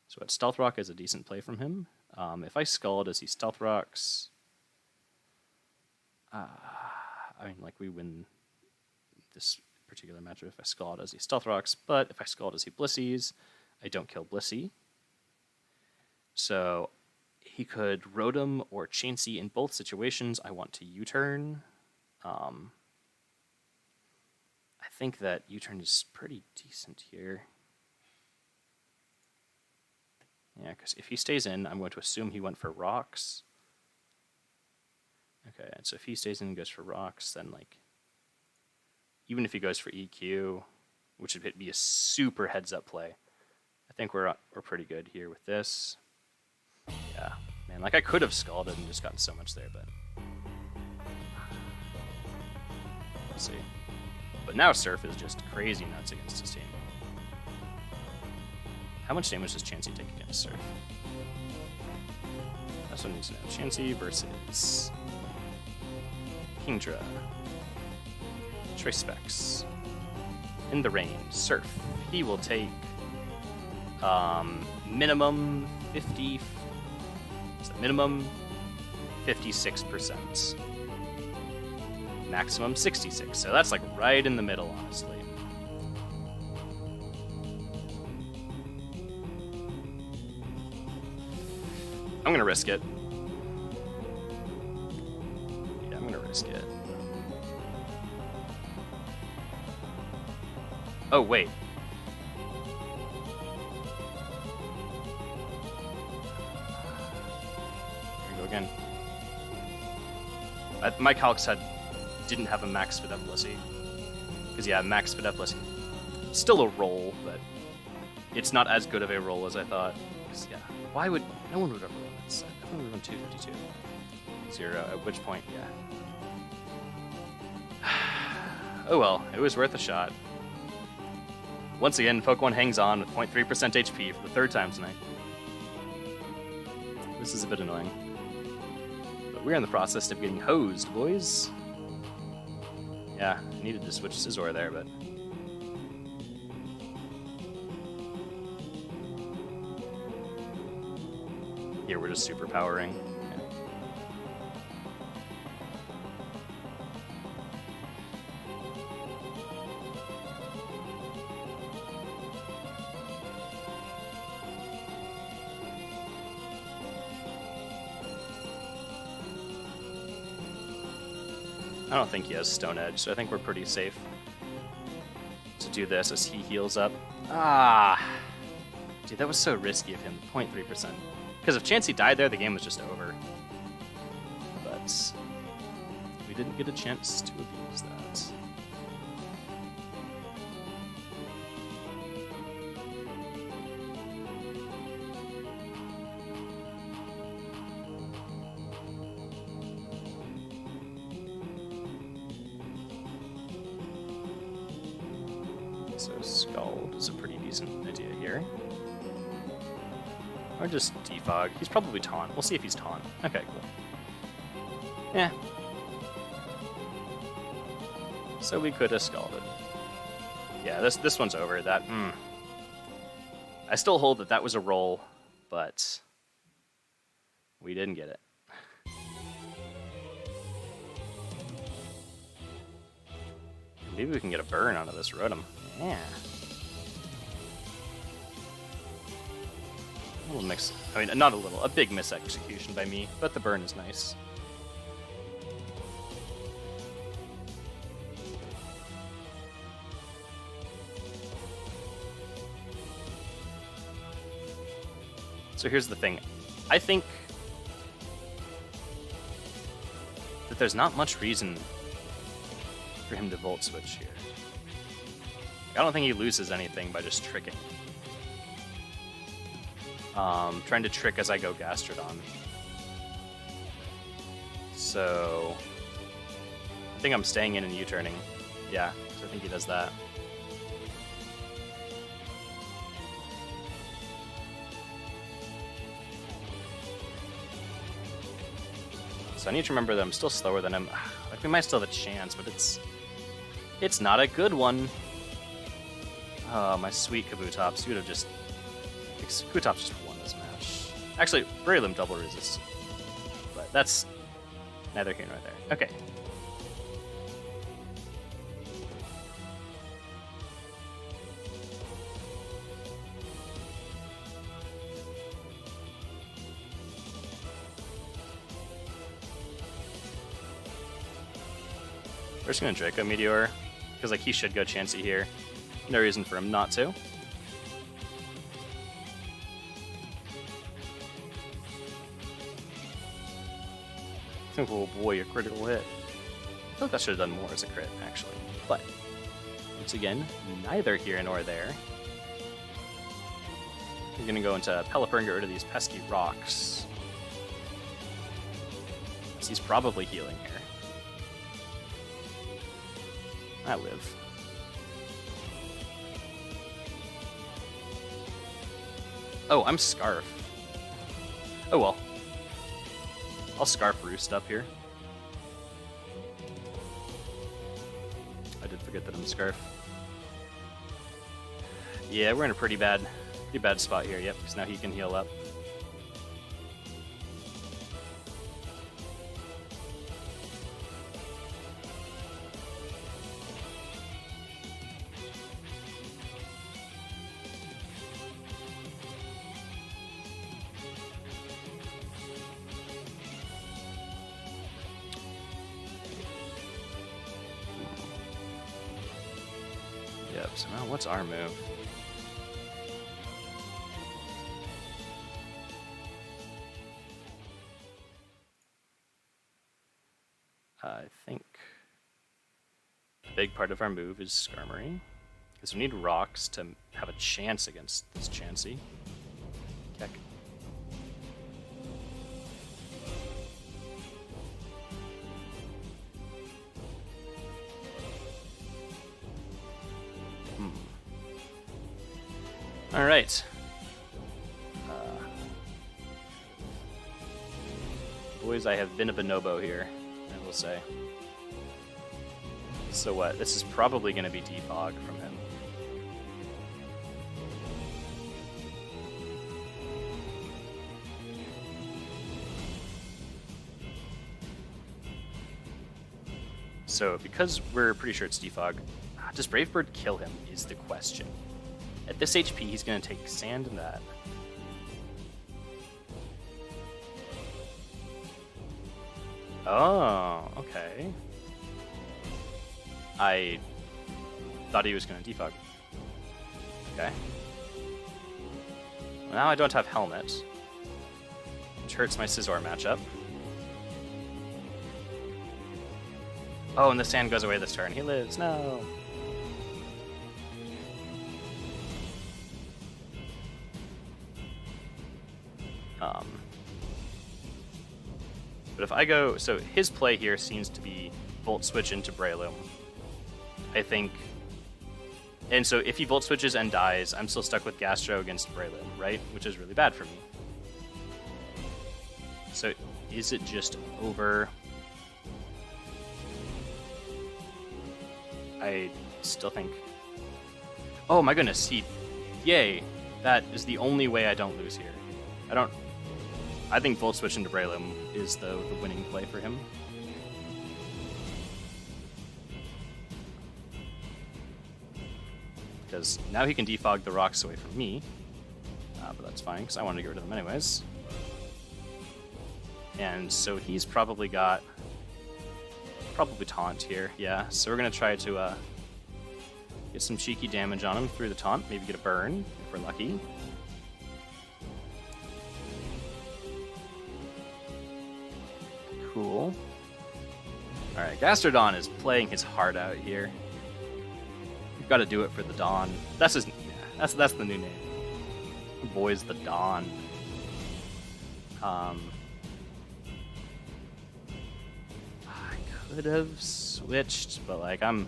So at Stealth Rock is a decent play from him. If I Scald as he Stealth Rocks, I mean, like, we win this particular matchup if I Scald as he Stealth Rocks, but if I Scald as he Blissies, I don't kill Blissey. So he could Rotom or Chansey in both situations. I want to U-turn. I think that U-turn is pretty decent here. Yeah, because if he stays in, I'm going to assume he went for rocks. Okay, and so if he stays in and goes for rocks, then like, even if he goes for EQ, which would be a super heads-up play, I think we're pretty good here with this. Yeah, man, like I could have scalded and just gotten so much there, but we'll see. But now Surf is just crazy nuts against his team. How much damage does Chansey take against Surf? That's what I need to know. Chansey versus Kingdra. Choice specs. In the rain, Surf. He will take minimum 50. Is that minimum 56%. Maximum 66. So that's like right in the middle, honestly. I'm gonna risk it. Yeah, I'm gonna risk it. Oh, wait. Here we go again. My calcs didn't have a max Fidelity. Because, yeah, max Fidelity. Still a roll, but it's not as good of a roll as I thought. Yeah, why would... No one would ever run that set. Everyone would run 252. 0, at which point, yeah. Oh well, it was worth a shot. Once again, Pokemon hangs on with 0.3% HP for the third time tonight. This is a bit annoying. But we're in the process of getting hosed, boys. Yeah, I needed to switch Scizor there, but... Here we're just superpowering. Okay. I don't think he has Stone Edge, so I think we're pretty safe to do this as he heals up. Ah! Dude, that was so risky of him, 0.3%. Because if Chansey died there, the game was just over. But we didn't get a chance to abuse that. So Scald is a pretty decent idea here. Or just defog. He's probably taunt. We'll see if he's taunt. Okay, cool. Yeah. So we could have scalded. Yeah, this one's over. That. I still hold that was a roll, but we didn't get it. Maybe we can get a burn out of this Rotom. Yeah. A little mix. I mean, not a little. A big mis-execution by me, but the burn is nice. So here's the thing. I think that there's not much reason for him to Volt Switch here. I don't think he loses anything by just tricking. Trying to trick as I go Gastrodon. So I think I'm staying in and U-turning. Yeah, so I think he does that. So I need to remember that I'm still slower than him. Like, we might still have a chance, but it's not a good one. Oh, my sweet Kabutops. He would have just... Kabutops just won this match. Actually, Breloom double resist. But that's neither here nor there. Okay. We're just gonna Draco Meteor, because like he should go Chansey here. No reason for him not to. Oh boy, a critical hit. I feel like that should have done more as a crit, actually. But, once again, neither here nor there. I'm gonna go into Pelipper and get rid of these pesky rocks. So he's probably healing here. I live. Oh, I'm Scarf. Oh well. I'll Scarf Roost up here. I did forget that I'm Scarf. Yeah, we're in a pretty bad spot here. Yep, because now he can heal up. Yep, so now what's our move? I think a big part of our move is Skarmory, because we need rocks to have a chance against this Chansey. Heck. All right. Boys, I have been a bonobo here, I will say. So what? This is probably going to be defog from him. So because we're pretty sure it's defog, does Brave Bird kill him is the question. At this HP, he's going to take sand and that. Oh, okay. I thought he was going to defog. Okay. Well, now I don't have Helmet, which hurts my Scizor matchup. Oh, and the sand goes away this turn. He lives. No. But if I go, so his play here seems to be Volt Switch into Breloom. I think, and so if he Volt Switches and dies, I'm still stuck with Gastro against Breloom, right? Which is really bad for me. So is it just over? I still think, oh my goodness, yay, that is the only way I don't lose here. I think Volt Switch into Breloom is the winning play for him. Because now he can defog the rocks away from me. But that's fine, because I wanted to get rid of them anyways. And so he's probably got... Probably Taunt here, yeah. So we're going to try to get some cheeky damage on him through the Taunt. Maybe get a burn, if we're lucky. Cool. Alright, Gastrodon is playing his heart out here. We've got to do it for the Dawn. That's his... Yeah, that's the new name. The boy's the Dawn. I could have switched, but like I'm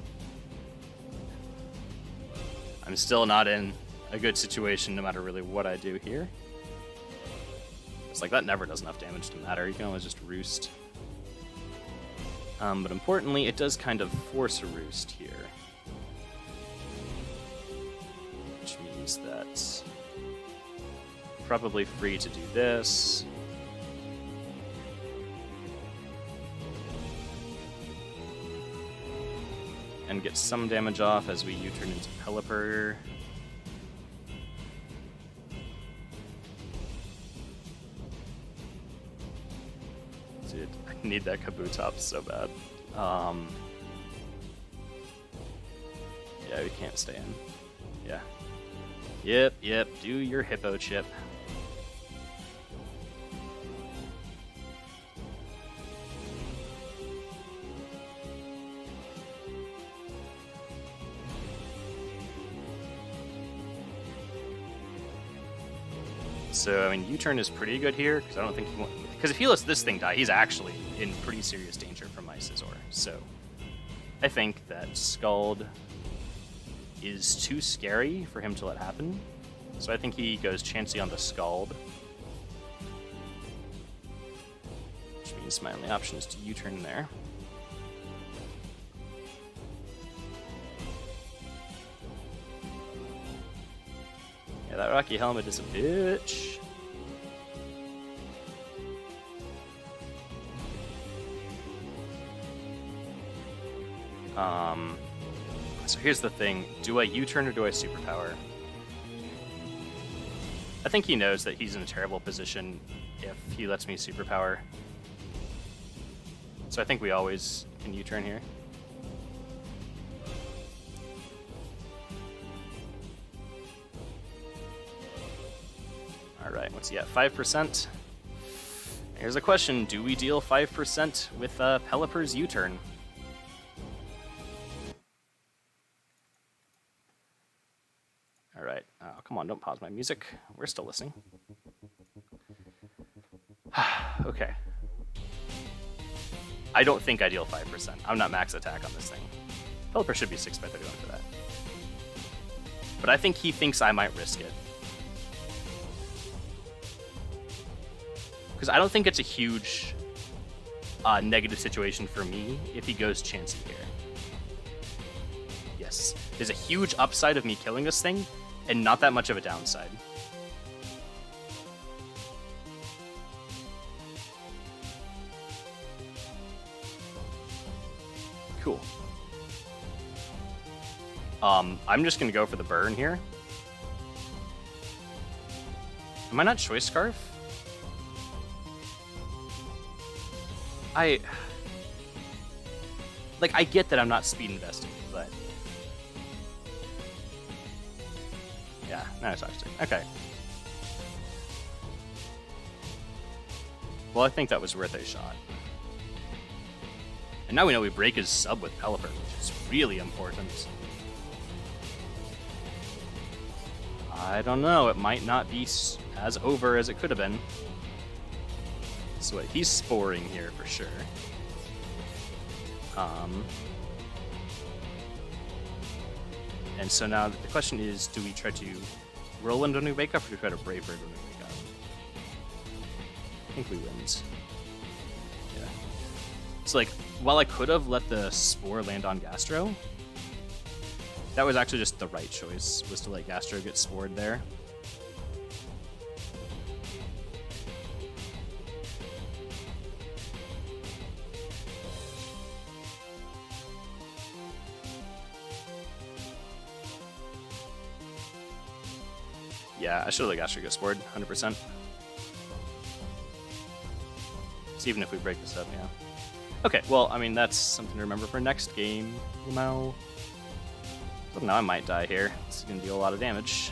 still not in a good situation no matter really what I do here. It's like that never does enough damage to matter. You can always just Roost. But importantly, it does kind of force a Roost here. Which means that probably free to do this. And get some damage off as we U-turn into Pelipper. Dude, I need that Kabutops so bad. Yeah, we can't stay in. Yeah. Yep, do your hippo chip. So, I mean, U-turn is pretty good here, because I don't think he wants... Because if he lets this thing die, he's actually in pretty serious danger from my Scizor. So, I think that Scald is too scary for him to let happen. So I think he goes Chansey on the Scald. Which means my only option is to U-turn there. Yeah, that Rocky Helmet is a bitch. So here's the thing. Do I U-turn or do I Superpower? I think he knows that he's in a terrible position if he lets me Superpower. So I think we always can U-turn here. Alright, what's he at? 5%? Here's a question. Do we deal 5% with Pelipper's U-turn? Alright. Oh, come on, don't pause my music. We're still listening. Okay. I don't think I deal 5%. I'm not max attack on this thing. Pelipper should be 6 by 31 for that. But I think he thinks I might risk it. Because I don't think it's a huge negative situation for me if he goes Chansey here. Yes. There's a huge upside of me killing this thing, and not that much of a downside. Cool. I'm just gonna go for the burn here. Am I not Choice Scarf? I get that I'm not speed investing, but yeah, no, it's actually okay. Well, I think that was worth a shot. And now we know we break his sub with Pelipper, which is really important. I don't know, it might not be as over as it could have been. So he's sporing here for sure. And so now the question is, do we try to Whirlwind when we wake up, or do we try to Brave Bird when we wake up? I think we wins. Yeah. So like, while I could have let the Spore land on Gastro, that was actually just the right choice, was to let Gastro get spored there. Yeah, I should have let Gastro get spored, 100%. So even if we break this up, yeah. Okay, well, I mean, that's something to remember for next game, you know. So now I might die here. This is going to deal a lot of damage.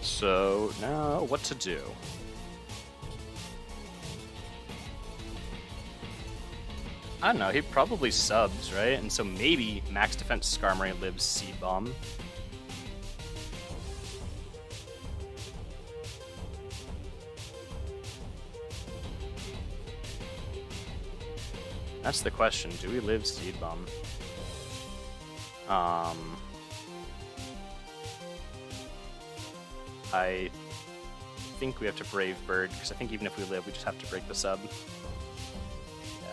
So now what to do? I don't know, he probably subs, right? And so maybe max defense Skarmory lives Seed Bomb. That's the question. Do we live Seed Bomb? I think we have to Brave Bird, because I think even if we live, we just have to break the sub.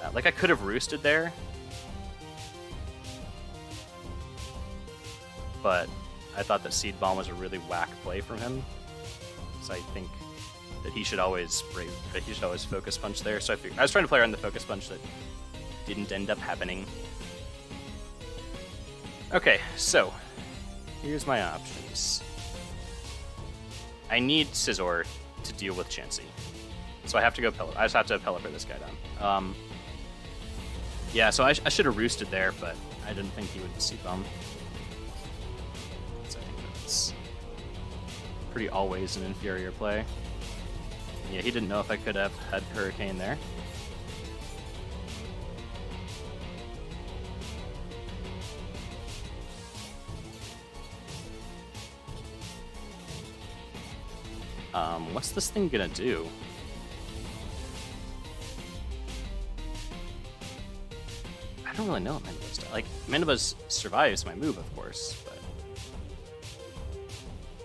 Yeah, like I could have roosted there, but I thought that Seed Bomb was a really whack play from him. So I think that he should always Focus Punch there. So I was trying to play around the Focus Punch that didn't end up happening. Okay, so here's my options. I need Scizor to deal with Chansey, so I have to go I just have to Pelipper this guy down. Yeah, so I should have roosted there, but I didn't think he would Seed Bomb. So I think that's pretty always an inferior play. Yeah, he didn't know if I could have had Hurricane there. What's this thing gonna do? I don't really know what Mandibu's does. Like, Mandibu's survives my move, of course, but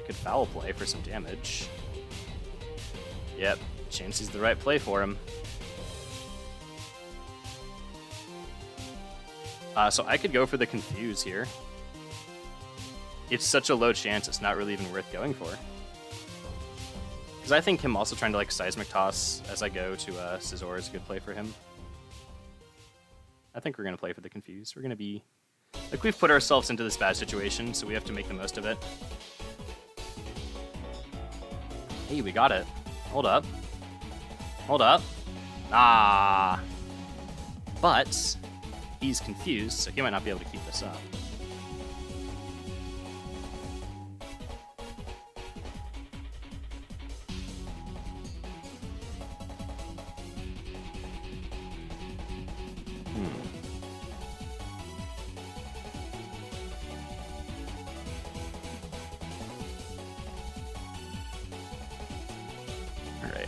I could Foul Play for some damage. Yep, Chansey's the right play for him. So I could go for the Confuse here. It's such a low chance, it's not really even worth going for. Because I think him also trying to like Seismic Toss as I go to Scizor is a good play for him. I think we're going to play for the Confuse. We're going to be... Like, we've put ourselves into this bad situation, so we have to make the most of it. Hey, we got it. Hold up. Hold up. Ah. But he's confused, so he might not be able to keep this up.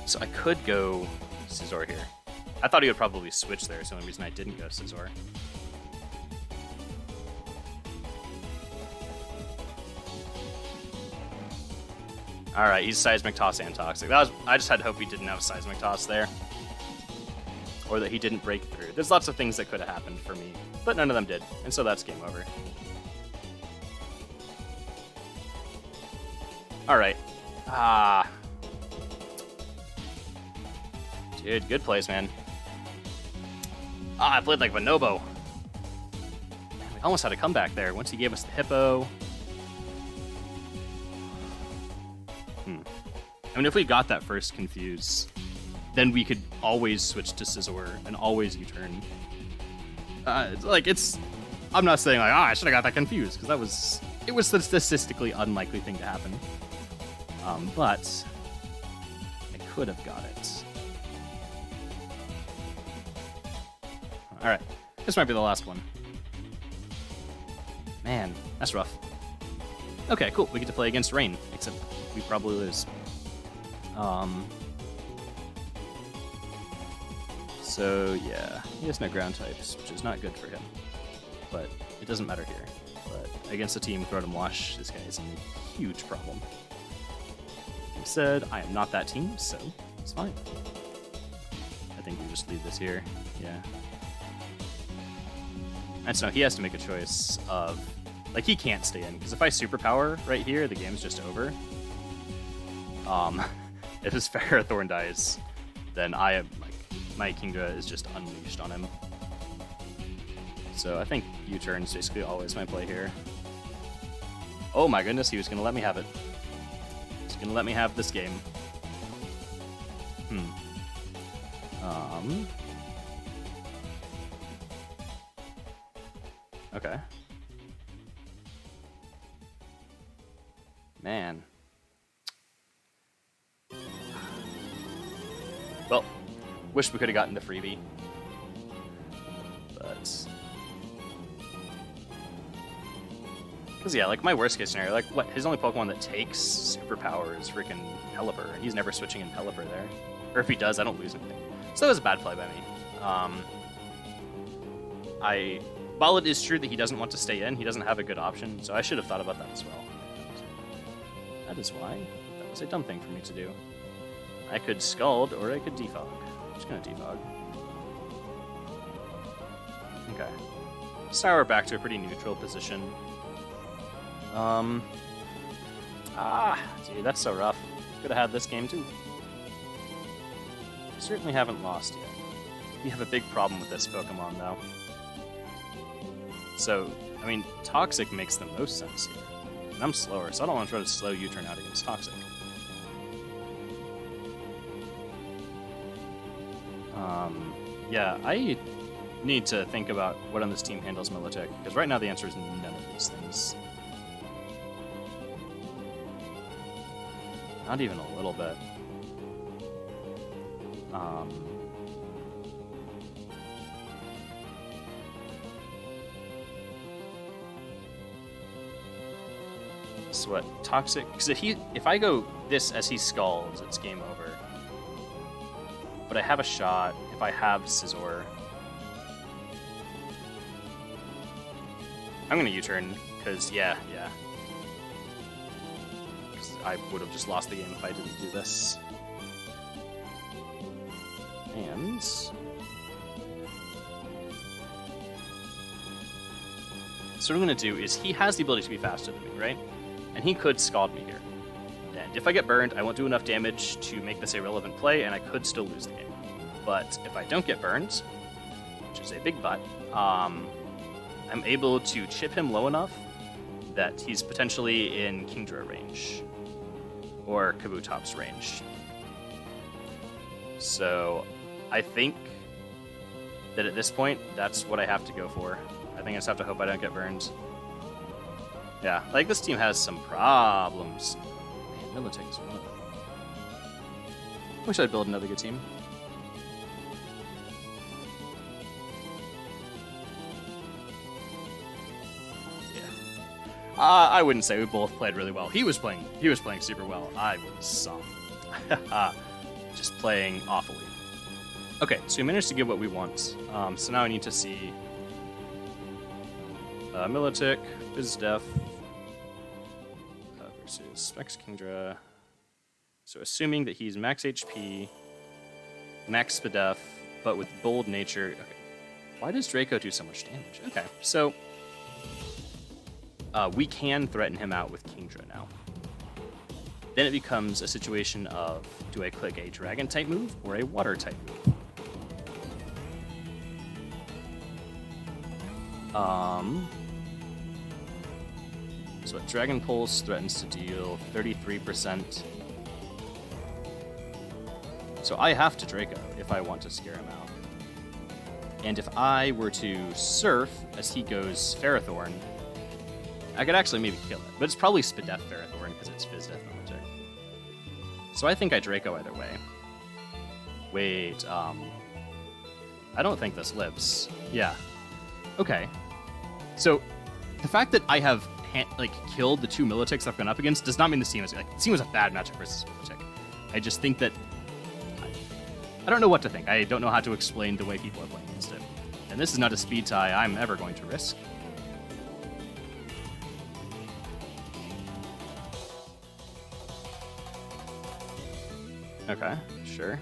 So I could go Scizor here. I thought he would probably switch there, so the only reason I didn't go Scizor. Alright, he's Seismic Toss and Toxic. I just had hope he didn't have Seismic Toss there. Or that he didn't break through. There's lots of things that could have happened for me, but none of them did, and so that's game over. Alright. Dude, good plays, man. I played like Bonobo. Man, we almost had a comeback there. Once he gave us the Hippo. I mean, if we got that first Confuse, then we could always switch to Scizor and always U-turn. I'm not saying like, I should have got that Confuse, because it was the statistically unlikely thing to happen. But I could have got it. Alright, this might be the last one. Man, that's rough. Okay, cool, we get to play against Rain, except we probably lose. So yeah, he has no ground types, which is not good for him. But it doesn't matter here. But against a team with Rotom Wash, this guy is in a huge problem. He said, I am not that team, so it's fine. I think we just leave this here, yeah. And so he has to make a choice of, like, he can't stay in, because if I Superpower right here, the game's just over. If his Ferrothorn dies, then I am, like, my Kingdra is just unleashed on him. So I think U-turn is basically always my play here. Oh my goodness, he was going to let me have it. He's going to let me have this game. Okay. Man. Well, wish we could have gotten the freebie. But... Because, yeah, like, my worst case scenario, like, what? His only Pokemon that takes Superpower is freaking Pelipper, and he's never switching in Pelipper there. Or if he does, I don't lose anything. So that was a bad play by me. While it is true that he doesn't want to stay in, he doesn't have a good option, so I should have thought about that as well. That is why that was a dumb thing for me to do. I could Scald or I could Defog. I'm just gonna Defog. Okay. So now we're back to a pretty neutral position. Dude, that's so rough. Could have had this game too. We certainly haven't lost yet. We have a big problem with this Pokemon though. So, I mean, Toxic makes the most sense here. And I'm slower, so I don't want to try to slow U-turn out against Toxic. Yeah, I need to think about what on this team handles Militech, because right now the answer is none of these things. Not even a little bit. So what, Toxic? Because if I go this as he Scalds, it's game over. But I have a shot if I have Scizor. I'm gonna U-turn, because yeah. Because I would have just lost the game if I didn't do this. And... so what I'm gonna do is, he has the ability to be faster than me, right? And he could Scald me here. And if I get burned, I won't do enough damage to make this a relevant play, and I could still lose the game. But if I don't get burned, which is a big but, I'm able to chip him low enough that he's potentially in Kingdra range. Or Kabutops range. So I think that at this point, that's what I have to go for. I think I just have to hope I don't get burned. Yeah, like this team has some problems. Man, Militech is one of them. Wish I'd build another good team. I wouldn't say we both played really well. He was playing super well. I was just playing awfully. Okay, so we managed to get what we want. So now I need to see Militech, BizDef versus Specs Kingdra. So assuming that he's max HP, max SPDF, but with bold nature. Okay. Why does Draco do so much damage? Okay, so we can threaten him out with Kingdra now. Then it becomes a situation of, do I click a Dragon-type move or a Water-type move? So what, Dragon Pulse threatens to deal 33%. So I have to Draco if I want to scare him out. And if I were to Surf as he goes Ferrothorn, I could actually maybe kill it, but it's probably SPDF Ferrothorn because it's FizzDef Militech. So I think I Draco either way. Wait, I don't think this lives. Yeah. Okay. So the fact that I have killed the two Militechs I've gone up against does not mean this team is the team was a bad matchup versus Militech. I just think that I don't know what to think. I don't know how to explain the way people are playing against it. And this is not a speed tie I'm ever going to risk. Okay, sure.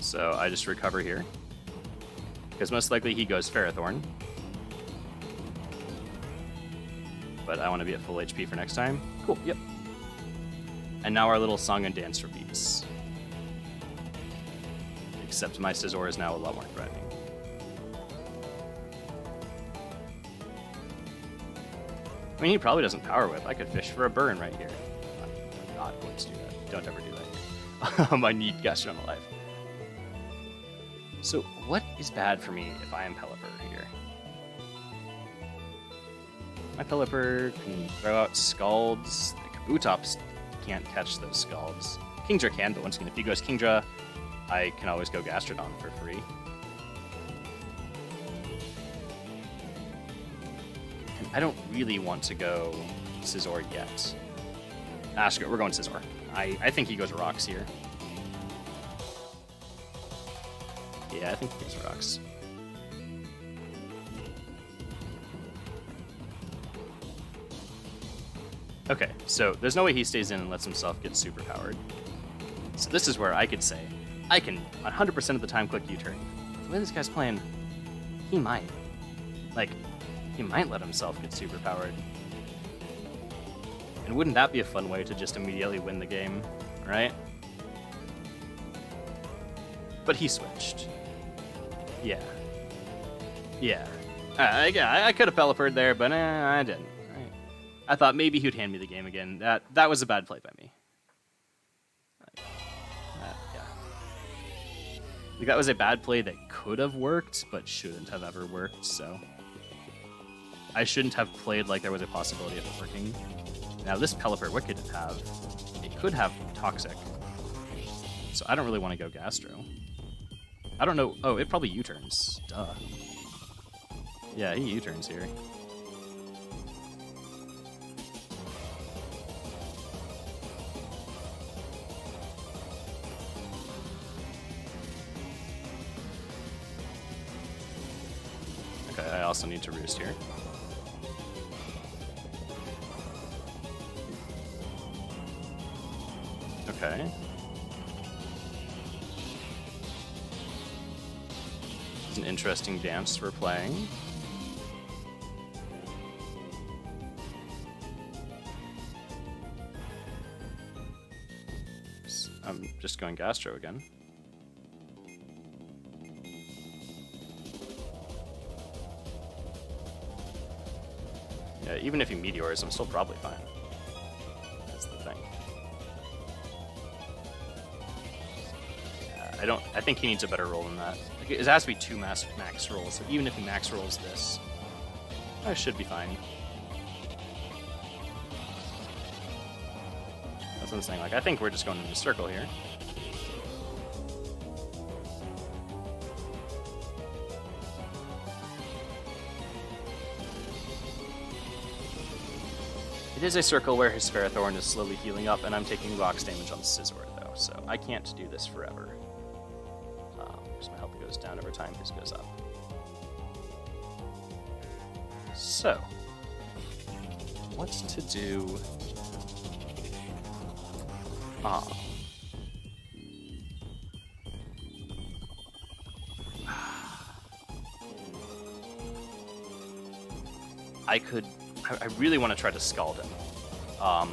So I just recover here. Because most likely he goes Ferrothorn. But I want to be at full HP for next time. Cool, yep. And now our little song and dance repeats. Except my Scizor is now a lot more threatening. I mean, he probably doesn't Power Whip. I could fish for a burn right here. I'm not going to do that. Don't ever do that. I need Gastron alive. So, what is bad for me if I am Pelipper here? My Pelipper can throw out Scalds. The Kabutops can't catch those Scalds. Kingdra can, but once again, if he goes Kingdra, I can always go Gastrodon for free. And I don't really want to go Scizor yet. Screw it, we're going Scizor. I think he goes Rocks here. Yeah, I think he goes Rocks. Okay, so there's no way he stays in and lets himself get superpowered. So this is where I could say, I can 100% of the time click U-turn. The way this guy's playing, he might. Like, he might let himself get superpowered. And wouldn't that be a fun way to just immediately win the game, right? But he switched. Yeah. Yeah. I could have Pelippered there, but I didn't. Right? I thought maybe he'd hand me the game again. That was a bad play by me. Yeah. Like, that was a bad play that could have worked, but shouldn't have ever worked, so... I shouldn't have played like there was a possibility of it working. Now, this Pelipper, what could it have? It could have Toxic. So I don't really want to go Gastro. I don't know. Oh, it probably U-turns. Duh. Yeah, he U-turns here. Okay, I also need to Roost here. Okay. It's an interesting dance we're playing. I'm just going Gastro again. Yeah, even if he Meteors, I'm still probably fine. That's the thing. I think he needs a better roll than that. Like, it has to be 2 max rolls, so even if he max rolls this, I should be fine. That's what I'm saying. Like, I think we're just going in a circle here. It is a circle where his Ferrothorn is slowly healing up, and I'm taking rocks damage on Scizor, though, so I can't do this forever. Because my health goes down over time, his goes up. So, what to do? I really want to try to Scald him. I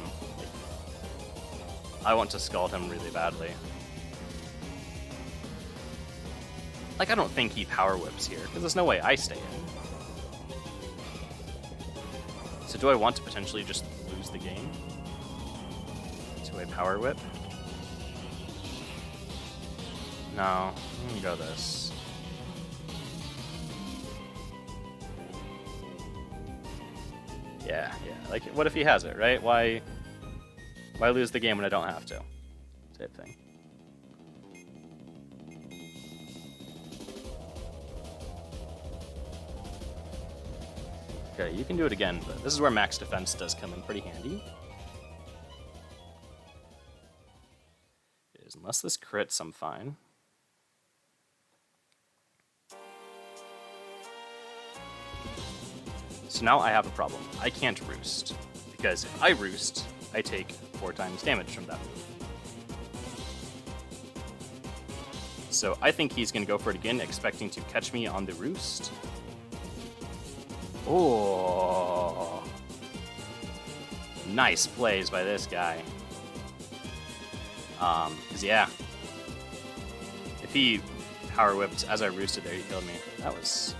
want to Scald him really badly. Like, I don't think he Power Whips here, because there's no way I stay in. So do I want to potentially just lose the game to a Power Whip? No, I'm gonna go this. Yeah. Like, what if he has it, right? Why lose the game when I don't have to? Same thing. Okay, you can do it again, but this is where max defense does come in pretty handy. Unless this crits, I'm fine. So now I have a problem. I can't Roost, because if I Roost, I take 4 times damage from that move. So I think he's going to go for it again, expecting to catch me on the Roost. Oh, nice plays by this guy. Because yeah, if he Power Whipped as I Roosted there, he killed me. That was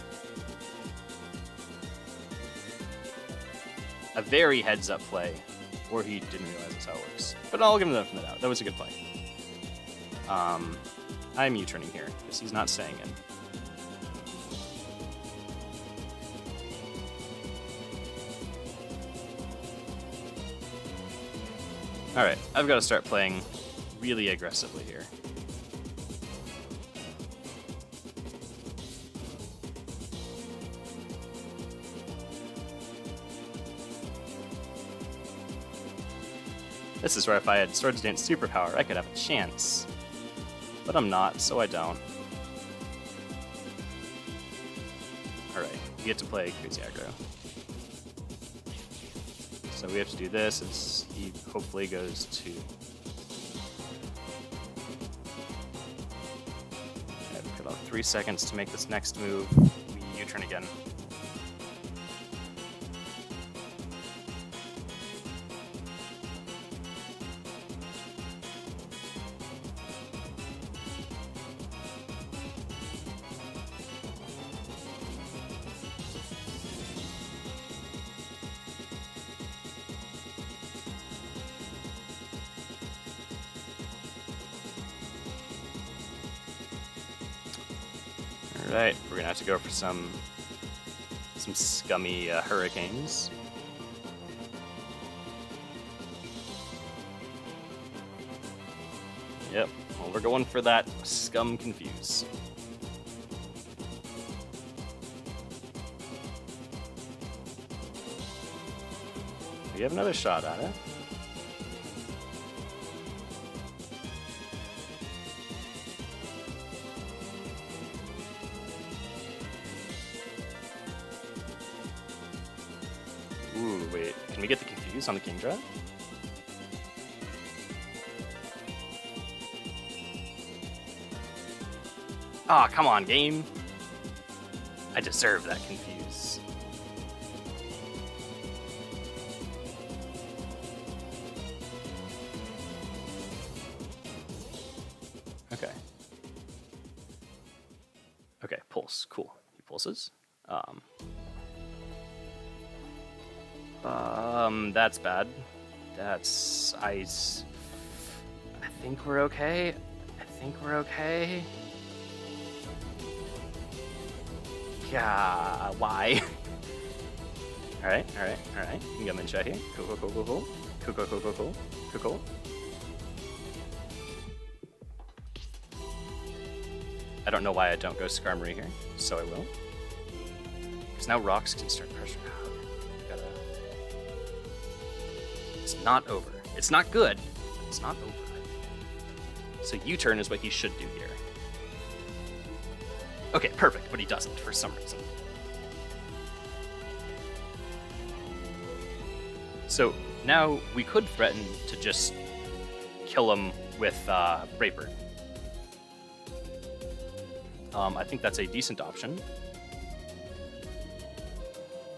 a very heads-up play, or he didn't realize that's how it works. But I'll give him that out. That was a good play. I'm U-turning here, because he's not staying in. Alright, I've got to start playing really aggressively here. This is where if I had Swords Dance Superpower, I could have a chance. But I'm not, so I don't. Alright, you get to play Crazy Aggro. So we have to do this as he hopefully goes to... Okay, we've got about 3 seconds to make this next move. We U-turn again. Alright, we're gonna have to go for some scummy hurricanes. Yep, well, we're going for that scum confuse. We have another shot at it. Ooh, wait. Can we get the confuse on the Kingdra? Aw, oh, come on, game. I deserve that confuse. Okay. Okay, pulse. Cool. He pulses. That's bad. That's ice. I think we're okay. Yeah, why? Alright. You can get him in chat here. Cool. I don't know why I don't go Starmie here, so I will. Because now rocks can start pressure. It's not over. It's not good. It's not over. So U-turn is what he should do here. Okay, perfect, but he doesn't for some reason. So now we could threaten to just kill him with Brave-Bird. I think that's a decent option.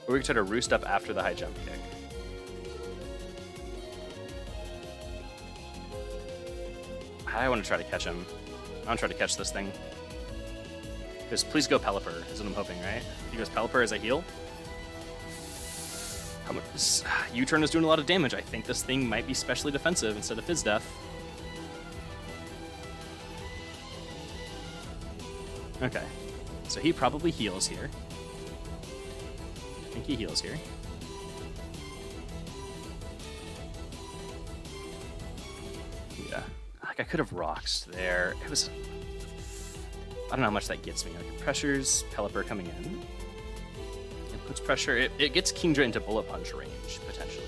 Or we could try to roost up after the high jump kick. I want to try to catch him. I want to try to catch this thing. Just please go Pelipper, is what I'm hoping, right? He goes Pelipper as I heal. How much? This U-turn is doing a lot of damage. I think this thing might be specially defensive instead of Fizz Death. Okay. So he probably heals here. I think he heals here. Yeah. Like I could have rocks there. It was... I don't know how much that gets me. Like it pressures Pelipper coming in. It puts pressure. It gets Kingdra into bullet punch range, potentially.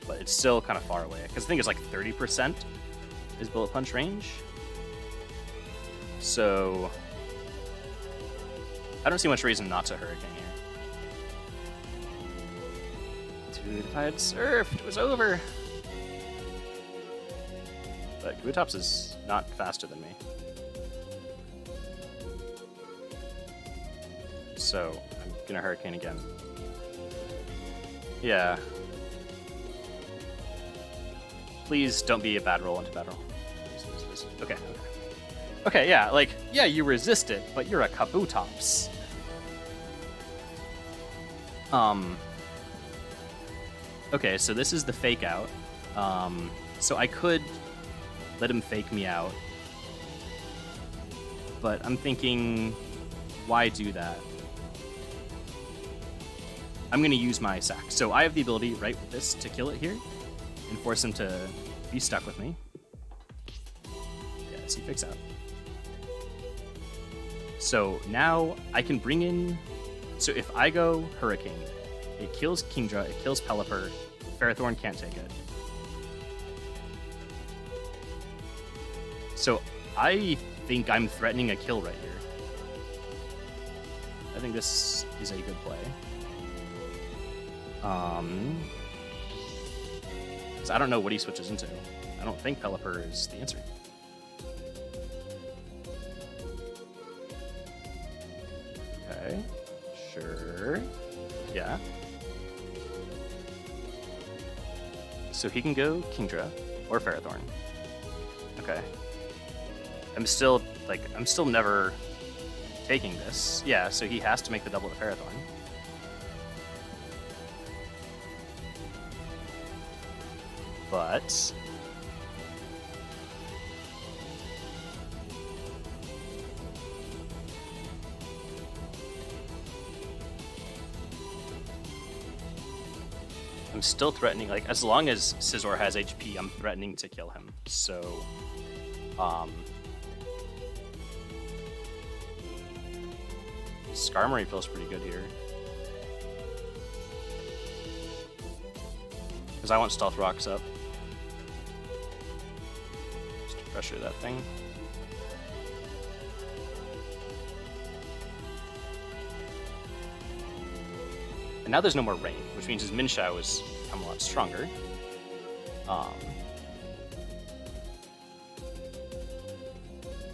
But it's still kind of far away. Because I think it's like 30% is bullet punch range. So... I don't see much reason not to Hurricane here. Dude, if I had surfed, it was over. But Kabutops is not faster than me. So, I'm gonna Hurricane again. Yeah. Please don't be a bad roll into bad roll. Please. Okay. Okay, yeah, like, yeah, you resist it, but you're a Kabutops. Okay, so this is the fake out. So I could let him fake me out. But I'm thinking, why do that? I'm going to use my sack. So I have the ability, right, with this, to kill it here and force him to be stuck with me. Yes, he fakes out. So now I can bring in... So if I go Hurricane, it kills Kingdra, it kills Pelipper, Ferrothorn can't take it. So I think I'm threatening a kill right here. I think this is a good play. Because I don't know what he switches into. I don't think Pelipper is the answer. Okay. Sure. Yeah. So he can go Kingdra or Ferrothorn. Okay. I'm still never taking this. Yeah, so he has to make the double to Ferrothorn. But I'm still threatening, like, as long as Scizor has HP, I'm threatening to kill him. So, Skarmory feels pretty good here. Because I want Stealth Rocks up. Just to pressure that thing. And now there's no more rain, which means his Minshao has become a lot stronger.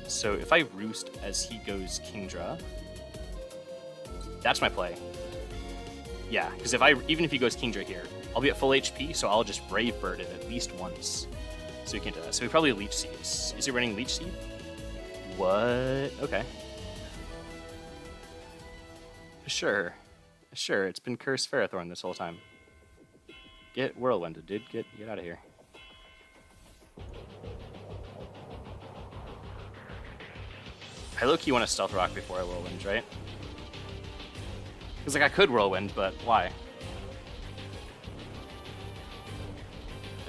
So if I Roost as he goes Kingdra, that's my play. Yeah, because even if he goes Kingdra here, I'll be at full HP, so I'll just Brave Bird it at least once. So he can't do that. So he probably Leech Seeds. Is he running Leech Seed? What? Okay. Sure. Sure, it's been Cursed Ferrothorn this whole time. Get Whirlwinded, dude. Get out of here. I low-key want to Stealth Rock before I Whirlwind, right? Because, like, I could Whirlwind, but why?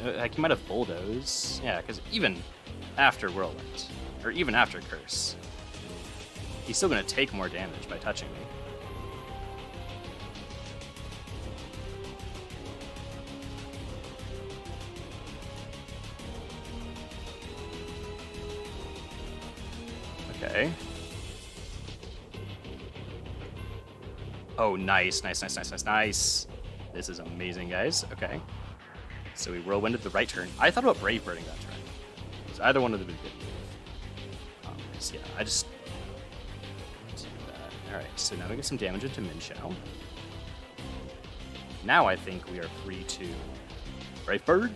Like, he might have Bulldoze. Yeah, because even after Whirlwind, or even after Curse, he's still going to take more damage by touching me. Okay. Oh, nice. This is amazing, guys. Okay. So we Whirlwinded the right turn. I thought about Brave Birding that turn. So either one of them would be good. So yeah, I just do that. Alright, so now we get some damage into Minshao. Now I think we are free to Brave Bird.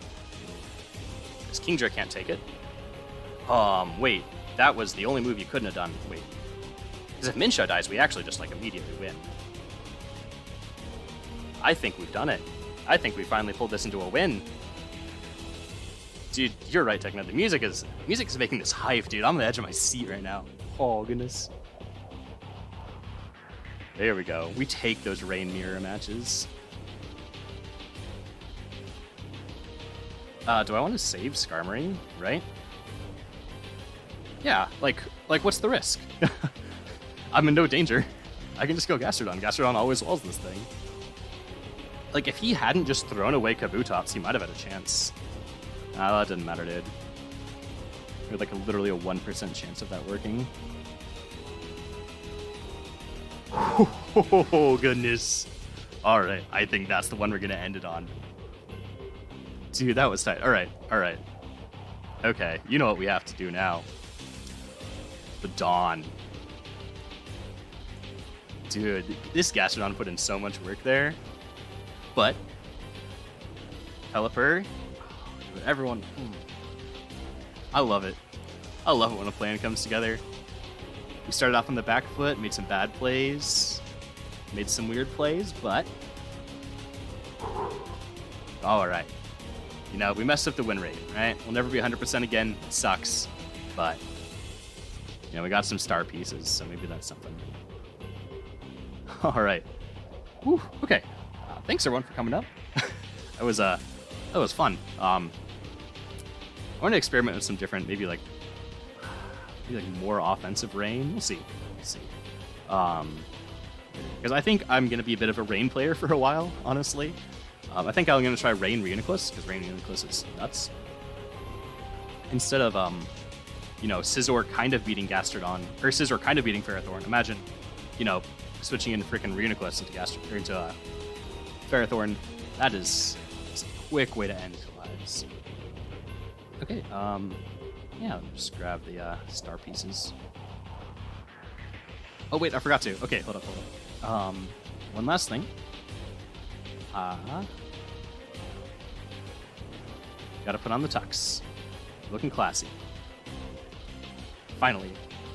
Because Kingdra can't take it. Wait. That was the only move you couldn't have done. Wait. Because if Minshao dies, we actually just, like, immediately win. I think we've done it. I think we finally pulled this into a win. Dude, you're right, Techno. The music is making this hype, dude. I'm on the edge of my seat right now. Oh, goodness. There we go. We take those Rain Mirror matches. Do I want to save Skarmory, right? Yeah, like what's the risk? I'm in no danger. I can just go Gastrodon. Gastrodon always walls this thing. Like, if he hadn't just thrown away Kabutops, he might have had a chance. Nah, that didn't matter, dude. We had, like, literally a 1% chance of that working. Oh, goodness. Alright, I think that's the one we're gonna end it on. Dude, that was tight. Alright. Okay, you know what we have to do now. The Dawn. Dude, this Gastrodon put in so much work there. But Pelipper, everyone, I love it. I love it when a plan comes together. We started off on the back foot, made some bad plays, made some weird plays, but all right. You know, we messed up the win rate, right? We'll never be 100% again. It sucks, but you know, we got some star pieces, so maybe that's something. All right. Whew, okay. Thanks everyone for coming up. that was fun. I want to experiment with some different, maybe like more offensive rain. We'll see. Because I think I'm gonna be a bit of a rain player for a while, honestly. I think I'm gonna try Rain Reuniclus, because Rain Reuniclus is nuts. Instead of you know, Scizor kind of beating Gastrodon, or Scizor kind of beating Ferrothorn. Imagine, you know, switching in freaking Reuniclus into Ferrothorn. That is quick way to end lives. Okay, yeah, just grab the star pieces. Oh wait, I forgot to. Okay, hold up. One last thing. Gotta put on the tux. Looking classy. Finally,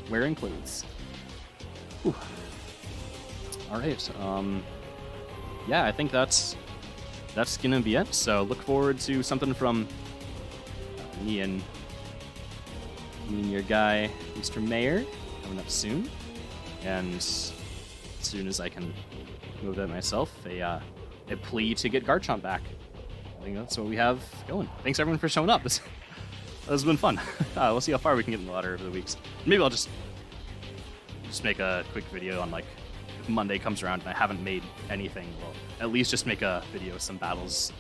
wearing clothes. Whew. All right. Yeah, I think that's gonna be it. So look forward to something from me and your guy, Mr. Mayor, coming up soon. And as soon as I can move that myself, a plea to get Garchomp back. I think that's what we have going. Thanks everyone for showing up. This has been fun. We'll see how far we can get in the ladder over the weeks. Maybe I'll just make a quick video on, like, if Monday comes around and I haven't made anything, well, at least just make a video of some battles